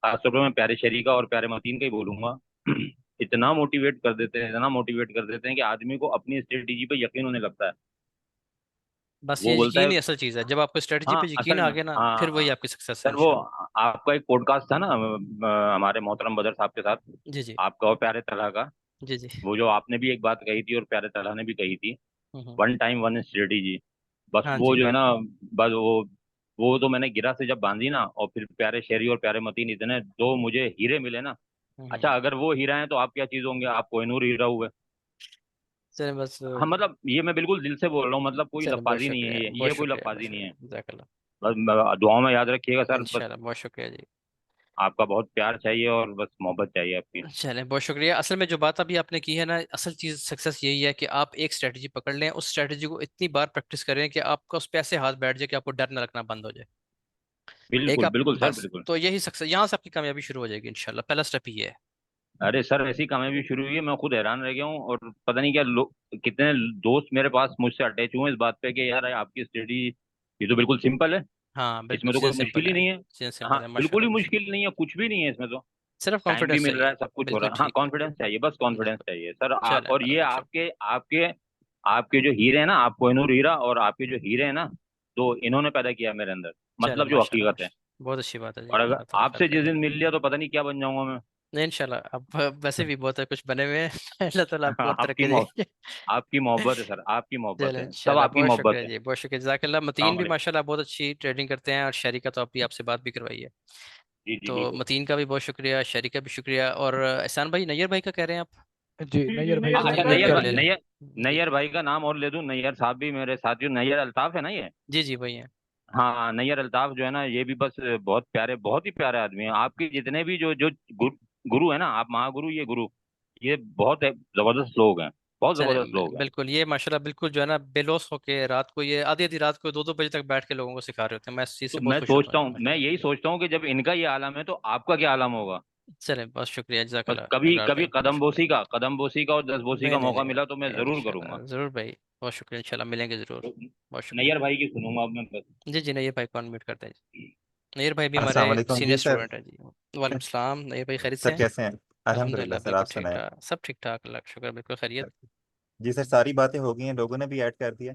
खासतौर पर मैं प्यारे शरीका और प्यारे मतीन का ही बोलूंगा, इतना मोटिवेट कर देते हैं, इतना मोटिवेट कर देते हैं कि आदमी को अपनी स्ट्रेटेजी पे यकीन होने लगता है। बस ये वो बोलता यकीन है ही असल चीज़ है, जब आपको स्ट्रेटजी हाँ पे यकीन असल आ में गया ना, हाँ फिर वही हाँ आपकी सक्सेस है सर वो इंशाल्लाह। आपका एक पॉडकास्ट था ना हमारे मोहतरम बदर साहब के साथ, जी जी आपका और प्यारे तलहा का, जी जी। वो जो आपने भी एक बात कही थी और प्यारे तलहा ने भी कही थी, हम्म। One time one strategy. बस हाँ वो जी। जो है ना, बस वो तो मैंने गिरा से जब बांधी ना, और फिर प्यारे शेरी और प्यारे मतीन इतने दो मुझे हीरे मिले ना। हम्म। अच्छा अगर वो हीरा है तो आप क्या चीज होंगे, आप कोहिनूर हीरा हुए। चले बस हाँ मतलब ये मैं बिल्कुल दिल से बोल रहा हूँ, मतलब कोई चले, बहुत लफाजी नहीं है, शुक्रिया, ये बहुत कोई शुक्रिया, बहुत लफाजी नहीं है। शुक्रिया, जज़ाकल्लाह। बस दुआओं में याद रखिएगा सर, बस इंशाल्लाह, बहुत शुक्रिया जी। आपका बहुत प्यार चाहिए और बस मोहब्बत चाहिए आपकी। चलें, बहुत शुक्रिया। असल में जो बात अभी आपने की है ना, असल चीज़ सक्सेस यही है कि आप एक स्ट्रेटजी पकड़ लें, उस स्ट्रेटजी को इतनी बार प्रैक्टिस करें कि आपका उस पे ऐसे हाथ बैठ जाए कि आपको डर न लगना बंद हो जाए। एक बिल्कुल आप बिल्कुल सर बस, बिल्कुल। तो यही सक्सेस, यहाँ से आपकी कामयाबी शुरू हो जाएगी इंशाल्लाह। पहला स्टेप ही है। अरे सर ऐसी कामयाबी शुरू हुई है, मैं खुद हैरान रह गया हूँ, और पता नहीं क्या कितने दोस्त मेरे पास मुझसे अटैच हुए हैं इस बात पे कि यार आपकी स्टडी ये तो बिल्कुल सिंपल है, हाँ बिल्कुल, इसमें तो चीज़ें कोई सिंपल मुश्किल ही है, नहीं है। चीज़ें हाँ सिंपल है, बिल्कुल माशाल्लाह ही माशाल्लाह। मुश्किल नहीं है, कुछ भी नहीं है इसमें तो। सिर्फ टाइम भी कॉन्फिडेंस मिल रहा चाहिए। है, सब कुछ हो बिल्कुल रहा है, हाँ ठीक। कॉन्फिडेंस चाहिए, बस कॉन्फिडेंस चाहिए सर। चलें और ये बराबर, चलें। आपके आपके आपके जो हीरे हैं ना, आप कोहिनूर हीरा और आपके जो हीरे हैं ना, तो इन्होंने पैदा किया मेरे अंदर, चलें मतलब जो माशाल्लाह हकीकत है। माशाल्लाह, बहुत अच्छी बात है जी, और अगर अल्लाह ताला खैर आपसे जिस करे। दिन मिल लिया तो पता नहीं क्या बन जाऊंगा मैं। नहीं इंशाल्लाह, अब वैसे भी बहुत है कुछ बने हुए हैं। अल्लाह ताला आपको और आपकी तरक्की देंगे। आपकी मोहब्बत है सर, आपकी मोहब्बत चलें है, सब इंशाल्लाह, आपकी बहुत मोहब्बत शुक्रिया है। जी, बहुत शुक्रिया, जज़ाकल्लाह। मतीन सलाम भी अलैकुम। माशाल्लाह बहुत अच्छी ट्रेडिंग करते हैं, और शरी का तो अभी आपसे बात भी करवाई है। जी जी तो बिल्कुल। मतीन का भी बहुत शुक्रिया, शरी का भी शुक्रिया, और एहसान भाई, नैयर भाई का कह रहे हैं आप? जी नैयर भाई से अच्छा उनका बात नैयर भी कर ले लें। लिया। जी नैयर भाई का नाम और ले दूं, नैयर साहब भी मेरे साथियों, नैयर अल्ताफ है ना ये। जी जी वही है। हाँ नैयर अल्ताफ जो है ना, ये भी बस बहुत प्यारे, बहुत ही प्यारे आदमी है। आपके जितने भी जो जो गुरु है ना, आप महागुरु, ये गुरु, ये बहुत जबरदस्त लोग हैं, बहुत चले जबरदस्त लोग हैं। बिल्कुल, ये माशाल्लाह बिल्कुल जो है ना, बेलौस होके रात को, ये आधी आधी रात को 2 2 बजे तक बैठ के लोगों को सिखा रहे होते हैं। मैं इस चीज़ तो से बहुत मैं खुश होता सोचता हूँ हूँ, मैं माशाल्लाह। यही सोचता हूँ कि जब इनका ये आलम है तो आपका क्या आलम होगा। चले बहुत शुक्रिया, बस जज़ाकल्लाह कभी इमरान कभी भाई, बहुत शुक्रिया। कदम बोसी का और दस बोसी नहीं का नहीं मौका नहीं मिला तो मैं नहीं, जरूर करूंगा। इंशाल्लाह ज़रूर भाई, बहुत शुक्रिया, इंशाल्लाह मिलेंगे ज़रूर। तो बहुत शुक्रिया। नैयर भाई की सुनूंगा अब मैं बस। जी जी, नैयर भाई को अनम्यूट करते हैं जी। नैयर भाई भी हमारे अस्सलाम वालेकुम सीनियर जी सर। स्टूडेंट है जी। वालेकुम सलाम, नैयर भाई खैरियत से सर हैं? कैसे हैं? अल्हम्दुलिल्लाह अल्हम्दुलिल्लाह सर, आप बिल्कुल ठीक सुनाएं। ठाक, सब ठीक ठाक, अल्लाह का शुक्र, बिल्कुल खैरियत। जी सर, सारी बातें हो गई हैं, लोगों ने भी ऐड कर दिया।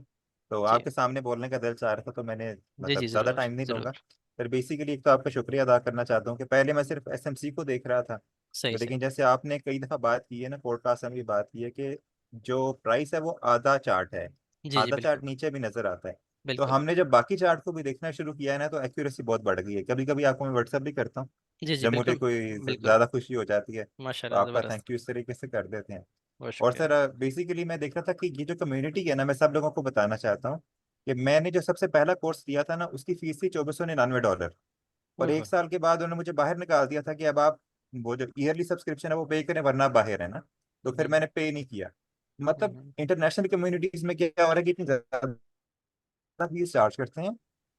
तो जी आपके सामने बोलने का दिल चाह रहा था, तो मैंने जी जी, मतलब ज़्यादा ज़रूर टाइम नहीं लूंगा। ज़रूर। सर बेसिकली एक तो आपका शुक्रिया अदा करना चाहता हूँ कि पहले मैं सिर्फ एसएमसी को देख रहा था, सही तो सही। लेकिन जैसे आपने कई दफ़ा बात की है ना, पॉडकास्ट में भी बात की है कि जो प्राइस है वो आधा चार्ट है, जी जी आधा बिल्कुल चार्ट नीचे भी नज़र आता है। तो बिल्कुल। हमने जब बाकी चार्ट को भी देखना शुरू किया है ना, तो एक्यूरेसी बहुत बढ़ गई है। कभी कभी आपको मैं व्हाट्सअप भी करता हूँ जी जी जब मुझे बिल्कुल कोई बिल्कुल। ज़्यादा खुशी हो जाती है, तो माशाल्लाह आपका ज़बरदस्त। थैंक यू इस तरीके से कर देते हैं। बहुत और शुक्रिया। सर बेसिकली मैं देख रहा था कि ये जो कम्युनिटी है ना, मैं सब लोगों को बताना चाहता हूँ कि मैंने जो सबसे पहला कोर्स लिया था ना, उसकी फीस थी $2499। और एक ओह। साल के बाद उन्होंने मुझे बाहर निकाल दिया था कि अब आप वो जो ईयरली सब्सक्रिप्शन है वो पे करें, वरना आप बाहर है ना। तो फिर हम्म मैंने पे नहीं किया। मतलब हम्म, इंटरनेशनल कम्युनिटीज में क्या हो रहा है कि इतनी ज्यादा फीस चार्ज करते हैं,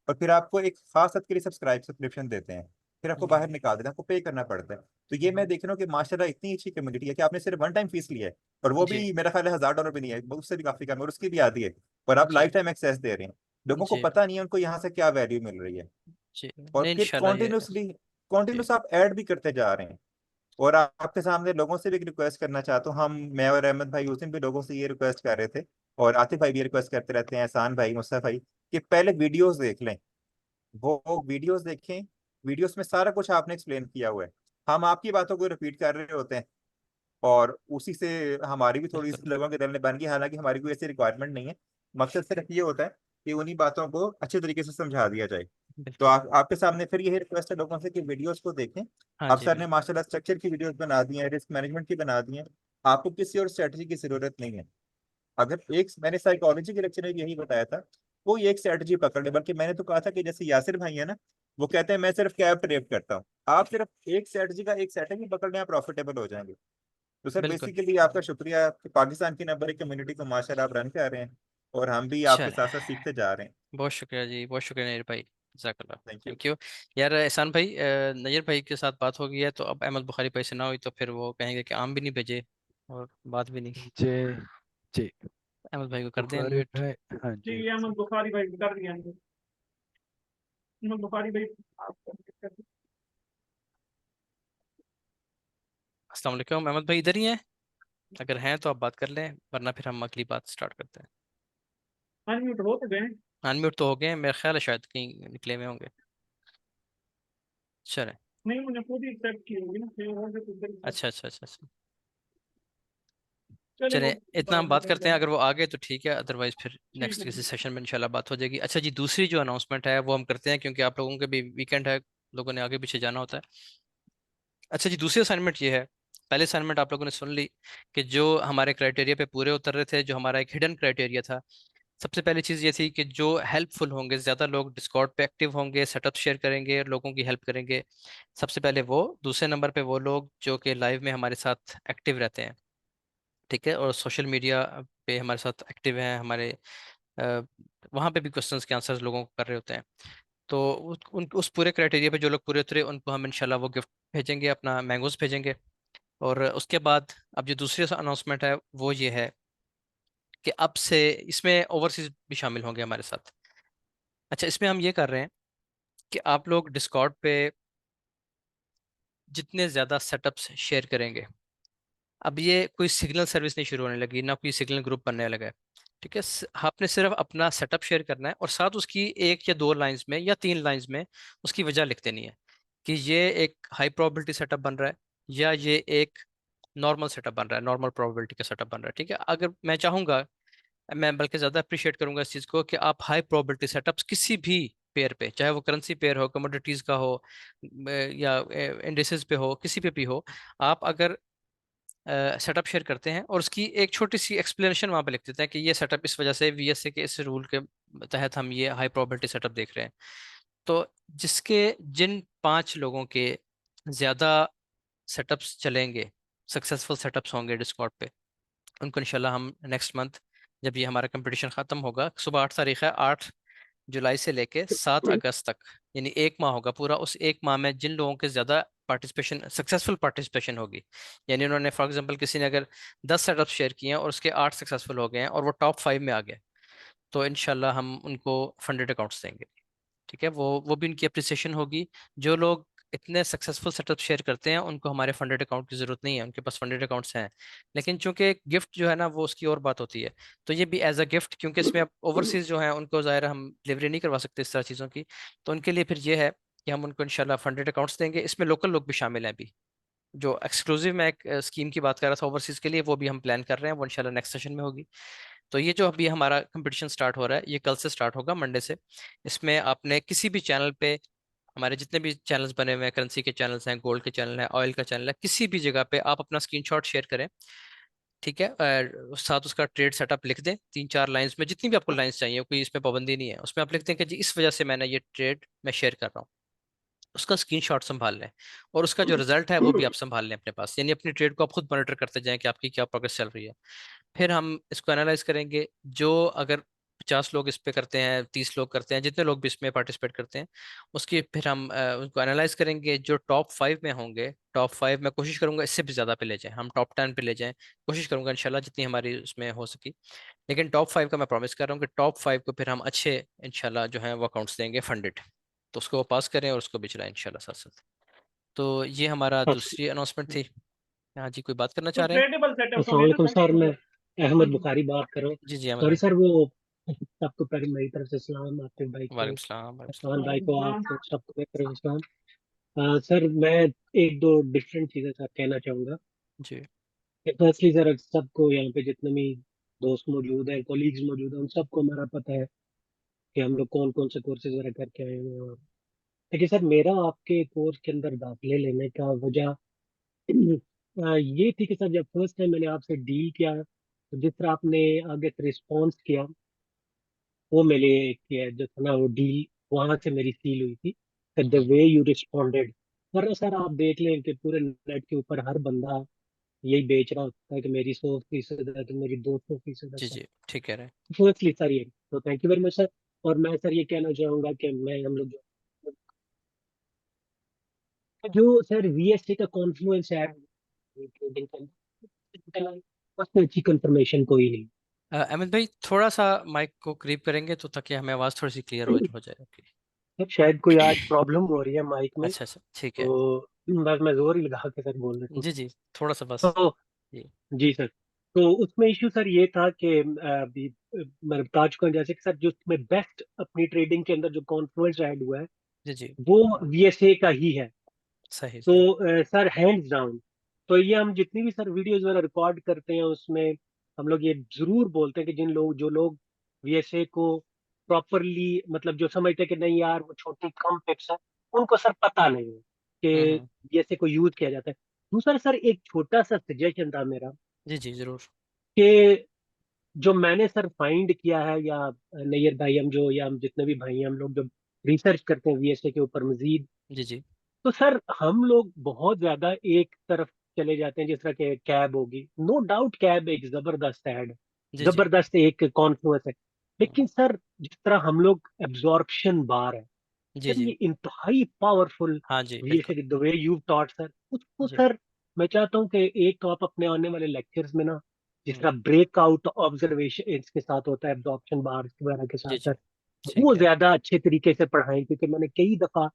और फिर आपको एक खास हद के लिए सब्सक्रिप्शन देते हैं, फिर आपको बाहर हम्म, निकाल देते हैं, आपको पे करना पड़ता है। तो ये मैं हम्म, देख रहा हूँ कि माशाल्लाह इतनी अच्छी कम्युनिटी है कि आपने सिर्फ वन टाइम फीस लिया है, और वो जी भी मेरा ख्याल है $1000 भी नहीं है, उससे भी काफी कम है, और उसकी भी आधी है। पर आप जी लाइफ टाइम एक्सेस दे रहे हैं। लोगों को जी पता नहीं है उनको यहाँ से क्या वैल्यू मिल रही है। जी, और नहीं फिर इंशाल्लाह ये। कॉन्टिन्यूसली जी कॉन्टिन्यूस आप ऐड भी करते जा रहे हैं। और आपके सामने लोगों से भी एक रिक्वेस्ट करना चाहता हूँ, हम मैं और अहमद भाई उस दिन भी लोगों से ये रिक्वेस्ट कर रहे थे, और आतिफ भाई भी रिक्वेस्ट करते रहते हैं, एहसान भाई, मुस्तफा भाई, कि पहले वीडियोस देख लें। वो वीडियोस देखें। वीडियोस में सारा कुछ आपने एक्सप्लेन किया हुआ है। हम आपकी बातों को रिपीट कर रहे होते हैं, और उसी से हमारी भी थोड़ी बिल्कुल सी लोगों के दिल में बन गई, हालांकि हमारी कोई ऐसी रिक्वायरमेंट नहीं है। मकसद सिर्फ ये होता है कि उन्हीं बातों को अच्छे तरीके से समझा दिया जाए। तो बिल्कुल। आपके सामने फिर यही रिक्वेस्ट है लोगों से कि वीडियोस को देखें। हाँ अब जी सर ने बिल्कुल। माशाल्लाह स्ट्रक्चर की वीडियोस बना दी हैं, रिस्क मैनेजमेंट की बना दी हैं। आपको किसी और स्ट्रेटजी की जरूरत नहीं है। अगर एक मैंने साइकोलॉजी के लेक्चर में यही बताया था, कोई एक स्ट्रेटजी पकड़ ले। बल्कि मैंने तो कहा था कि जैसे यासिर भाई है ना, वो कहते हैं मैं सिर्फ कैब ट्रेड करता हूँ, आप सिर्फ एक स्ट्रेटजी का एक सेटिंग ही पकड़ लें, आप प्रॉफिटेबल हो जाएंगे। तो सर बिल्कुल। बेसिकली आपका शुक्रिया कि पाकिस्तान की नंबर एक कम्युनिटी को माशाल्लाह आप रन कर रहे हैं, और हम भी आपके चले साथ साथ सीखते जा रहे हैं। बहुत शुक्रिया जी, बहुत शुक्रिया नैयर भाई, जज़ाकल्लाह। Thank you. Thank you. यार एहसान भाई, नैयर भाई के साथ बात हो गई है, तो अब अहमद बुखारी भाई से ना हुई तो फिर वो कहेंगे कि आम भी नहीं भेजे और बात भी नहीं। जी जी अहमद भाई को कर दें बुखारी अनम्यूट। भाई। हाँ जी जी अहमद बुखारी भाई कर दिया हमने। अहमद बुखारी भाई आप कर दिया। अस्सलाम वालेकुम, अहमद भाई इधर ही हैं? अगर हैं तो आप बात कर लें, वरना फिर हम अगली बात स्टार्ट करते हैं। अनम्यूट हो तो गए। अनम्यूट तो हो गए हैं, मेरा ख्याल है शायद कहीं निकले हुए होंगे। चले, नहीं, मुझे खुद ही एक्सेप्ट की होगी ना, फिर वहां से खुद ही accept- अच्छा अच्छा अच्छा अच्छा। चले चले, वो इतना हम बाद में बात करते करते हैं, हैं। अगर वो आ गए तो ठीक है, अदरवाइज फिर ठीक नेक्स्ट है, किसी ठीक सेशन में इंशाल्लाह बात हो जाएगी। अच्छा जी, दूसरी जो अनाउंसमेंट है वो हम करते हैं, क्योंकि आप लोगों के भी वीकेंड है, लोगों ने आगे पीछे जाना होता है। अच्छा जी, दूसरी असाइनमेंट ये है, पहले असाइनमेंट आप लोगों ने सुन ली कि जो हमारे क्राइटेरिया पे पूरे उतर रहे थे, जो हमारा एक हिडन क्राइटेरिया था। सबसे पहली चीज़ ये थी कि जो हेल्पफुल होंगे, ज़्यादा लोग डिस्कॉर्ड पे एक्टिव होंगे, सेटअप शेयर करेंगे, लोगों की हेल्प करेंगे, सबसे पहले वो। दूसरे नंबर पे वो लोग जो कि लाइव में हमारे साथ एक्टिव रहते हैं, ठीक है, और सोशल मीडिया पे हमारे साथ एक्टिव हैं, हमारे वहाँ पे भी क्वेश्चंस के आंसर्स लोगों को कर रहे होते हैं। तो उस पूरे क्राइटेरिया पे जो लोग पूरे उतरे, उनको हम इंशाल्लाह वो गिफ्ट भेजेंगे, अपना मैंगोज भेजेंगे। और उसके बाद अब जो दूसरी अनाउंसमेंट है वो ये है कि अब से इसमें ओवरसीज भी शामिल होंगे हमारे साथ। अच्छा, इसमें हम ये कर रहे हैं कि आप लोग डिस्कॉर्ड पे जितने ज़्यादा सेटअप्स शेयर करेंगे, अब ये कोई सिग्नल सर्विस नहीं शुरू होने लगी, ना कोई सिग्नल ग्रुप बनने लगा है, ठीक है। आपने सिर्फ अपना सेटअप शेयर करना है, और साथ उसकी एक या दो लाइंस में या तीन लाइंस में उसकी वजह लिख देनी है कि ये एक हाई प्रोबेबिलिटी सेटअप बन रहा है, या ये एक नॉर्मल सेटअप बन रहा है, नॉर्मल प्रोबेबिलिटी का सेटअप बन रहा है, ठीक है। अगर मैं चाहूँगा, मैं बल्कि ज़्यादा अप्रिशिएट करूंगा इस चीज़ को, कि आप हाई प्रोबेबिलिटी सेटअप्स किसी भी पेयर पे, चाहे वो करेंसी पेयर हो, कमोडिटीज़ का हो, या इंडिसेस पे हो, किसी पे भी हो, आप अगर सेटअप शेयर करते हैं और उसकी एक छोटी सी एक्सप्लेनेशन वहाँ पे लिख देते हैं कि ये सेटअप इस वजह से, वीएसए के इस रूल के तहत हम ये हाई प्रोबेबिलिटी सेटअप देख रहे हैं, तो जिसके जिन 5 लोगों के ज़्यादा सेटअप्स चलेंगे, सक्सेसफुल सेटअप्स होंगे डिस्कॉर्ड पे, उनको इंशाल्लाह हम नेक्स्ट मंथ, जब ये हमारा कंपटीशन ख़त्म होगा, सुबह 8 तारीख है, 8 जुलाई से लेके 7 अगस्त तक, यानी एक माह होगा पूरा, उस एक माह में जिन लोगों के ज़्यादा पार्टिसिपेशन, सक्सेसफुल पार्टिसिपेशन होगी, यानी उन्होंने फॉर एग्जांपल किसी ने अगर 10 सेटअप शेयर किए हैं और उसके 8 सक्सेसफुल हो गए हैं और वो टॉप 5 में आ गए, तो इंशाल्लाह हम उनको फंडेड अकाउंट्स देंगे, ठीक है। वो भी उनकी अप्रिसिएशन होगी। जो लोग इतने सक्सेसफुल सेटअप शेयर करते हैं उनको हमारे फंडेड अकाउंट की ज़रूरत नहीं है, उनके पास फंडेड अकाउंट्स हैं, लेकिन चूंकि गिफ्ट जो है ना वो उसकी और बात होती है, तो ये भी एज अ गिफ्ट, क्योंकि इसमें अब ओवरसीज जो हैं उनको ज़ाहिर है हम डिलीवरी नहीं करवा सकते इस तरह चीज़ों की, तो उनके लिए फिर ये है कि हम उनको इंशाल्लाह फंडेड अकाउंट्स देंगे। इसमें लोकल लोग भी शामिल हैं अभी, जो एक्सक्लूसिव मैं एक स्कीम की बात कर रहा था ओवरसीज के लिए, वो भी हम प्लान कर रहे हैं, वो इंशाल्लाह नेक्स्ट सेशन में होगी। तो ये जो अभी हमारा कंपटीशन स्टार्ट हो रहा है, ये कल से स्टार्ट होगा, मंडे से। इसमें आपने किसी भी चैनल पे, हमारे जितने भी चैनल्स बने हुए हैं, करेंसी के चैनल्स हैं, गोल्ड के चैनल है, ऑयल का चैनल है, किसी भी जगह पे आप अपना स्क्रीनशॉट शेयर करें, ठीक है, और साथ उसका ट्रेड सेटअप लिख दें, 3-4 लाइंस में, जितनी भी आपको लाइंस चाहिए, कोई इसमें पाबंदी नहीं है, उसमें आप लिख दें कि जी इस वजह से मैंने ये ट्रेड मैं शेयर कर रहा हूँ, उसका स्क्रीनशॉट संभाल लें, और उसका जो रिजल्ट है वो भी आप संभाल लें अपने पास, यानी अपनी ट्रेड को आप खुद मॉनिटर करते जाएं कि आपकी क्या प्रोग्रेस चल रही है। फिर हम इसको एनालाइज करेंगे, जो अगर 50 लोग इस पे करते हैं, 30 लोग करते हैं, जितने लोग भी इसमें पार्टिसिपेट करते हैं, उसकी फिर हम उनको एनालाइज करेंगे, जो टॉप 5 में होंगे, टॉप 5 मैं कोशिश करूंगा इससे भी ज़्यादा पे ले जाएं, हम टॉप 10 पे ले जाएं, कोशिश करूंगा इंशाल्लाह जितनी हमारी उसमें हो सकी, लेकिन टॉप 5 का मैं प्रॉमिस कर रहा हूँ कि टॉप 5 को फिर हम अच्छे इंशाल्लाह जो है वो अकाउंट्स देंगे फंडेड, तो उसको वो पास करें और उसको बिचलाएं इंशाल्लाह साथ साथ। तो ये हमारा दूसरी अनाउंसमेंट थी। हाँ जी, कोई बात करना तो चाह रहे हैं? ट्रेडेबल सेटअप होंगे ना अस्सलाम सर, मैं अहमद सर? बुखारी बात कर रहा हूँ। जी जी अहमद सॉरी भाई। सर, वो सबको पहले मेरी तरफ से सलाम, आतिफ भाई को, वालेकुम सलाम। अफसान भाई को, वालेकुम आपको सबको मेरी तरफ से सलाम। सर, मैं एक दो डिफरेंट चीज़ें सर कहना चाहूँगा। जी फर्स्टली सर, सबको यहाँ पे जितने भी दोस्त मौजूद हैं, कोलीग्स मौजूद हैं, उन सबको हमारा पता है कि हम लोग कौन कौन से कोर्सेज वगैरह करके आए हैं। और देखिए सर, मेरा आपके कोर्स के अंदर दाखिले लेने का वजह ये थी कि सर, जब फर्स्ट टाइम मैंने आपसे डील किया, तो जिस तरह आपने आगे से रिस्पॉन्स किया, वो मेरे लिए जो था ना, वो डील वहां से मेरी सील हुई थी। द वे यू रिस्पॉन्डेड, वरना सर आप देख लें कि पूरे नेट के ऊपर हर बंदा यही बेच रहा होता है कि मेरी 100% है, तो मेरी 200% है जी सर। जी ठीक कह रहे हैं। फर्स्टली सर ये, तो thank you very much sir. और मैं सर ये कहना चाहूंगा कि मैं हम लोग जो सर वीएसटी का कॉन्फ्लुएंस है ट्रेडिंग के अंदर, उसमें अच्छी कंफर्मेशन कोई नहीं। अहमद भाई, थोड़ा सा माइक को करीब करेंगे तो, ताकि हमें आवाज़ थोड़ी सी क्लियर हो जाए आपकी। सर शायद कोई आज प्रॉब्लम हो रही है माइक में, अच्छा अच्छा ठीक है। तो बस मैं जोर ही लगा के सर बोल देता हूँ। जी जी, थोड़ा सा बस। तो जी जी सर, तो उसमें इशू सर ये था कि अभी मैं बता चुका हूँ जैसे कि सर जो उसमें बेस्ट अपनी ट्रेडिंग के अंदर जो कॉन्फ्लुएंस ऐड हुआ है जी जी वो वीएसए का ही है। सही तो सही सर हैंड्स डाउन, तो ये हम जितनी भी सर वीडियोज वगैरह रिकॉर्ड करते हैं उसमें हम लोग ये जरूर बोलते हैं कि जो लोग वीएसए को प्रॉपरली मतलब जो समझते हैं कि नहीं यार वो छोटी कम टिप्स है, उनको सर पता नहीं है कि हम्म। वीएसए को यूज किया जाता है। दूसरा सर एक छोटा सा सजेशन था मेरा जी जी जरूर। कि जो मैंने सर फाइंड किया है या नैयर भाई हम जो या हम जितने भी भाई हैं हम लोग जो रिसर्च करते हैं वीएसए के ऊपर मजीद, जी जी तो सर हम लोग बहुत ज्यादा एक तरफ चले जाते हैं जिस तरह के कैब होगी, नो डाउट कैब एक जबरदस्त ऐड, जी जी जबरदस्त एक कॉन्फ्लुएंस है। हम्म, लेकिन सर जिस तरह हम लोग एब्जॉर्प्शन बार है जी सर, जी ये इंतहाई पावरफुल हाँ जी बिल्कुल। VSA the way you taught sir, उसको जी सर मैं चाहता हूँ कि एक तो आप अपने आने वाले लेक्चर्स में ना जिस हम्म, तरह ब्रेकआउट ऑब्जर्वेशन इसके साथ होता है एब्जॉर्प्शन बार वगैरह के साथ जी जी सर, वो ठीक है। ज्यादा अच्छे तरीके से पढ़ाएं, क्योंकि मैंने कई दफा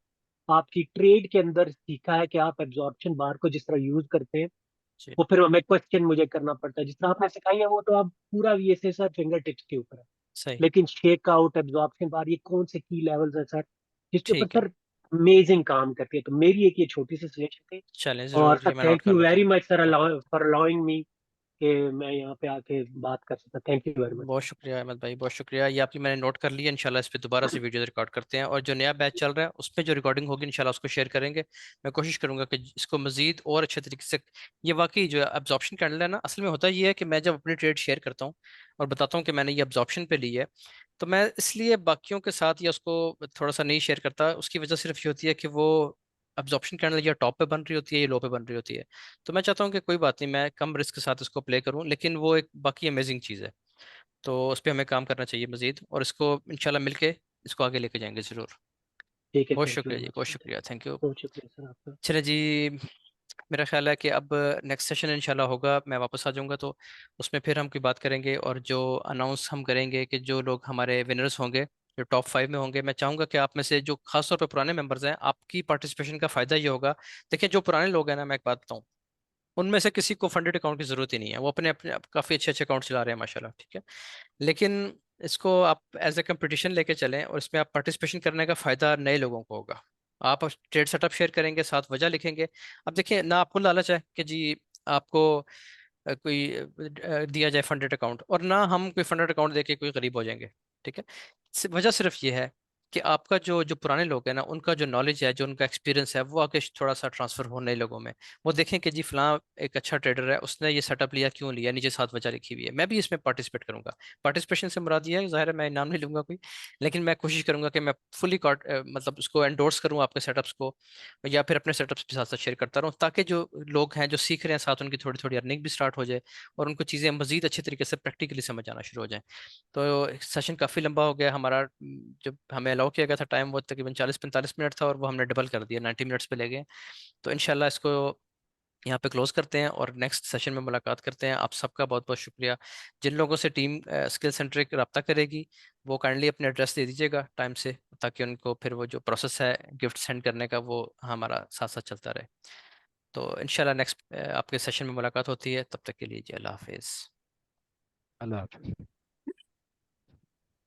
आपकी ट्रेड के अंदर सीखा है कि आप एब्जॉर्प्शन बार को जिस तरह यूज करते हैं जी वो फिर हमें क्वेश्चन मुझे करना पड़ता है, जिस तरह आपने सिखाई है वो तो आप पूरा वीएसए सर फिंगर टिप्स के ऊपर है। सही लेकिन शेक आउट एब्जॉर्प्शन बार ये कौन से की लेवल्स है सर जिसके ऊपर ठीक है। सर अमेजिंग काम करती है। तो मेरी एक ये छोटी सी सजेशन थी। चलें और जरूर सर ये मैं नोट थैंक कर यू लेता वेरी हूँ। मच सर फॉर अलाउइंग मी कि मैं यहाँ पे आके बात कर सकता। थैंक यू वेरी बहुत शुक्रिया अहमद भाई बहुत शुक्रिया। ये आपकी मैंने नोट कर लिया। इंशाल्लाह इस पे दोबारा से वीडियो रिकॉर्ड करते हैं और जो नया बैच चल रहा है उसमें जो रिकॉर्डिंग होगी इंशाल्लाह उसको शेयर करेंगे। मैं कोशिश करूंगा कि इसको मजीद और अच्छे तरीके से ये वाकई जो एब्जॉर्प्शन कैंडल है ना असल में होता ये है कि मैं जब अपनी ट्रेड शेयर करता हूँ और बताता हूँ कि मैंने ये एब्जॉर्प्शन पे ली है तो मैं इसलिए बाकियों के साथ या उसको थोड़ा सा नहीं शेयर करता। उसकी वजह सिर्फ ये होती है कि वो एब्जॉर्प्शन कैंडल या टॉप पे बन रही होती है या लो पे बन रही होती है। तो मैं चाहता हूँ कि कोई बात नहीं मैं कम रिस्क के साथ इसको प्ले करूँ लेकिन वो एक बाकी अमेजिंग चीज़ है। तो उस पर हमें काम करना चाहिए मजीद और इसको इंशाल्लाह मिलके इसको आगे लेके जाएंगे ज़रूर। ठीक है। बहुत थैंक यू शुक्रिया वेरी जी मच बहुत सर, शुक्रिया थैंक यू। बहुत शुक्रिया सर आपका। चले जी। मेरा ख्याल है कि अब नेक्स्ट सेशन इंशाल्लाह होगा मैं वापस आ जाऊंगा तो उसमें फिर हम कोई बात करेंगे और जो अनाउंस हम करेंगे कि जो लोग हमारे विनर्स होंगे जो टॉप 5 में होंगे मैं चाहूंगा कि आप में से जो खासतौर पर पुराने मेंबर्स हैं आपकी पार्टिसिपेशन का फायदा ये होगा। देखिए जो पुराने लोग हैं ना मैं एक बात बताऊं उनमें से किसी को फंडेड अकाउंट की जरूरत ही नहीं है। वो अपने अपने काफी अच्छे अच्छे अकाउंट चला रहे हैं माशाल्लाह ठीक है। लेकिन इसको आप एज ए कंपटीशन लेके चलें और इसमें आप पार्टिसिपेशन करने का फायदा नए लोगों को होगा। आप ट्रेड सेटअप शेयर करेंगे साथ वजह लिखेंगे। अब देखिए ना आपको लालच है कि जी आपको कोई दिया जाए फंडेड अकाउंट और ना हम कोई फंडेड अकाउंट देके कोई गरीब हो जाएंगे ठीक है। वजह सिर्फ ये है कि आपका जो पुराने लोग हैं ना उनका जो नॉलेज है जो उनका एक्सपीरियंस है वो आगे थोड़ा सा ट्रांसफर हो नए लोगों में। वो देखें कि जी फलां एक अच्छा ट्रेडर है उसने ये सेटअप लिया क्यों लिया नीचे साथ वजह लिखी हुई है मैं भी इसमें पार्टिसिपेट करूंगा। पार्टिसिपेशन से मुराद ये है जाहिर है मैं इनाम नहीं लूंगा कोई लेकिन मैं कोशिश करूंगा कि मैं फुली मतलब उसको एंडोर्स करूँ आपके सेटअप्स को या फिर अपने सेटअप्स के साथ साथ शेयर करता रहूँ ताकि जो लोग हैं जो सीख रहे हैं साथ उनकी थोड़ी थोड़ी अर्निंग भी स्टार्ट हो जाए और उनको चीज़ें मजीद अच्छे तरीके से प्रैक्टिकली समझ आना शुरू हो जाए। तो सेशन काफ़ी लंबा हो गया हमारा। जब हमें अलाउ किया गया था टाइम वो तकरीबन 40-45 मिनट था और वो हमने डबल कर दिया 90 मिनट्स पे ले गए। तो इंशाल्लाह इसको यहाँ पे क्लोज करते हैं और नेक्स्ट सेशन में मुलाकात करते हैं। आप सबका बहुत बहुत शुक्रिया। जिन लोगों से टीम स्किल सेंट्रिक रब्ता करेगी वो काइंडली अपने एड्रेस दे दीजिएगा टाइम से ताकि उनको फिर वो जो प्रोसेस है गिफ्ट सेंड करने का वो हमारा साथ साथ चलता रहे। तो इंशाल्लाह नेक्स्ट आपके सेशन में मुलाकात होती है। तब तक के लिए जी अल्लाह हाफिज़। अल्लाह हाफिज़।